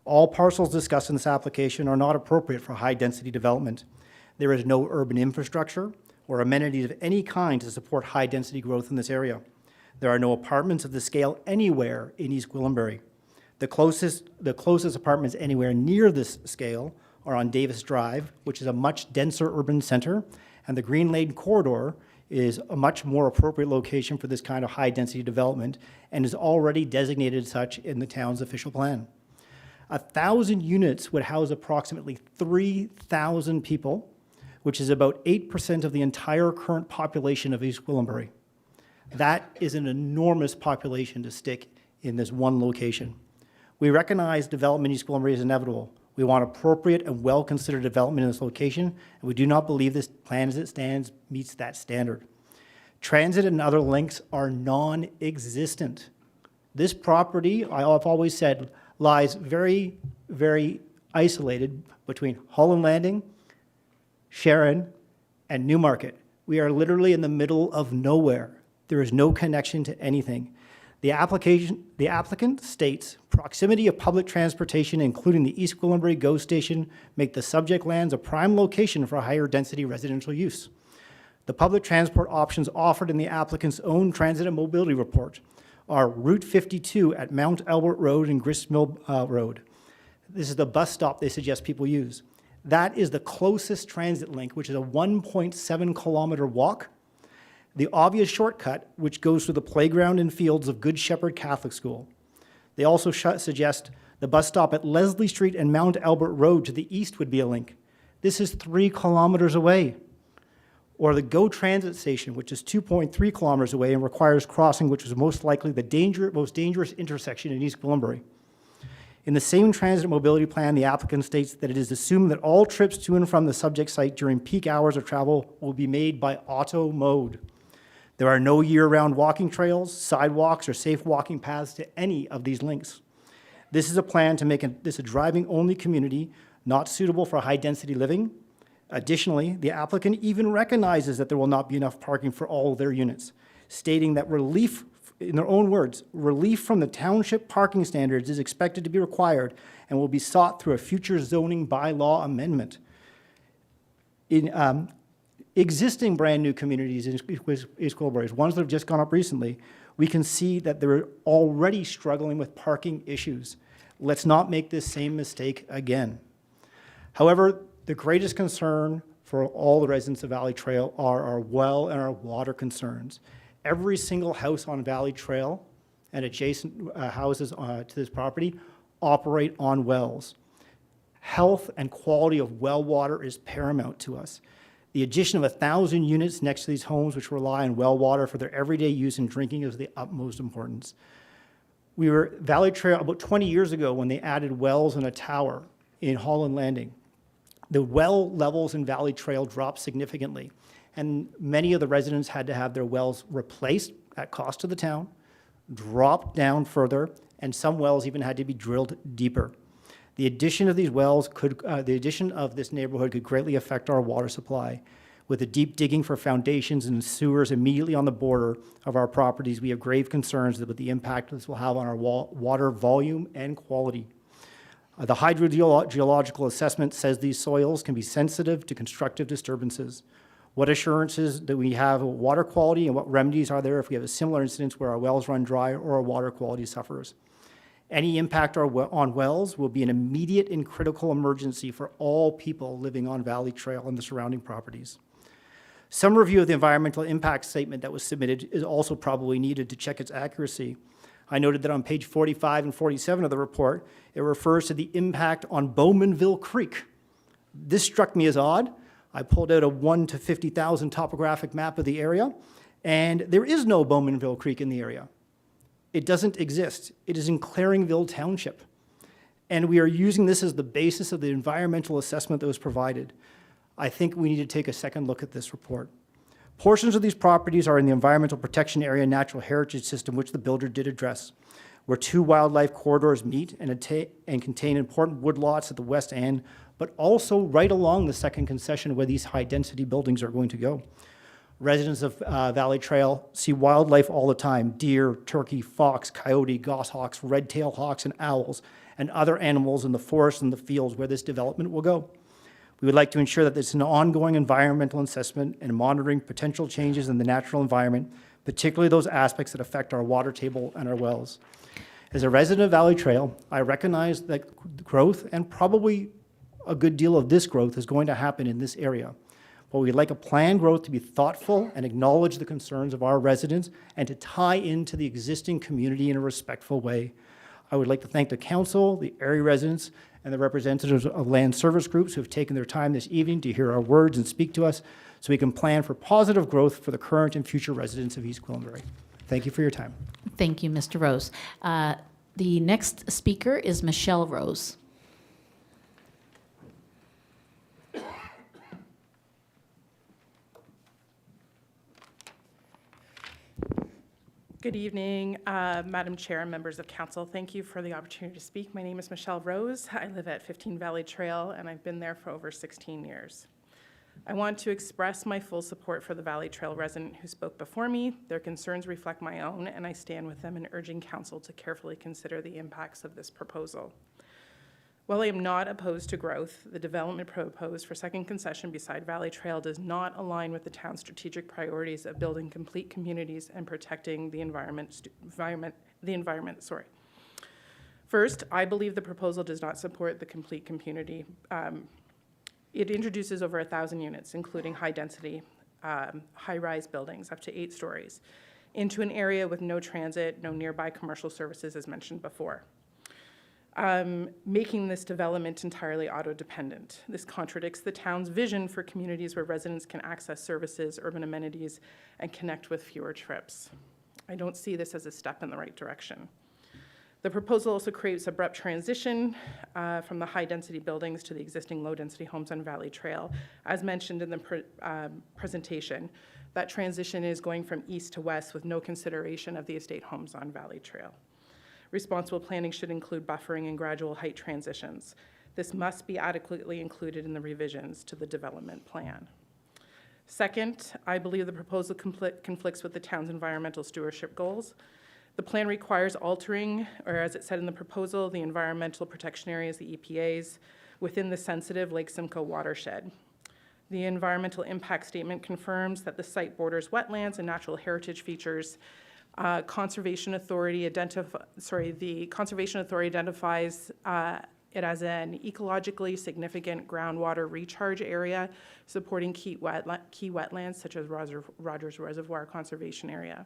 All parcels discussed in this application are not appropriate for high-density development. There is no urban infrastructure or amenities of any kind to support high-density growth in this area. There are no apartments of this scale anywhere in East Gwillimbury. The closest apartments anywhere near this scale are on Davis Drive, which is a much denser urban center, and the Green Lane corridor is a much more appropriate location for this kind of high-density development and is already designated such in the town's official plan. 1,000 units would house approximately 3,000 people, which is about 8% of the entire current population of East Gwillimbury. That is an enormous population to stick in this one location. We recognize development in East Gwillimbury is inevitable. We want appropriate and well-considered development in this location, and we do not believe this plan as it stands meets that standard. Transit and other links are non-existent. This property, I've always said, lies very, very isolated between Holland Landing, Sharon, and Newmarket. We are literally in the middle of nowhere. There is no connection to anything. The applicant states proximity of public transportation, including the East Gwillimbury GO station, make the subject lands a prime location for higher density residential use. The public transport options offered in the applicant's own transit and mobility report are Route 52 at Mount Albert Road and Gristmill Road, This is the bus stop they suggest people use. That is the closest transit link, which is a 1.7-kilometer walk. The obvious shortcut, which goes through the playground and fields of Good Shepherd Catholic School. They also suggest the bus stop at Leslie Street and Mount Albert Road to the east would be a link. This is 3 kilometers away. Or the GO Transit Station, which is 2.3 kilometers away and requires crossing, which was most likely the most dangerous intersection in East Gwillimbury. In the same transit mobility plan, the applicant states that it is assumed that all trips to and from the subject site during peak hours of travel will be made by auto mode. There are no year-round walking trails, sidewalks, or safe walking paths to any of these links. This is a plan to make this a driving-only community, not suitable for high-density living. Additionally, the applicant even recognizes that there will not be enough parking for all of their units, stating that relief, in their own words, relief from the township parking standards is expected to be required and will be sought through a future zoning bylaw amendment. In existing brand-new communities in East Gwillimbury, ones that have just gone up recently, we can see that they're already struggling with parking issues. Let's not make this same mistake again. However, the greatest concern for all the residents of Valley Trail are our well and our water concerns. Every single house on Valley Trail and adjacent houses to this property operate on wells. Health and quality of well water is paramount to us. The addition of 1,000 units next to these homes which rely on well water for their everyday use and drinking is of the utmost importance. We were Valley Trail about 20 years ago when they added wells and a tower in Holland Landing. The well levels in Valley Trail dropped significantly, and many of the residents had to have their wells replaced at cost to the town, dropped down further, and some wells even had to be drilled deeper. The addition of these wells the addition of this neighborhood could greatly affect our water supply. With the deep digging for foundations and sewers immediately on the border of our properties, we have grave concerns about the impact this will have on our water volume and quality. The hydrogeological assessment says these soils can be sensitive to constructive disturbances. What assurances do we have of water quality, and what remedies are there if we have a similar incident where our wells run dry or our water quality suffers? Any impact on wells will be an immediate and critical emergency for all people living on Valley Trail and the surrounding properties. Some review of the environmental impact statement that was submitted is also probably needed to check its accuracy. I noted that on page 45 and 47 of the report, it refers to the impact on Bowmanville Creek. This struck me as odd. I pulled out a 1 to 50,000 topographic map of the area, and there is no Bowmanville Creek in the area. It doesn't exist. It is in Claringville Township. And we are using this as the basis of the environmental assessment that was provided. I think we need to take a second look at this report. Portions of these properties are in the Environmental Protection Area Natural Heritage System, which the builder did address, where 2 wildlife corridors meet and contain important woodlots at the west end, but also right along the second concession where these high-density buildings are going to go. Residents of Valley Trail see wildlife all the time: deer, turkey, fox, coyote, goshawks, red-tailed hawks, and owls, and other animals in the forests and the fields where this development will go. We would like to ensure that there's an ongoing environmental assessment and monitoring potential changes in the natural environment, particularly those aspects that affect our water table and our wells. As a resident of Valley Trail, I recognize that growth, and probably a good deal of this growth, is going to happen in this area. But we'd like a planned growth to be thoughtful and acknowledge the concerns of our residents and to tie into the existing community in a respectful way. I would like to thank the council, the area residents, and the representatives of land service groups who have taken their time this evening to hear our words and speak to us so we can plan for positive growth for the current and future residents of East Gwillimbury. Thank you for your time. Thank you, Mr. Rose. The next speaker is Michelle Rose. Good evening, Madam Chair and members of council. Thank you for the opportunity to speak. My name is Michelle Rose. I live at 15 Valley Trail, and I've been there for over 16 years. I want to express my full support for the Valley Trail resident who spoke before me. Their concerns reflect my own, and I stand with them in urging council to carefully consider the impacts of this proposal. While I am not opposed to growth, the development proposed for second concession beside Valley Trail does not align with the town's strategic priorities of building complete communities and protecting the environment. First, I believe the proposal does not support the complete community. It introduces over 1,000 units, including high-density, high-rise buildings up to 8 stories, into an area with no transit, no nearby commercial services, as mentioned before, making this development entirely auto-dependent. This contradicts the town's vision for communities where residents can access services, urban amenities, and connect with fewer trips. I don't see this as a step in the right direction. The proposal also creates abrupt transition from the high-density buildings to the existing low-density homes on Valley Trail. As mentioned in the presentation, that transition is going from east to west with no consideration of the estate homes on Valley Trail. Responsible planning should include buffering and gradual height transitions. This must be adequately included in the revisions to the development plan. Second, I believe the proposal conflicts with the town's environmental stewardship goals. The plan requires altering, or as it said in the proposal, the environmental protection areas, the EPAs, within the sensitive Lake Simcoe watershed. The environmental impact statement confirms that the site borders wetlands and natural heritage features. The Conservation Authority identifies it as an ecologically significant groundwater recharge area, supporting key wetlands such as Rogers Reservoir Conservation Area.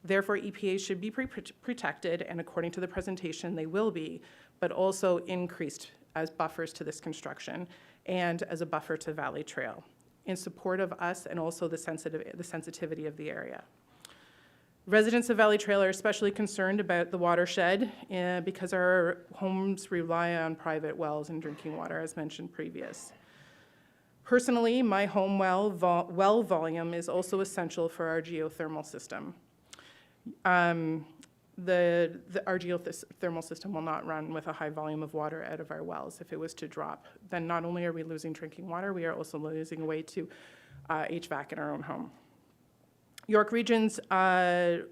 Therefore, EPAs should be protected, and according to the presentation, they will be, but also increased as buffers to this construction and as a buffer to Valley Trail, in support of us and also the sensitivity of the area. Residents of Valley Trail are especially concerned about the watershed because our homes rely on private wells and drinking water, as mentioned previous. Personally, my home well volume is also essential for our geothermal system. Our geothermal system will not run with a high volume of water out of our wells. If it was to drop, then not only are we losing drinking water, we are also losing a way to HVAC in our own home. York Region's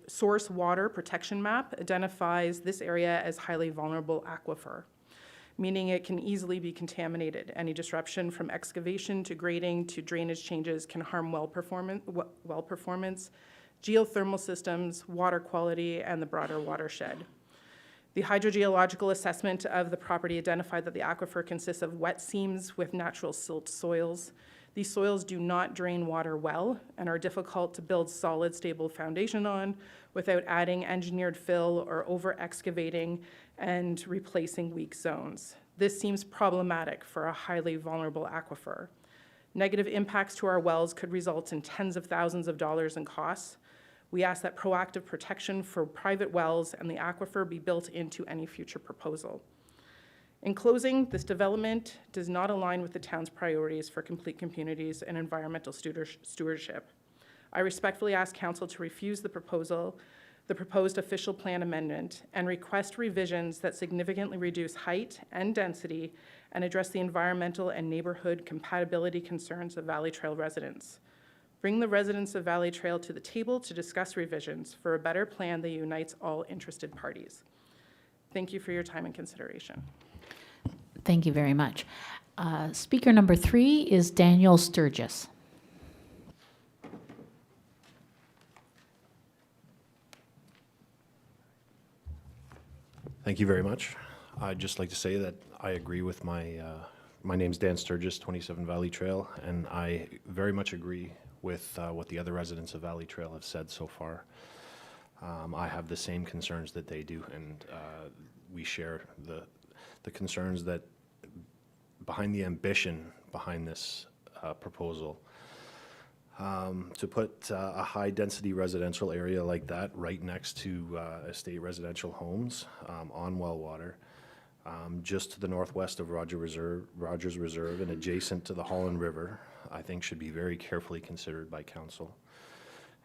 source water protection map identifies this area as highly vulnerable aquifer, meaning it can easily be contaminated. Any disruption from excavation to grading to drainage changes can harm well performance, geothermal systems, water quality, and the broader watershed. The hydrogeological assessment of the property identified that the aquifer consists of wet seams with natural silt soils. These soils do not drain water well and are difficult to build solid, stable foundation on without adding engineered fill or over-excavating and replacing weak zones. This seems problematic for a highly vulnerable aquifer. Negative impacts to our wells could result in tens of thousands of dollars in costs. We ask that proactive protection for private wells and the aquifer be built into any future proposal. In closing, this development does not align with the town's priorities for complete communities and environmental stewardship. I respectfully ask Council to refuse the proposed official plan amendment, and request revisions that significantly reduce height and density and address the environmental and neighborhood compatibility concerns of Valley Trail residents. Bring the residents of Valley Trail to the table to discuss revisions for a better plan that unites all interested parties. Thank you for your time and consideration. Thank you very much. Speaker number 3 is Daniel Sturgis. Thank you very much. I'd just like to say that I agree with my name's Dan Sturgis, 27 Valley Trail, and I very much agree with what the other residents of Valley Trail have said so far. I have the same concerns that they do, and we share the concerns that behind the ambition behind this proposal. To put a high-density residential area like that right next to estate residential homes on well water, just to the northwest of Rogers Reserve and adjacent to the Holland River, I think should be very carefully considered by Council,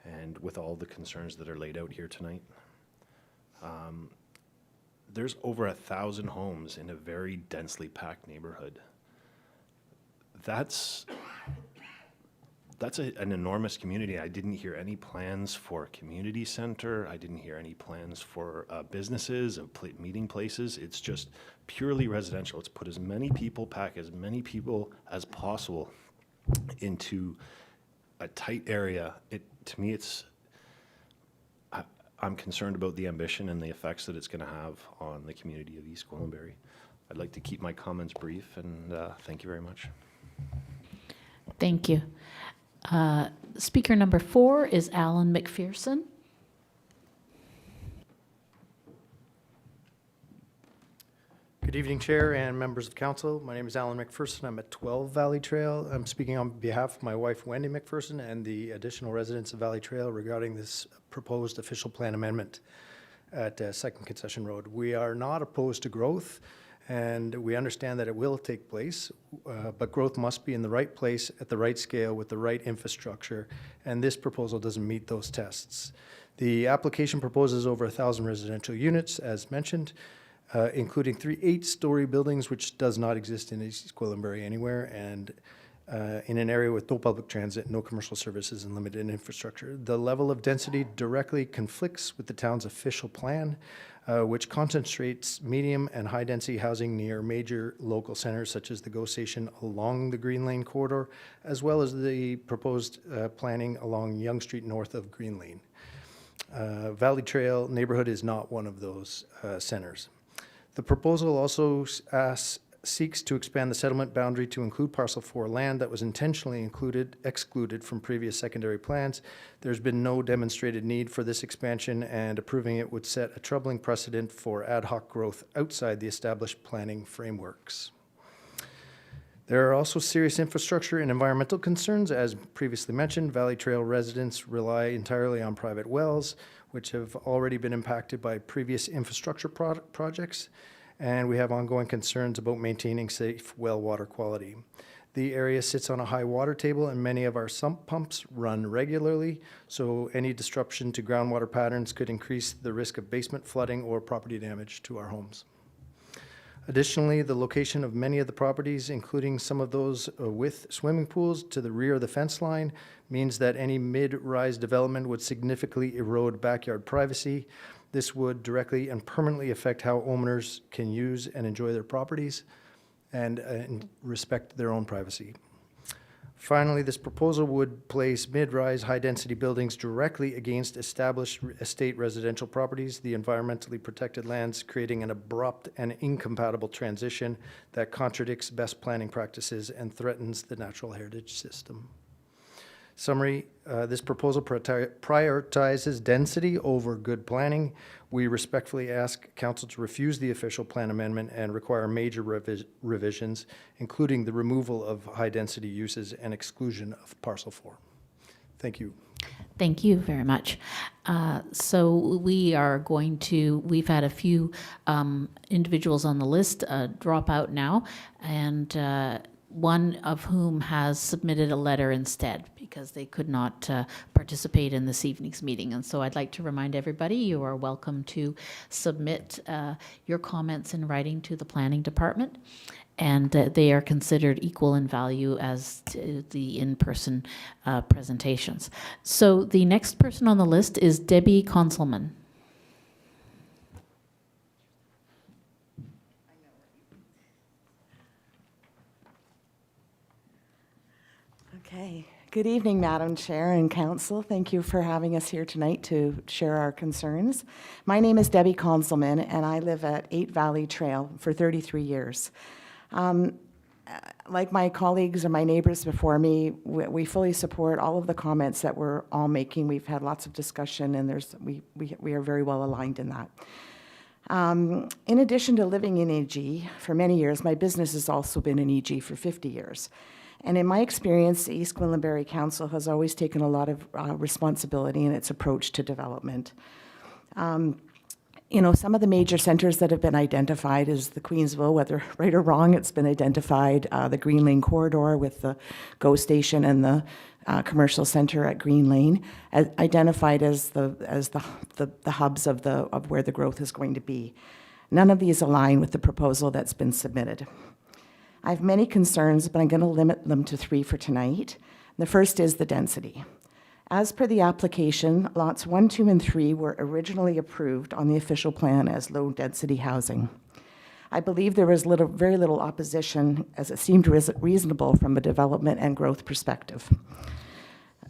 and with all the concerns that are laid out here tonight. There's over 1,000 homes in a very densely packed neighborhood. That's an enormous community. I didn't hear any plans for a community center. I didn't hear any plans for businesses, meeting places. It's just purely residential. It's put as many people, pack as many people as possible into a tight area. To me, it's, I'm concerned about the ambition and the effects that it's going to have on the community of East Gwillimbury. I'd like to keep my comments brief, and thank you very much. Thank you. Speaker number 4 is Alan McPherson. Good evening, Chair and members of Council. My name is Alan McPherson. I'm at 12 Valley Trail. I'm speaking on behalf of my wife, Wendy McPherson, and the additional residents of Valley Trail regarding this proposed official plan amendment at 2nd Concession Road. We are not opposed to growth, and we understand that it will take place, but growth must be in the right place at the right scale with the right infrastructure, and this proposal doesn't meet those tests. The application proposes over 1,000 residential units, as mentioned, including 3 8-story buildings, which does not exist in East Gwillimbury anywhere, and in an area with no public transit, no commercial services, and limited infrastructure. The level of density directly conflicts with the town's official plan, which concentrates medium and high-density housing near major local centers, such as the GO station along the Green Lane corridor, as well as the proposed planning along Yonge Street north of Green Lane. Valley Trail neighborhood is not one of those centers. The proposal also seeks to expand the settlement boundary to include Parcel 4 land that was intentionally excluded from previous secondary plans. There's been no demonstrated need for this expansion, and approving it would set a troubling precedent for ad hoc growth outside the established planning frameworks. There are also serious infrastructure and environmental concerns. As previously mentioned, Valley Trail residents rely entirely on private wells, which have already been impacted by previous infrastructure projects, and we have ongoing concerns about maintaining safe well water quality. The area sits on a high water table, and many of our sump pumps run regularly, so any disruption to groundwater patterns could increase the risk of basement flooding or property damage to our homes. Additionally, the location of many of the properties, including some of those with swimming pools to the rear of the fence line, means that any mid-rise development would significantly erode backyard privacy. This would directly and permanently affect how owners can use and enjoy their properties and respect their own privacy. Finally, this proposal would place mid-rise, high-density buildings directly against established estate residential properties, the environmentally protected lands, creating an abrupt and incompatible transition that contradicts best planning practices and threatens the natural heritage system. Summary, this proposal prioritizes density over good planning. We respectfully ask Council to refuse the official plan amendment and require major revisions, including the removal of high-density uses and exclusion of Parcel 4. Thank you. Thank you very much. So we've had a few individuals on the list drop out now, and one of whom has submitted a letter instead because they could not participate in this evening's meeting. And so I'd like to remind everybody you are welcome to submit your comments in writing to the Planning Department, and they are considered equal in value as to the in-person presentations. So the next person on the list is Debbie Conselman. Okay. Good evening, Madam Chair and Council. Thank you for having us here tonight to share our concerns. My name is Debbie Conselman, and I live at 8 Valley Trail for 33 years. Like my colleagues or my neighbors before me, we fully support all of the comments that we're all making. We've had lots of discussion, and we are very well aligned in that. In addition to living in EG for many years, my business has also been in EG for 50 years. And in my experience, the East Gwillimbury Council has always taken a lot of responsibility in its approach to development. Some of the major centers that have been identified is the Queensville, whether right or wrong, it's been identified, the Green Lane corridor with the GO station and the commercial center at Green Lane, identified as the hubs of where the growth is going to be. None of these align with the proposal that's been submitted. I have many concerns, but I'm going to limit them to 3 for tonight. The first is the density. As per the application, lots 1, 2, and 3 were originally approved on the official plan as low-density housing. I believe there was very little opposition, as it seemed reasonable from a development and growth perspective.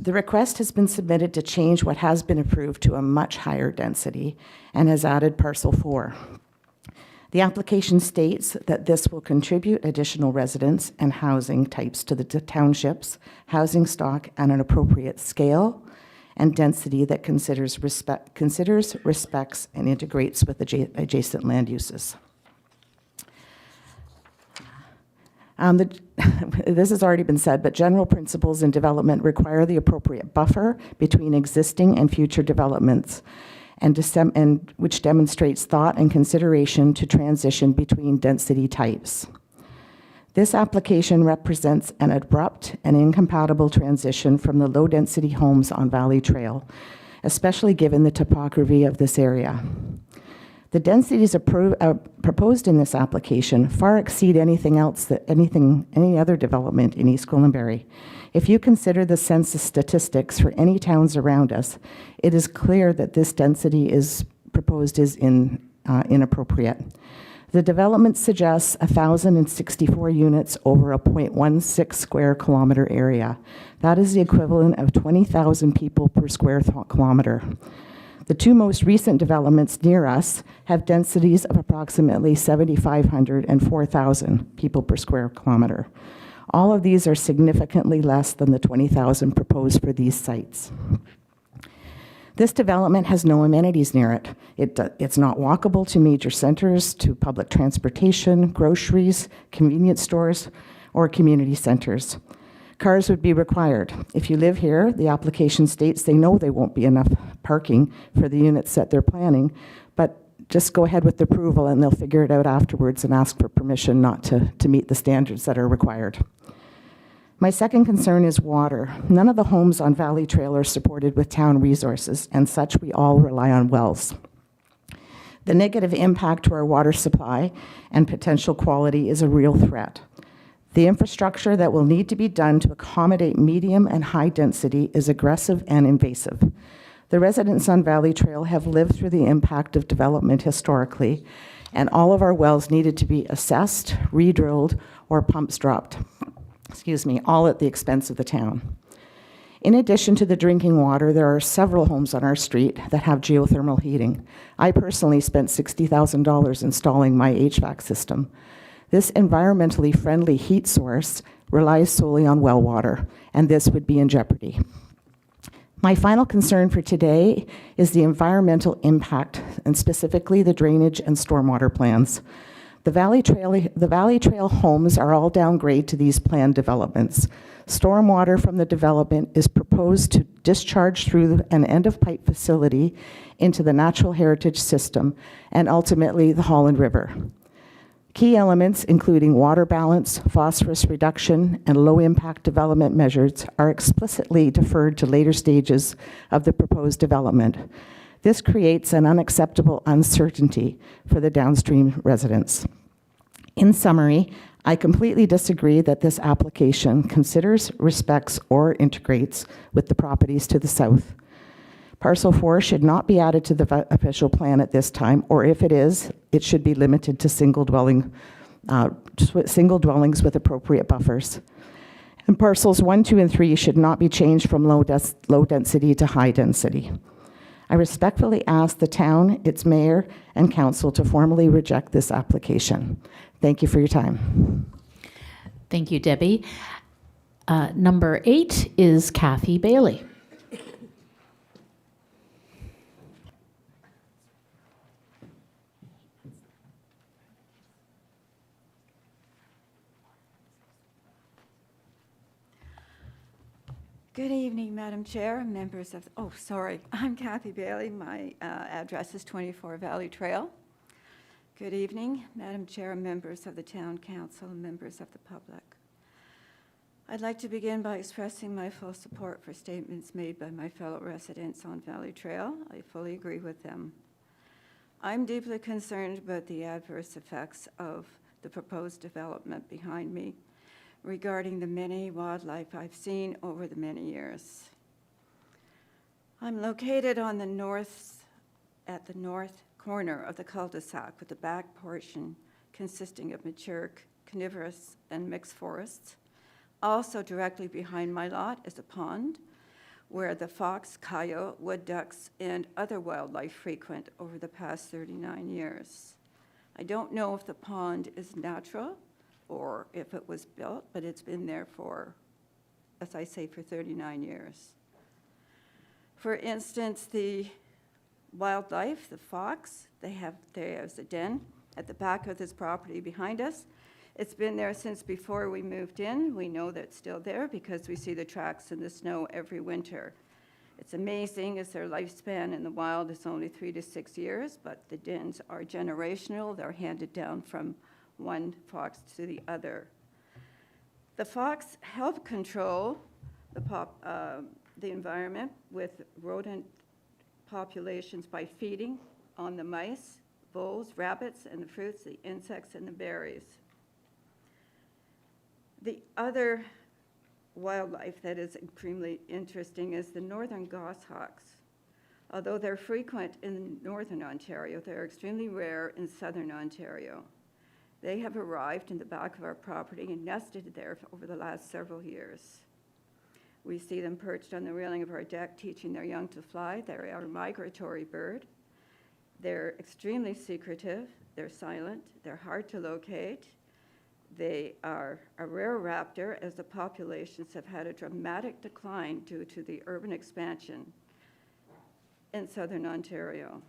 The request has been submitted to change what has been approved to a much higher density and has added parcel 4. The application states that this will contribute additional residents and housing types to the township's housing stock at an appropriate scale and density that considers, respects, and integrates with adjacent land uses. This has already been said, but general principles in development require the appropriate buffer between existing and future developments, and which demonstrates thought and consideration to transition between density types. This application represents an abrupt and incompatible transition from the low-density homes on Valley Trail, especially given the topography of this area. The densities proposed in this application far exceed anything else any other development in East Gwillimbury. If you consider the census statistics for any towns around us, it is clear that this density proposed is inappropriate. The development suggests 1,064 units over a 0.16 square kilometer area. That is the equivalent of 20,000 people per square kilometer. The two most recent developments near us have densities of approximately 7,500 and 4,000 people per square kilometer. All of these are significantly less than the 20,000 proposed for these sites. This development has no amenities near it. It's not walkable to major centers, to public transportation, groceries, convenience stores, or community centers. Cars would be required. If you live here, the application states they know there won't be enough parking for the units that they're planning, but just go ahead with the approval and they'll figure it out afterwards and ask for permission not to meet the standards that are required. My second concern is water. None of the homes on Valley Trail are supported with town resources, and such we all rely on wells. The negative impact to our water supply and potential quality is a real threat. The infrastructure that will need to be done to accommodate medium and high density is aggressive and invasive. The residents on Valley Trail have lived through the impact of development historically, and all of our wells needed to be assessed, re-drilled, or pumps dropped. All at the expense of the town. In addition to the drinking water, there are several homes on our street that have geothermal heating. I personally spent $60,000 installing my HVAC system. This environmentally friendly heat source relies solely on well water, and this would be in jeopardy. My final concern for today is the environmental impact, and specifically the drainage and stormwater plans. The Valley Trail homes are all downgrade to these planned developments. Stormwater from the development is proposed to discharge through an end-of-pipe facility into the natural heritage system and ultimately the Holland River. Key elements, including water balance, phosphorus reduction, and low-impact development measures, are explicitly deferred to later stages of the proposed development. This creates an unacceptable uncertainty for the downstream residents. In summary, I completely disagree that this application considers, respects, or integrates with the properties to the south. Parcel 4 should not be added to the official plan at this time, or if it is, it should be limited to single dwellings with appropriate buffers. And parcels 1, 2, and 3 should not be changed from low density to high density. I respectfully ask the town, its mayor, and council to formally reject this application. Thank you for your time. Thank you, Debbie. Number 8 is Kathy Bailey. Good evening, Madam Chair, members of, I'm Kathy Bailey. My address is 24 Valley Trail. Good evening, Madam Chair, members of the Town Council, and members of the public. I'd like to begin by expressing my full support for statements made by my fellow residents on Valley Trail. I fully agree with them. I'm deeply concerned about the adverse effects of the proposed development behind me regarding the many wildlife I've seen over the many years. I'm located on the north corner of the cul-de-sac with the back portion consisting of mature coniferous and mixed forests. Also directly behind my lot is a pond where the fox, coyote, wood ducks, and other wildlife frequent over the past 39 years. I don't know if the pond is natural or if it was built, but it's been there for, as I say, for 39 years. For instance, the wildlife, the fox, there's a den at the back of this property behind us. It's been there since before we moved in. We know that it's still there because we see the tracks in the snow every winter. It's amazing as their lifespan in the wild is only 3 to 6 years, but the dens are generational. They're handed down from one fox to the other. The fox help control the environment with rodent populations by feeding on the mice, voles, rabbits, and the fruits, the insects, and the berries. The other wildlife that is extremely interesting is the northern goshawks. Although they're frequent in northern Ontario, they're extremely rare in southern Ontario. They have arrived in the back of our property and nested there over the last several years. We see them perched on the railing of our deck, teaching their young to fly. They are a migratory bird. They're extremely secretive. They're silent. They're hard to locate. They are a rare raptor, as the populations have had a dramatic decline due to the urban expansion in southern Ontario.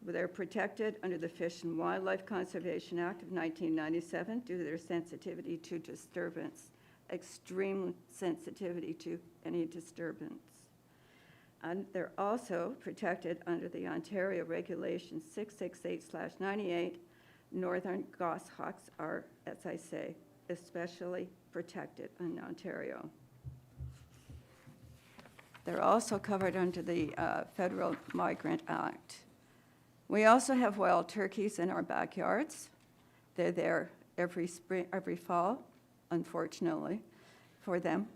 They're protected under the Fish and Wildlife Conservation Act of 1997 due to their sensitivity to disturbance, extreme sensitivity to any disturbance. And they're also protected under the Ontario Regulation 668/98. Northern goshawks are, as I say, especially protected in Ontario. They're also covered under the Federal Migrant Act. We also have wild turkeys in our backyards. They're there every spring, every fall, unfortunately for them,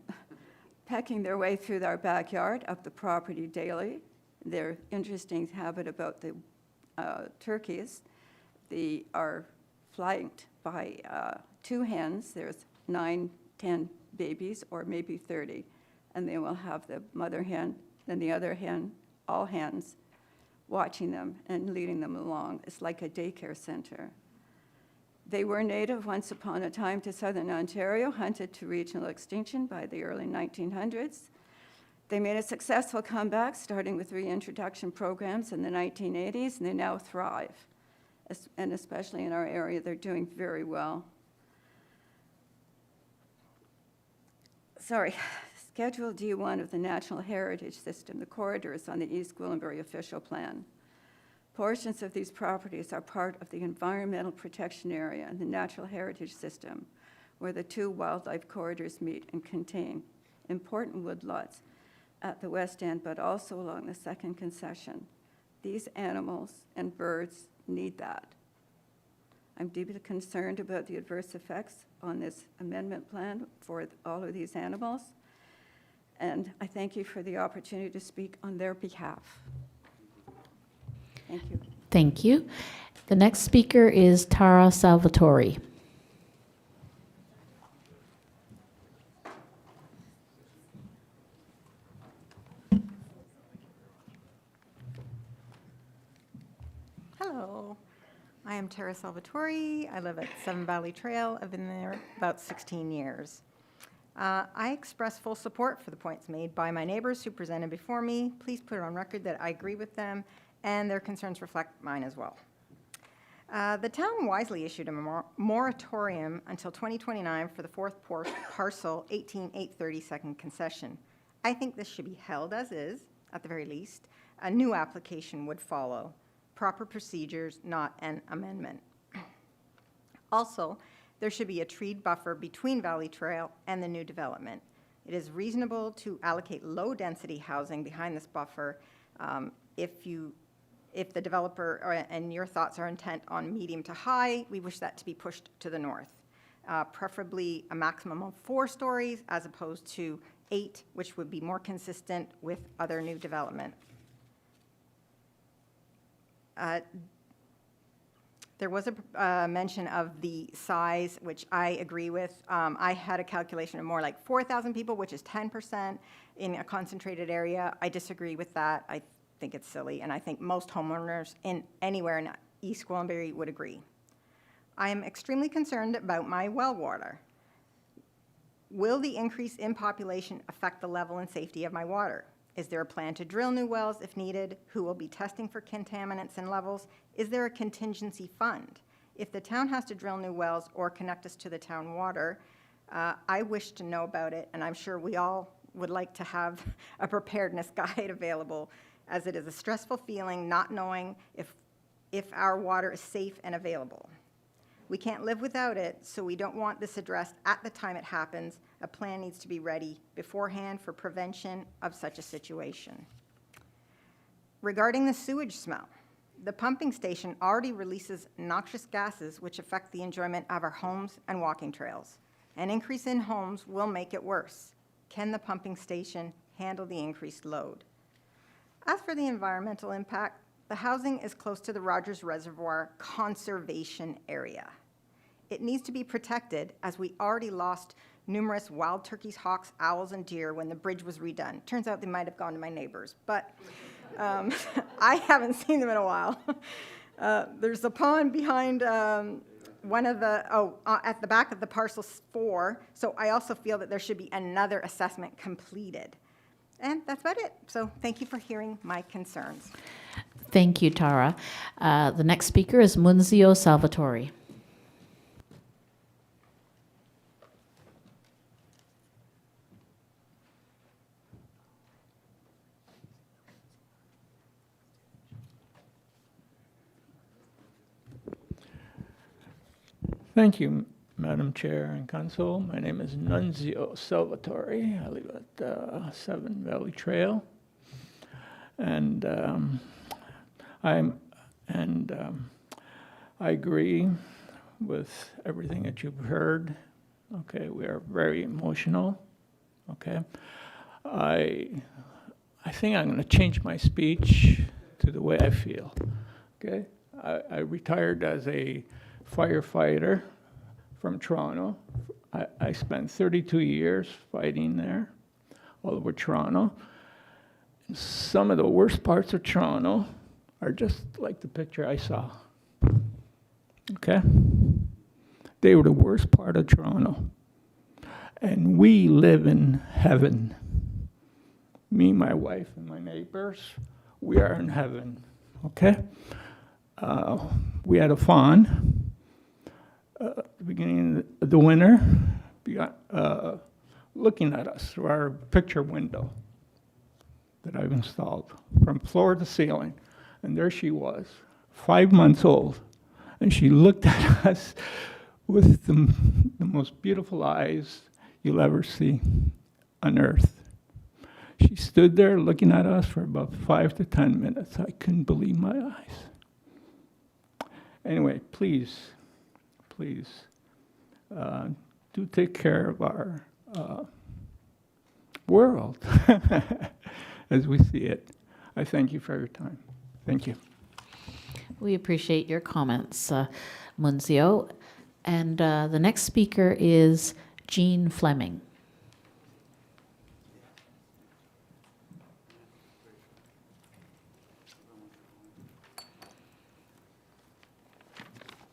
pecking their way through our backyard, up the property daily. Their interesting habit about the turkeys, they are flanked by 2 hens. There's 9, 10 babies, or maybe 30, and they will have the mother hen, then the other hen, all hens, watching them and leading them along. It's like a daycare center. They were native once upon a time to southern Ontario, hunted to regional extinction by the early 1900s. They made a successful comeback, starting with reintroduction programs in the 1980s, and they now thrive. And especially in our area, they're doing very well. Schedule D1 of the Natural Heritage System, the corridors on the East Gwillimbury official plan. Portions of these properties are part of the environmental protection area in the Natural Heritage System, where the 2 wildlife corridors meet and contain important woodlots at the west end, but also along the second concession. These animals and birds need that. I'm deeply concerned about the adverse effects on this amendment plan for all of these animals, and I thank you for the opportunity to speak on their behalf. Thank you. Thank you. The next speaker is Tara Salvatore. Hello, I am Tara Salvatore. I live at 7 Valley Trail. I've been there about 16 years. I express full support for the points made by my neighbors who presented before me. Please put it on record that I agree with them, and their concerns reflect mine as well. The town wisely issued a moratorium until 2029 for the 4th parcel 18830 second concession. I think this should be held as is, at the very least. A new application would follow. Proper procedures, not an amendment. Also, there should be a treed buffer between Valley Trail and the new development. It is reasonable to allocate low-density housing behind this buffer if the developer and your thoughts are intent on medium to high. We wish that to be pushed to the north, preferably a maximum of 4 stories as opposed to 8, which would be more consistent with other new development. There was a mention of the size, which I agree with. I had a calculation of more like 4,000 people, which is 10% in a concentrated area. I disagree with that. I think it's silly, and I think most homeowners anywhere in East Gwillimbury would agree. I am extremely concerned about my well water. Will the increase in population affect the level and safety of my water? Is there a plan to drill new wells if needed? Who will be testing for contaminants and levels? Is there a contingency fund? If the town has to drill new wells or connect us to the town water, I wish to know about it, and I'm sure we all would like to have a preparedness guide available, as it is a stressful feeling not knowing if our water is safe and available. We can't live without it, so we don't want this addressed at the time it happens. A plan needs to be ready beforehand for prevention of such a situation. Regarding the sewage smell, the pumping station already releases noxious gases which affect the enjoyment of our homes and walking trails. An increase in homes will make it worse. Can the pumping station handle the increased load? As for the environmental impact, the housing is close to the Rogers Reservoir Conservation Area. It needs to be protected, as we already lost numerous wild turkeys, hawks, owls, and deer when the bridge was redone. Turns out they might have gone to my neighbors, but I haven't seen them in a while. There's a pond behind one of the, at the back of the parcel 4, so I also feel that there should be another assessment completed. And that's about it. So thank you for hearing my concerns. Thank you, Tara. The next speaker is Munzio Salvatore. Thank you, Madam Chair and Council. My name is Nunzio Salvatore. I live at 7 Valley Trail. And I agree with everything that you've heard. Okay, we are very emotional. Okay, I think I'm going to change my speech to the way I feel. Okay, I retired as a firefighter from Toronto. I spent 32 years fighting there, all over Toronto. Some of the worst parts of Toronto are just like the picture I saw. Okay? They were the worst part of Toronto. And we live in heaven. Me, my wife, and my neighbors, we are in heaven. Okay? We had a fawn at the beginning of the winter, looking at us through our picture window that I've installed from floor to ceiling. And there she was, 5 months old. And she looked at us with the most beautiful eyes you'll ever see on earth. She stood there looking at us for about 5 to 10 minutes. I couldn't believe my eyes. Anyway, please, do take care of our world as we see it. I thank you for your time. Thank you. We appreciate your comments, Munzio. And the next speaker is Jean Fleming.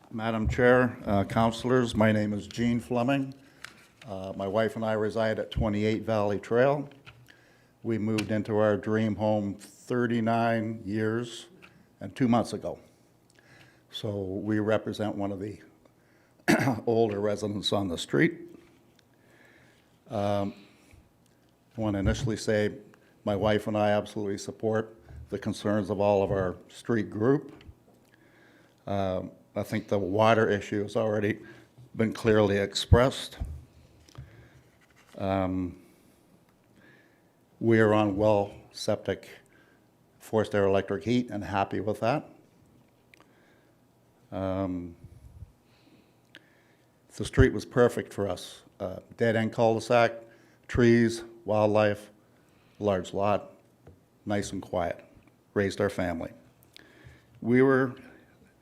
Madam Chair, councilors, my name is Jean Fleming. My wife and I reside at 28 Valley Trail. We moved into our dream home 39 years and 2 months ago. So we represent one of the older residents on the street. I want to initially say my wife and I absolutely support the concerns of all of our street group. I think the water issue has already been clearly expressed. We are on well septic forced air electric heat and happy with that. The street was perfect for us. Dead-end cul-de-sac, trees, wildlife, large lot, nice and quiet. Raised our family. We were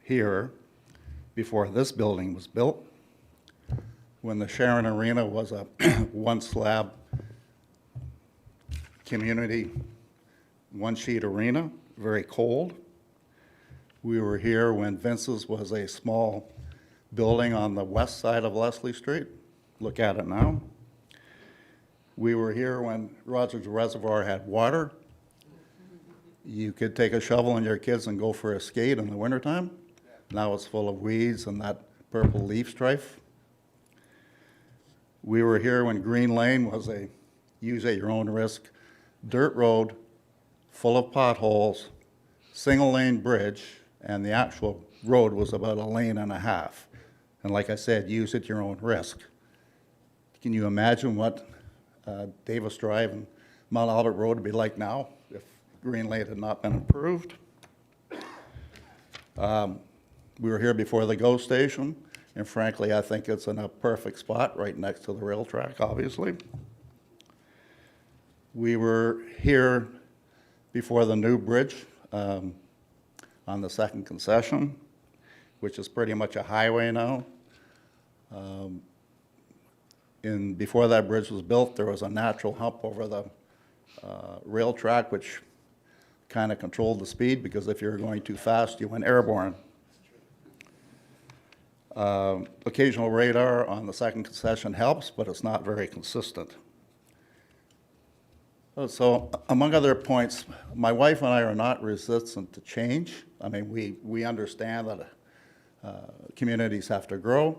here before this building was built, when the Sharon Arena was a one-slab community, one-sheet arena, very cold. We were here when Vince's was a small building on the west side of Leslie Street. Look at it now. We were here when Rogers Reservoir had water. You could take a shovel and your kids and go for a skate in the wintertime. Now it's full of weeds and that purple leaf strife. We were here when Green Lane was a use at your own risk dirt road full of potholes, single lane bridge, and the actual road was about 1.5 lanes. And like I said, use at your own risk. Can you imagine what Davis Drive and Mount Albert Road would be like now if Green Lane had not been improved? We were here before the GO station, and frankly, I think it's in a perfect spot right next to the rail track, obviously. We were here before the new bridge on the second concession, which is pretty much a highway now. Before that bridge was built, there was a natural hump over the rail track, which kind of controlled the speed, because if you were going too fast, you went airborne. Occasional radar on the second concession helps, but it's not very consistent. So, among other points, my wife and I are not resistant to change. I mean, we understand that communities have to grow.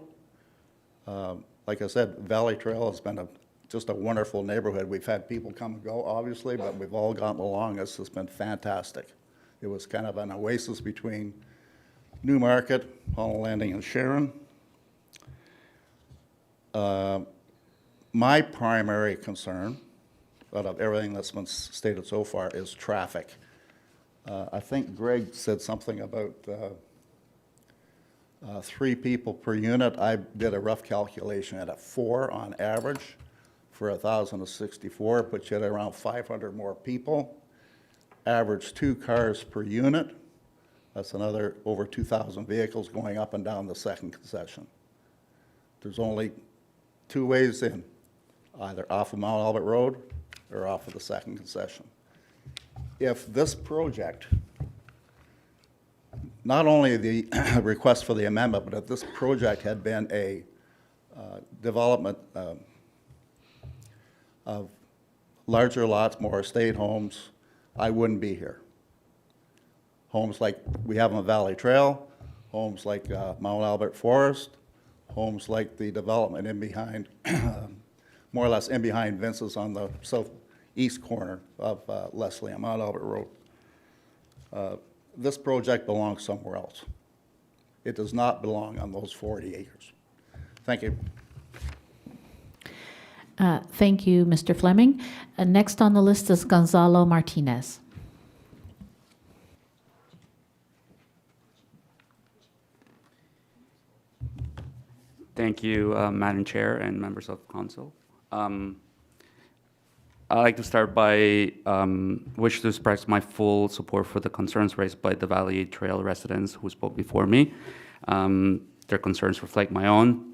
Like I said, Valley Trail has been just a wonderful neighborhood. We've had people come and go, obviously, but we've all gotten along. It's just been fantastic. It was kind of an oasis between Newmarket, Holland Landing, and Sharon. My primary concern, out of everything that's been stated so far, is traffic. I think Greg said something about 3 people per unit. I did a rough calculation at 4 on average for 1,064, puts you at around 500 more people. Average 2 cars per unit. That's another over 2,000 vehicles going up and down the second concession. There's only 2 ways in, either off of Mount Albert Road or off of the second concession. If this project, not only the request for the amendment, but if this project had been a development of larger lots, more estate homes, I wouldn't be here. Homes like we have on Valley Trail, homes like Mount Albert Forest, homes like the development in behind, more or less in behind Vince's on the southeast corner of Leslie and Mount Albert Road. This project belongs somewhere else. It does not belong on those 40 acres. Thank you. Thank you, Mr. Fleming. Next on the list is Gonzalo Martinez. Thank you, Madam Chair and members of Council. I'd like to start by wish to express my full support for the concerns raised by the Valley Trail residents who spoke before me. Their concerns reflect my own.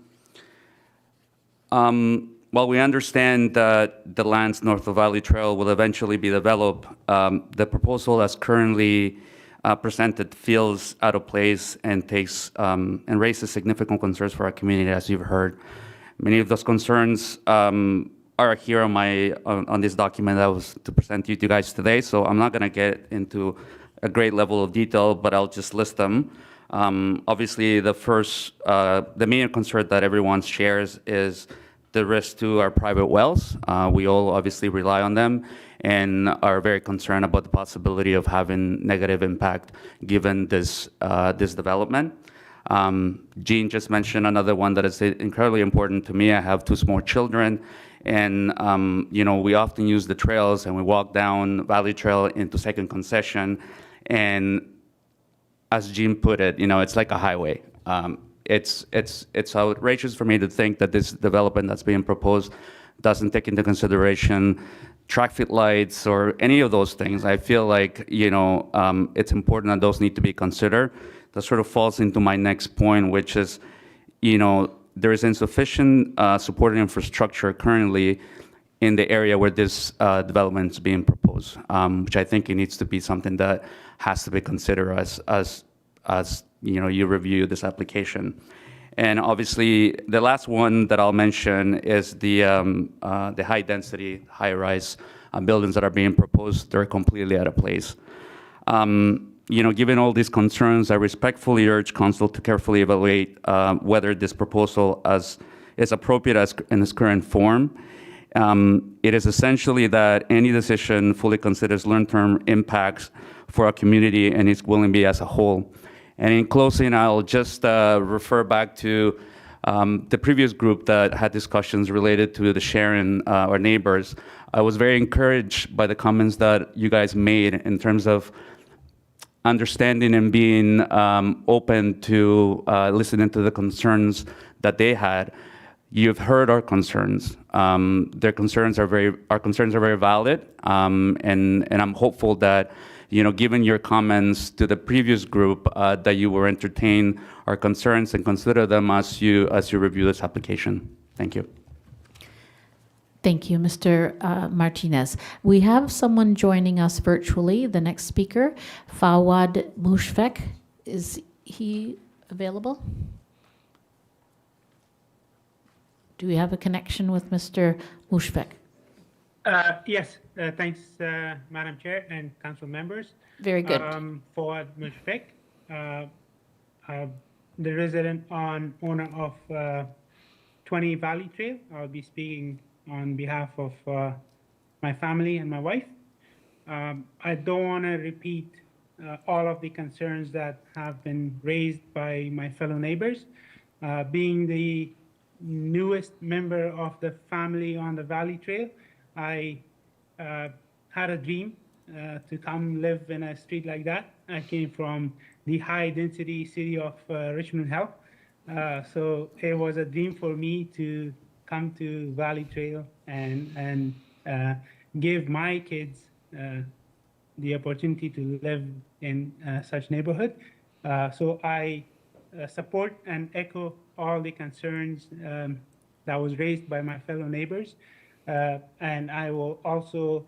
While we understand that the lands north of Valley Trail will eventually be developed, the proposal as currently presented feels out of place and takes and raises significant concerns for our community, as you've heard. Many of those concerns are here on this document that was to present to you guys today, so I'm not going to get into a great level of detail, but I'll just list them. Obviously, the main concern that everyone shares is the risk to our private wells. We all obviously rely on them and are very concerned about the possibility of having negative impact given this development. Jean just mentioned another one that is incredibly important to me. I have 2 small children, and we often use the trails, and we walk down Valley Trail into second concession, and as Jean put it, it's like a highway. It's outrageous for me to think that this development that's being proposed doesn't take into consideration traffic lights or any of those things. I feel like it's important that those need to be considered. that sort of falls into my next point, which is, there is insufficient supporting infrastructure currently in the area where this development is being proposed, which I think it needs to be something that has to be considered as you review this application. And obviously, the last one that I'll mention is the high-density, high-rise buildings that are being proposed. They're completely out of place. Given all these concerns, I respectfully urge Council to carefully evaluate whether this proposal is appropriate in its current form. It is essentially that any decision fully considers long-term impacts for our community and its well-being as a whole. And in closing, I'll just refer back to the previous group that had discussions related to the Sharon, our neighbors. I was very encouraged by the comments that you guys made in terms of understanding and being open to listening to the concerns that they had. You've heard our concerns. Our concerns are very valid, and I'm hopeful that, given your comments to the previous group, that you will entertain our concerns and consider them as you review this application. Thank you. Thank you, Mr. Martinez. We have someone joining us virtually. The next speaker, Fawad Mushfek. Is he available? Do we have a connection with Mr. Mushfek? Yes, thanks, Madam Chair and council members. Very good. Fawad Mushfek, the resident owner of 20 Valley Trail. I'll be speaking on behalf of my family and my wife. I don't want to repeat all of the concerns that have been raised by my fellow neighbors. Being the newest member of the family on the Valley Trail, I had a dream to come live in a street like that. I came from the high-density city of Richmond Hill, so it was a dream for me to come to Valley Trail and give my kids the opportunity to live in such neighborhood. So I support and echo all the concerns that was raised by my fellow neighbors. And I will also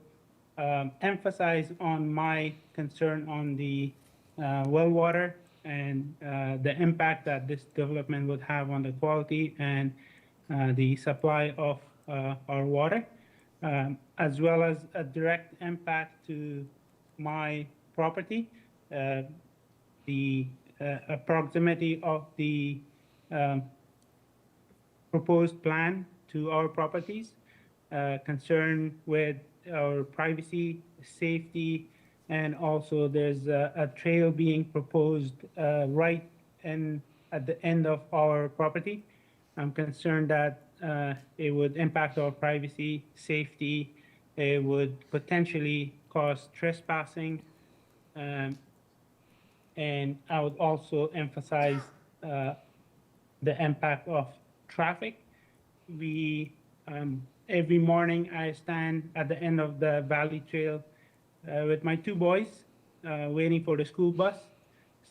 emphasize on my concern on the well water and the impact that this development would have on the quality and the supply of our water, as well as a direct impact to my property. The proximity of the proposed plan to our properties, concern with our privacy, safety, and also there's a trail being proposed right at the end of our property. I'm concerned that it would impact our privacy, safety. It would potentially cause trespassing. And I would also emphasize the impact of traffic. Every morning I stand at the end of the Valley Trail with my two boys waiting for the school bus.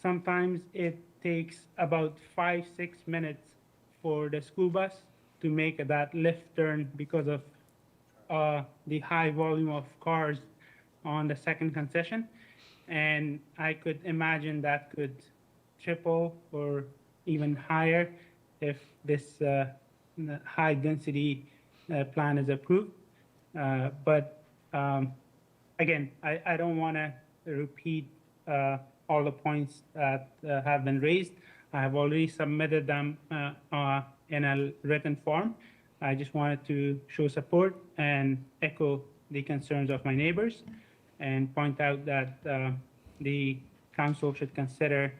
Sometimes it takes about 5-6 minutes for the school bus to make that left turn because of the high volume of cars on the second concession. And I could imagine that could triple or even higher if this high density plan is approved. But again, I don't want to repeat all the points that have been raised. I have already submitted them in a written form. I just wanted to show support and echo the concerns of my neighbors and point out that the council should consider,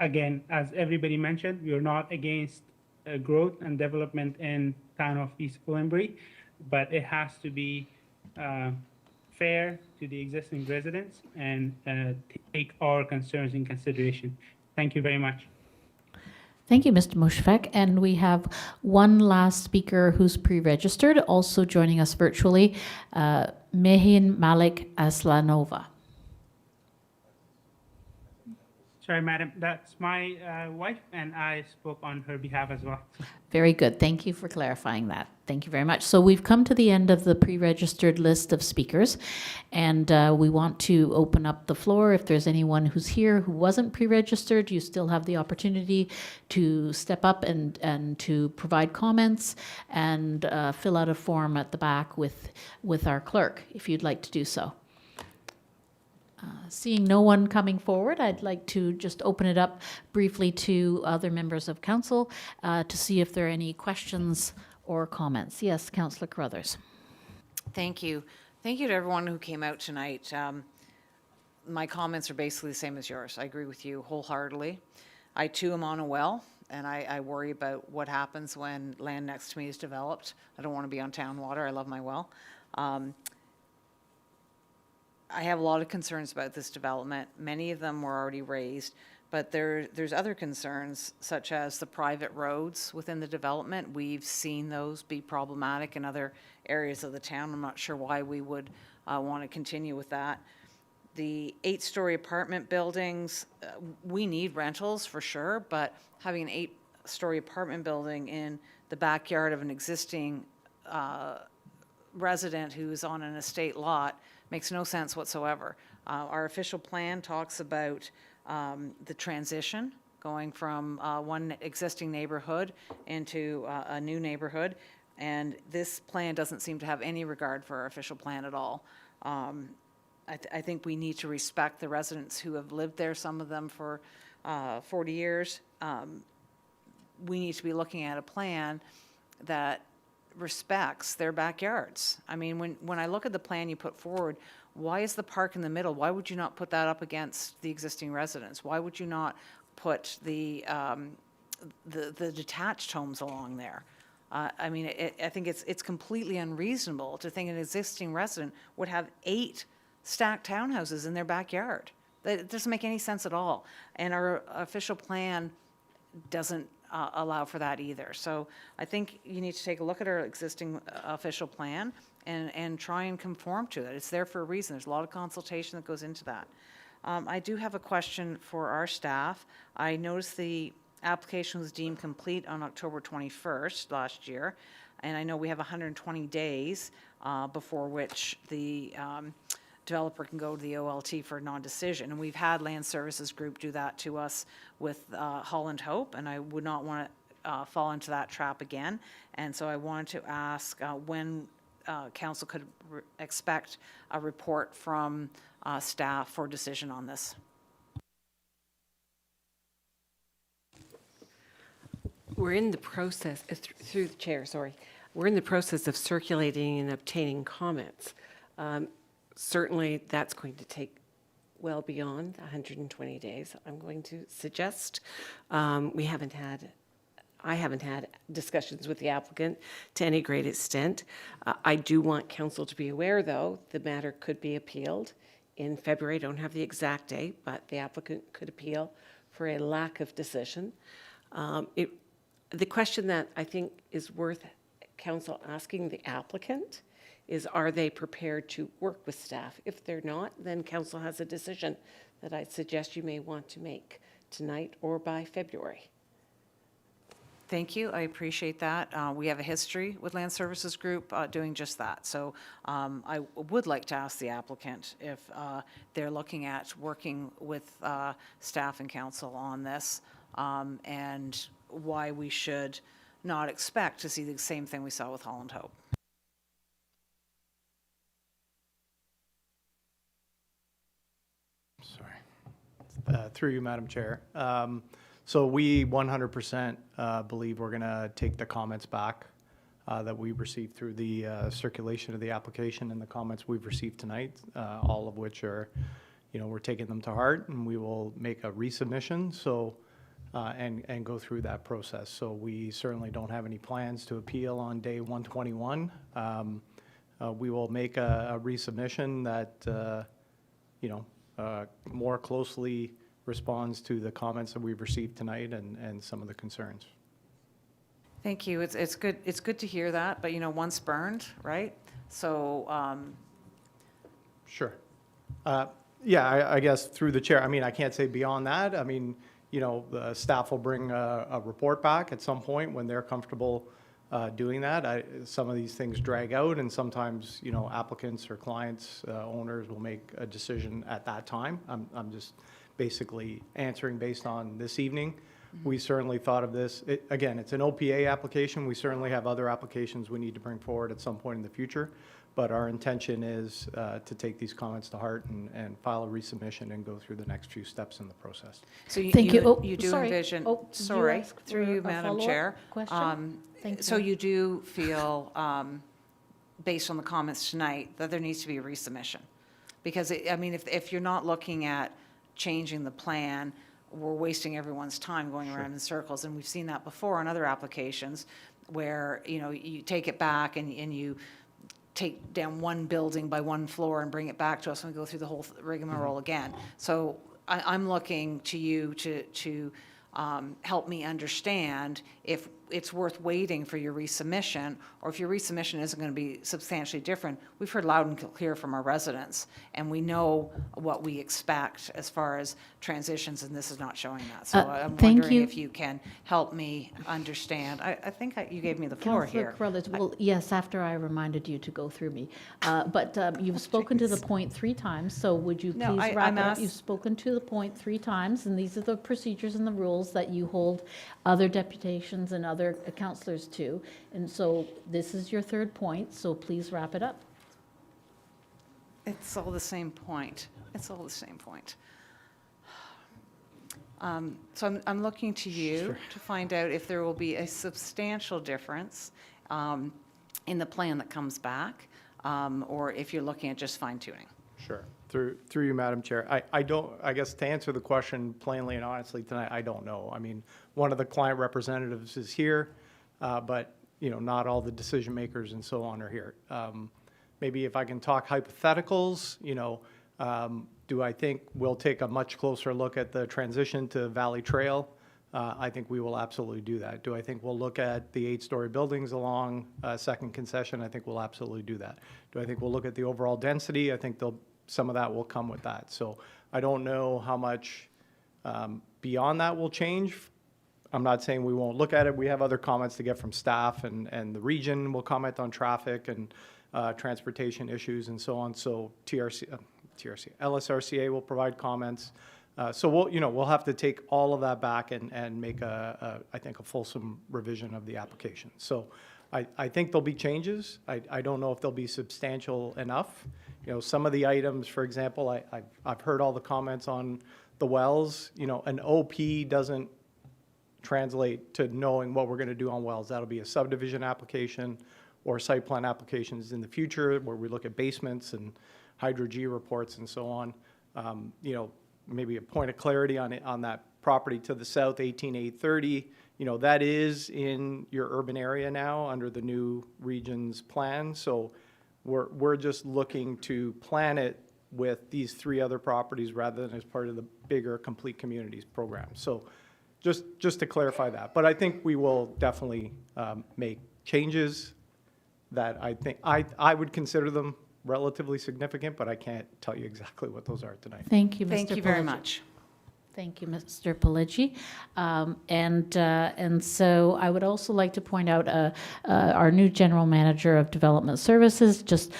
again, as everybody mentioned, we are not against growth and development in town of East Gwillimbury, but it has to be fair to the existing residents and take our concerns in consideration. Thank you very much. Thank you, Mr. Mushfek. And we have one last speaker who's pre-registered, also joining us virtually, Mehin Malik Aslanova. Sorry, madam, that's my wife, and I spoke on her behalf as well. Very good. Thank you for clarifying that. Thank you very much. So we've come to the end of the pre-registered list of speakers, and we want to open up the floor. If there's anyone who's here who wasn't pre-registered, you still have the opportunity to step up and to provide comments and fill out a form at the back with our clerk, if you'd like to do so. Seeing no one coming forward, I'd like to just open it up briefly to other members of council to see if there are any questions or comments. Yes, Councillor Carruthers. Thank you. Thank you to everyone who came out tonight. My comments are basically the same as yours. I agree with you wholeheartedly. I too am on a well, and I worry about what happens when land next to me is developed. I don't want to be on town water. I love my well. I have a lot of concerns about this development. Many of them were already raised, but there's other concerns, such as the private roads within the development. We've seen those be problematic in other areas of the town. I'm not sure why we would want to continue with that. The 8-story apartment buildings, we need rentals for sure, but having an 8-story apartment building in the backyard of an existing resident who's on an estate lot makes no sense whatsoever. Our official plan talks about the transition going from one existing neighborhood into a new neighborhood, and this plan doesn't seem to have any regard for our official plan at all. I think we need to respect the residents who have lived there, some of them for 40 years. We need to be looking at a plan that respects their backyards. I mean, when I look at the plan you put forward, why is the park in the middle? Why would you not put that up against the existing residents? Why would you not put the detached homes along there? I mean, I think it's completely unreasonable to think an existing resident would have 8 stacked townhouses in their backyard. It doesn't make any sense at all. And our official plan doesn't allow for that either. So I think you need to take a look at our existing official plan and try and conform to it. It's there for a reason. There's a lot of consultation that goes into that. I do have a question for our staff. I noticed the application was deemed complete on October 21st last year, and I know we have 120 days before which the developer can go to the OLT for a non-decision. And we've had Land Services Group do that to us with Holland Hope, and I would not want to fall into that trap again. And so I wanted to ask when council could expect a report from staff for decision on this. We're in the process, through the chair, sorry. We're in the process of circulating and obtaining comments. Certainly, that's going to take well beyond 120 days, I'm going to suggest. I haven't had discussions with the applicant to any great extent. I do want council to be aware, though, the matter could be appealed in February. I don't have the exact date, but the applicant could appeal for a lack of decision. The question that I think is worth council asking the applicant is, are they prepared to work with staff? If they're not, then council has a decision that I'd suggest you may want to make tonight or by February. Thank you. I appreciate that. We have a history with Land Services Group doing just that. So I would like to ask the applicant if they're looking at working with staff and council on this, and why we should not expect to see the same thing we saw with Holland Hope. Through you, Madam Chair. So we 100% believe we're going to take the comments back that we received through the circulation of the application and the comments we've received tonight, all of which are, we're taking them to heart, and we will make a resubmission. So and go through that process. So we certainly don't have any plans to appeal on day 121. We will make a resubmission that more closely responds to the comments that we've received tonight and some of the concerns. Thank you. It's good to hear that, but once burned, right? So sure. Yeah, I guess through the chair, I mean, I can't say beyond that. I mean, you know, the staff will bring a report back at some point when they're comfortable doing that. Some of these things drag out, and sometimes, you know, applicants or clients, owners will make a decision at that time. I'm just basically answering based on this evening. We certainly thought of this. Again, it's an OPA application. We certainly have other applications we need to bring forward at some point in the future. But our intention is to take these comments to heart and file a resubmission and go through the next few steps in the process. So Thank you. Oh, you do sorry. envision, Oh, did you sorry, ask through for you, a Madam follow-up Chair. question? Thank So you. you do feel, based on the comments tonight, that there needs to be a resubmission? Because, I mean, if you're not looking at changing the plan, we're wasting everyone's time going around in circles. And we've seen that before on other applications where, you know, you take it back and you take down one building by one floor and bring it back to us and we go through the whole rigmarole again. So I'm looking to you to help me understand if it's worth waiting for your resubmission, or if your resubmission isn't going to be substantially different. We've heard loud and clear from our residents, and we know what we expect as far as transitions, and this is not showing that. So I'm thank wondering you. if you can help me understand. I think you gave me the floor Councillor here. Carruthers, well, yes, after I reminded you to go through me. But you've spoken to the point 3 times, so would you No, please wrap I'm it up? asked- You've spoken to the point 3 times, and these are the procedures and the rules that you hold other deputations and other councillors to. And so this is your 3rd point, so please wrap it up. It's all the same point. It's all the same point. So I'm looking to you to find out if there will be a substantial difference in the plan that comes back, or if you're looking at just fine tuning. Sure. Through you, Madam Chair. I guess to answer the question plainly and honestly tonight, I don't know. I mean, one of the client representatives is here, but, you know, not all the decision makers and so on are here. Maybe if I can talk hypotheticals, you know, do I think we'll take a much closer look at the transition to Valley Trail? I think we will absolutely do that. Do I think we'll look at the 8-story buildings along Second Concession? I think we'll absolutely do that. Do I think we'll look at the overall density? I think some of that will come with that. So I don't know how much beyond that will change. I'm not saying we won't look at it. We have other comments to get from staff, and the region will comment on traffic and transportation issues and so on. So LSRCA will provide comments. So we'll have to take all of that back and make I think a fulsome revision of the application. So I think there'll be changes. I don't know if they'll be substantial enough. You know, some of the items, for example, I've heard all the comments on the wells. You know, an OP doesn't translate to knowing what we're going to do on wells. That'll be a subdivision application or site plan applications in the future where we look at basements and hydro G reports and so on. You know, maybe a point of clarity on that property to the south, 18830. You know, that is in your urban area now under the new region's plan. So we're just looking to plan it with these 3 other properties rather than as part of the bigger complete communities program. So just to clarify that. But I think we will definitely make changes that I think I would consider them relatively significant, but I can't tell you exactly what those are tonight. Thank you, Mr. Thank you very Pelleggi. much. Thank you, Mr. Pelleggi. And so I would also like to point out our new General Manager of Development Services just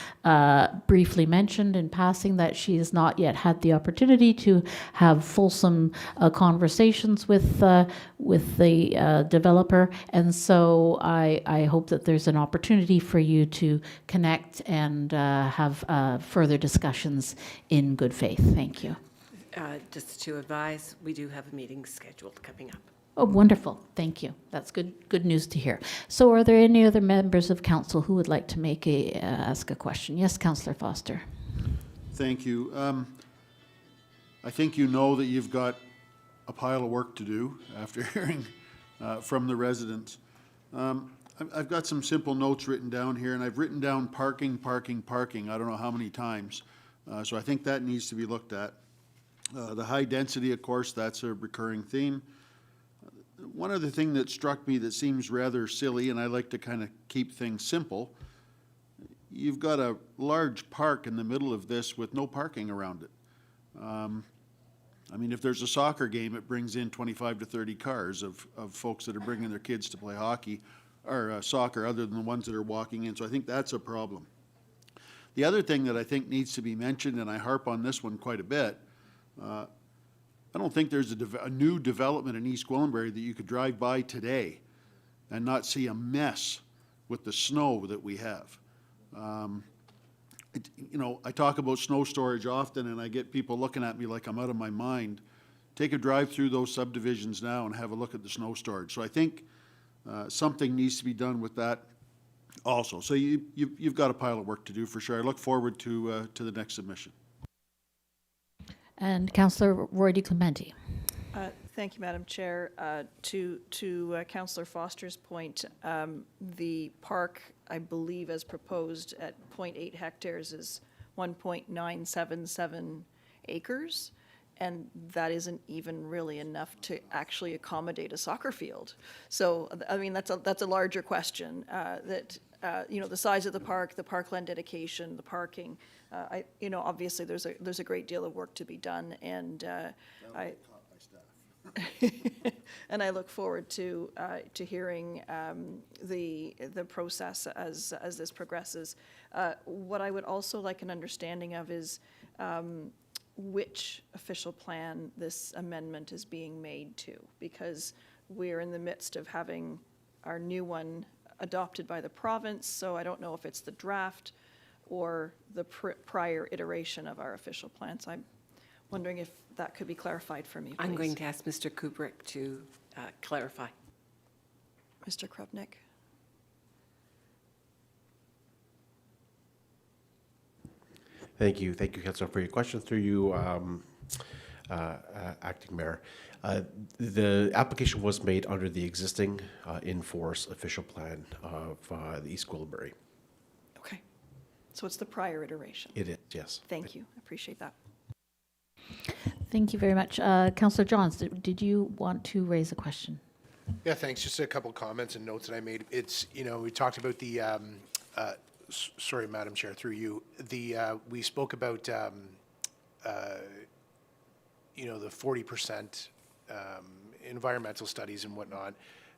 briefly mentioned in passing that she has not yet had the opportunity to have fulsome conversations with the developer. And so I hope that there's an opportunity for you to connect and have further discussions in good faith. Thank you. Just to advise, we do have a meeting scheduled coming up. Oh, wonderful. Thank you. That's good news to hear. So are there any other members of council who would like to ask a question? Yes, Councillor Foster. Thank you. I think you know that you've got a pile of work to do after hearing from the residents. I've got some simple notes written down here, and I've written down parking, parking, parking. I don't know how many times. So I think that needs to be looked at. The high density, of course, that's a recurring theme. One other thing that struck me that seems rather silly, and I like to kind of keep things simple, you've got a large park in the middle of this with no parking around it. I mean, if there's a soccer game, it brings in 25 to 30 cars of folks that are bringing their kids to play hockey or soccer other than the ones that are walking in. So I think that's a problem. The other thing that I think needs to be mentioned, and I harp on this one quite a bit, I don't think there's a new development in East Gwillimbury that you could drive by today and not see a mess with the snow that we have. You know, I talk about snow storage often, and I get people looking at me like I'm out of my mind. Take a drive through those subdivisions now and have a look at the snow storage. So I think something needs to be done with that also. So you've got a pile of work to do for sure. I look forward to the next submission. And Councillor Roy DeClemente. Thank you, Madam Chair. To Councillor Foster's point, the park, I believe, as proposed at 0.8 hectares is 1.977 acres, and that isn't even really enough to actually accommodate a soccer field. So, I mean, that's a larger question. You know, the size of the park, the parkland dedication, the parking. You know, obviously, there's a great deal of work to be done, and and I look forward to hearing the process as this progresses. What I would also like an understanding of is which official plan this amendment is being made to, because we're in the midst of having our new one adopted by the province, so I don't know if it's the draft or the prior iteration of our official plan. So I'm wondering if that could be clarified for me, please. I'm going to ask Mr. Kubrick to clarify. Mr. Krupnik. Thank you, Councillor, for your question. Through you, Acting Mayor. The application was made under the existing in-force official plan of the East Gwillimbury. Okay, so it's the prior iteration. It is, yes. Thank you, I appreciate that. Thank you very much. Councillor Johns, did you want to raise a question? Yeah, thanks. Just a couple comments and notes that I made. It's, you know, we talked about the, sorry, Madam Chair, through you. We spoke about, you know, the 40% environmental studies and whatnot,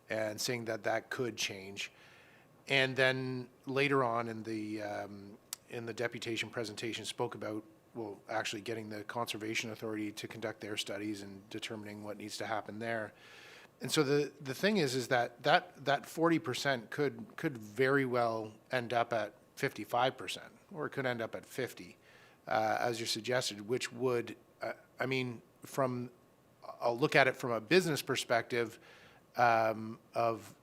and saying that that could change. And then later on in the deputation presentation spoke about, well, actually getting the Conservation Authority to conduct their studies and determining what needs to happen there. And so the thing is that 40% could very well end up at 55%, or it could end up at 50, as you suggested, which would, I mean, I'll look at it from a business perspective of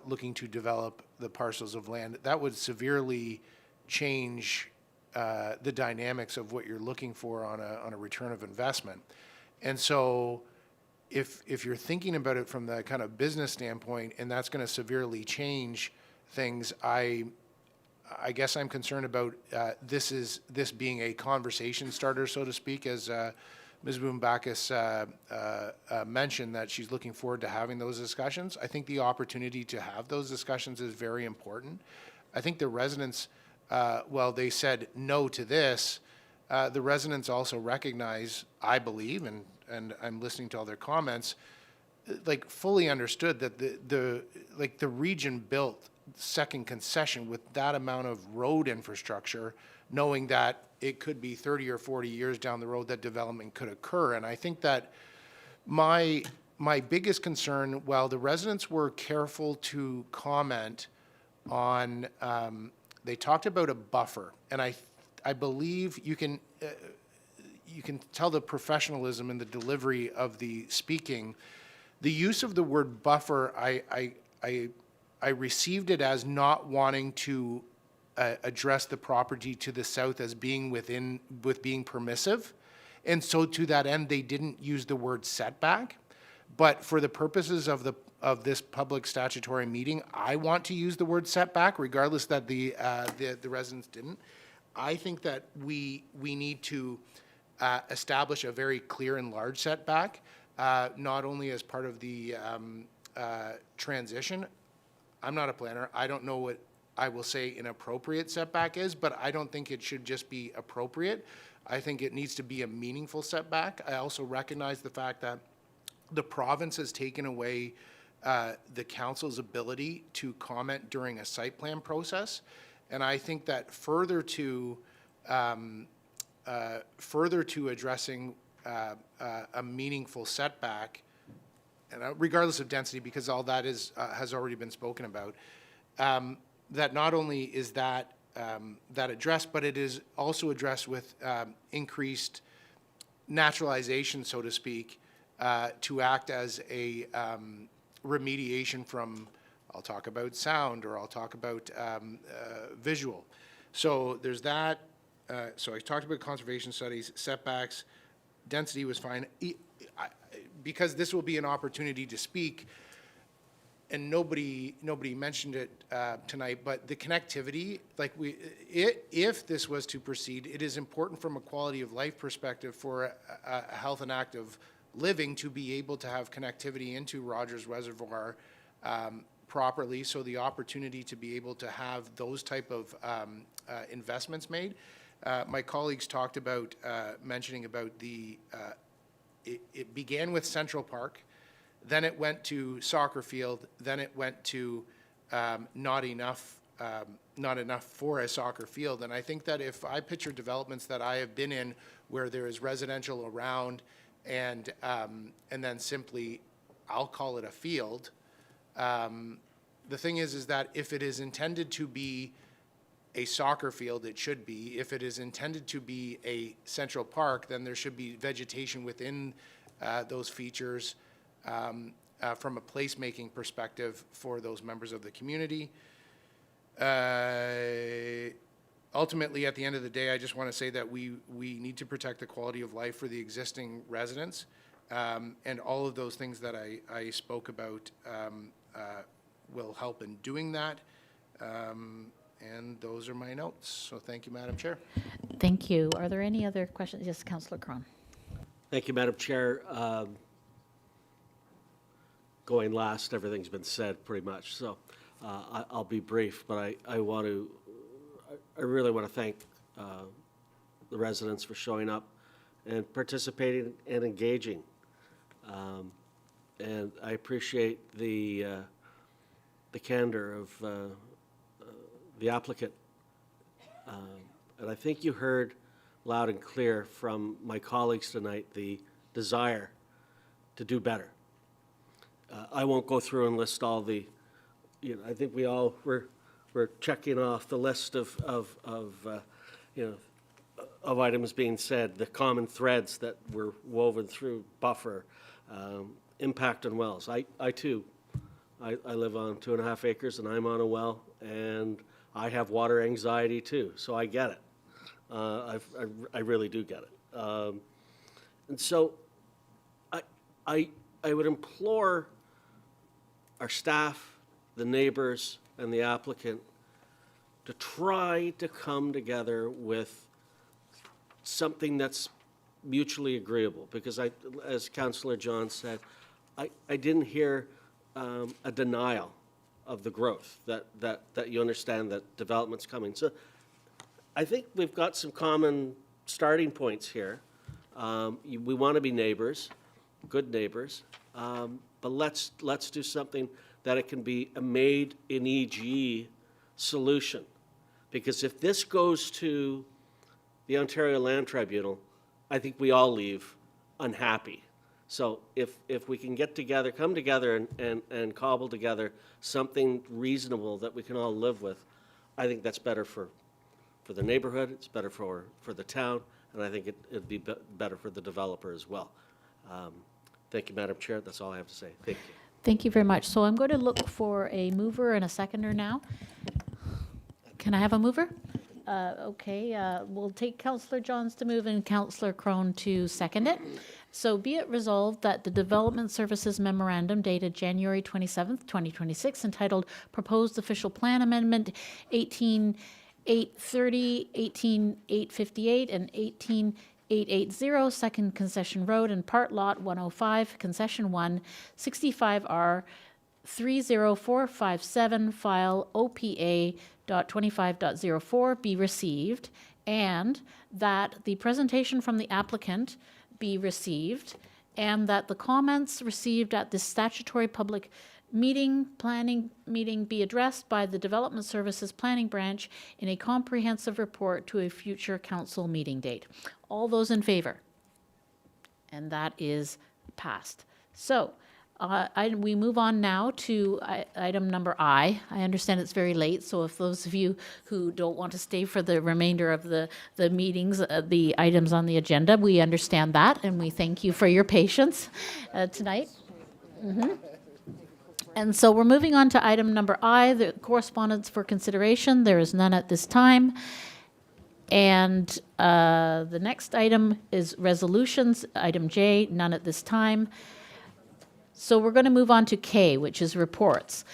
looking to develop the parcels of land. That would severely change the dynamics of what you're looking for on a return of investment. And so if you're thinking about it from the kind of business standpoint, and that's going to severely change things, I guess I'm concerned about this being a conversation starter, so to speak, as Ms. Boumbakis mentioned, that she's looking forward to having those discussions. I think the opportunity to have those discussions is very important. I think the residents, well, they said no to this. The residents also recognize, I believe, and I'm listening to all their comments, like fully understood that the region built second concession with that amount of road infrastructure, knowing that it could be 30 or 40 years down the road that development could occur. And I think that my biggest concern, while the residents were careful to comment on, they talked about a buffer, and I believe you can tell the professionalism in the delivery of the speaking. The use of the word buffer, I received it as not wanting to address the property to the south as being being permissive, and so to that end they didn't use the word setback. But for the purposes of this public statutory meeting, I want to use the word setback, regardless that the residents didn't. I think that we need to establish a very clear and large setback, not only as part of the transition. I'm not a planner. I don't know what I will say, an appropriate setback is, but I don't think it should just be appropriate. I think it needs to be a meaningful setback. I also recognize the fact that the province has taken away the council's ability to comment during a site plan process. And I think that further to addressing a meaningful setback, and regardless of density, because all that is has already been spoken about, that not only is that addressed, but it is also addressed with increased naturalization, so to speak, to act as a remediation from, I'll talk about sound, or I'll talk about visual. So there's that. So I talked about conservation studies, setbacks, density was fine. Because this will be an opportunity to speak, and nobody mentioned it tonight, but the connectivity, like if this was to proceed, it is important from a quality of life perspective for a health and active living to be able to have connectivity into Rogers Reservoir properly. So the opportunity to be able to have those type of investments made. My colleagues talked about mentioning about the it began with Central Park, then it went to soccer field, then it went to not enough for a soccer field. And I think that if I picture developments that I have been in where there is residential around and then simply, I'll call it a field, the thing is that if it is intended to be a soccer field, it should be. If it is intended to be a Central Park, then there should be vegetation within those features from a placemaking perspective for those members of the community. Ultimately, at the end of the day, I just want to say that we need to protect the quality of life for the existing residents, and all of those things that I spoke about will help in doing that. And those are my notes. So thank you, Madam Chair. Thank you. Are there any other questions? Yes, Councillor Cron. Thank you, Madam Chair. Going last, everything's been said pretty much, so I'll be brief, but I really want to thank the residents for showing up and participating and engaging. And I appreciate the candor of the applicant. And I think you heard loud and clear from my colleagues tonight the desire to do better. I won't go through and list all the, I think we all were checking off the list of items being said, the common threads that were woven through buffer, impact on wells. I too, I live on 2.5 acres and I'm on a well, and I have water anxiety too, so I get it. I really do get it. And so I would implore our staff, the neighbors, and the applicant to try to come together with something that's mutually agreeable, because as Councillor John said, I didn't hear a denial of the growth, that you understand that development's coming. So I think we've got some common starting points here. We want to be neighbors, good neighbors, but let's do something that it can be a made in EG solution. Because if this goes to the Ontario Land Tribunal, I think we all leave unhappy. So if we can get together, come together and cobble together something reasonable that we can all live with, I think that's better for the neighborhood, it's better for the town, and I think it'd be better for the developer as well. Thank you, Madam Chair. That's all I have to say. Thank you. Thank you very much. So I'm going to look for a mover and a seconder now. Can I have a mover? Okay, we'll take Councillor Johns to move and Councillor Crone to second it. So be it resolved that the Development Services Memorandum dated January 27th, 2026, entitled Proposed Official Plan Amendment 18.830, 18.858, and 18.880, Second Concession Road and Part Lot 105, Concession 1, 65R, 30457 file OPA.25.04 be received, and that the presentation from the applicant be received, and that the comments received at this statutory public planning meeting be addressed by the Development Services Planning Branch in a comprehensive report to a future council meeting date. All those in favor? And that is passed. So we move on now to item number I. I understand it's very late, so if those of you who don't want to stay for the remainder of the meetings, the items on the agenda, we understand that, and we thank you for your patience tonight. And so we're moving on to item number I, the correspondence for consideration. There is none at this time. And the next item is resolutions, item J, none at this time. So we're going to move on to K, which is reports.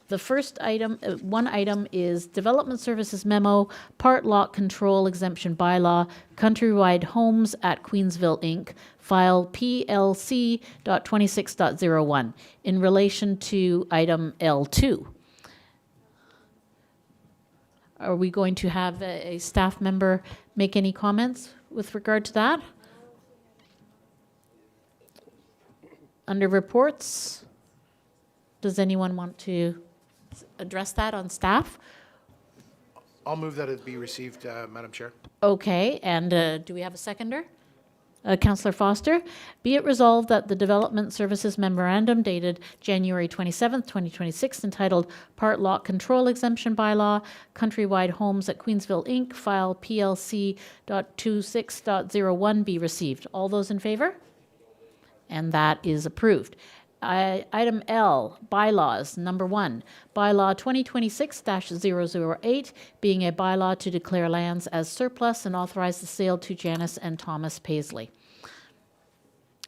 The first item, one item is Development Services Memo, Part Lot Control Exemption Bylaw, Countrywide Homes at Queensville, Inc., file PLC.26.01, in relation to item L2. Are we going to have a staff member make any comments with regard to that? Under reports, does anyone want to address that on staff? I'll move that it be received, Madam Chair. Okay, and do we have a seconder? Councillor Foster, be it resolved that the Development Services Memorandum dated January 27th, 2026, entitled Part Lot Control Exemption Bylaw, Countrywide Homes at Queensville, Inc., file PLC.26.01 be received. All those in favor? And that is approved. Item L, bylaws, number 1, bylaw 2026-008, being a bylaw to declare lands as surplus and authorize the sale to Janice and Thomas Paisley.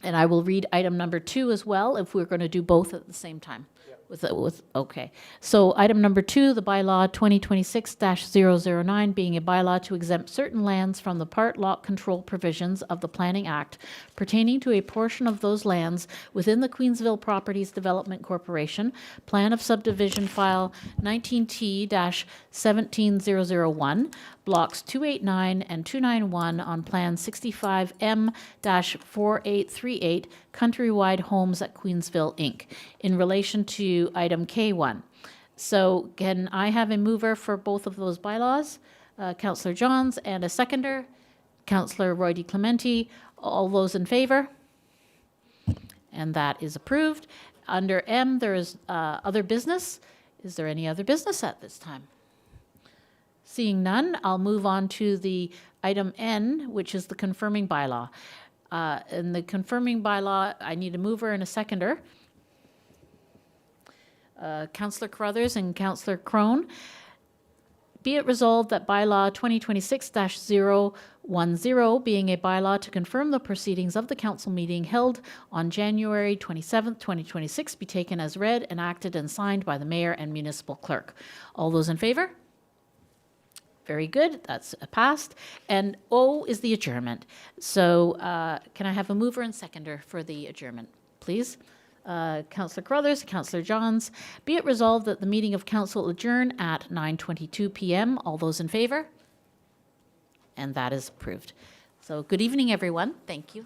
And I will read item number 2 as well, if we're going to do both at the same time. Okay. So item number 2, the bylaw 2026-009, being a bylaw to exempt certain lands from the part lot control provisions of the Planning Act pertaining to a portion of those lands within the Queensville Properties Development Corporation, plan of subdivision file 19T-17001, blocks 289 and 291 on plan 65M-4838, Countrywide Homes at Queensville, Inc., in relation to item K1. So can I have a mover for both of those bylaws? Councillor Johns, and a seconder, Councillor Roy DeClementi. All those in favor? And that is approved. Under M, there is other business. Is there any other business at this time? Seeing none, I'll move on to the item N, which is the confirming bylaw. In the confirming bylaw, I need a mover and a seconder. Councillor Carruthers and Councillor Crone. Be it resolved that bylaw 2026-010, being a bylaw to confirm the proceedings of the council meeting held on January 27th, 2026, be taken as read, enacted, and signed by the mayor and municipal clerk. All those in favor? Very good, that's passed. And O is the adjournment. So can I have a mover and seconder for the adjournment, please? Councillor Carruthers, Councillor Johns. Be it resolved that the meeting of council adjourn at 9:22 p.m. All those in favor? And that is approved. So good evening, everyone. Thank you.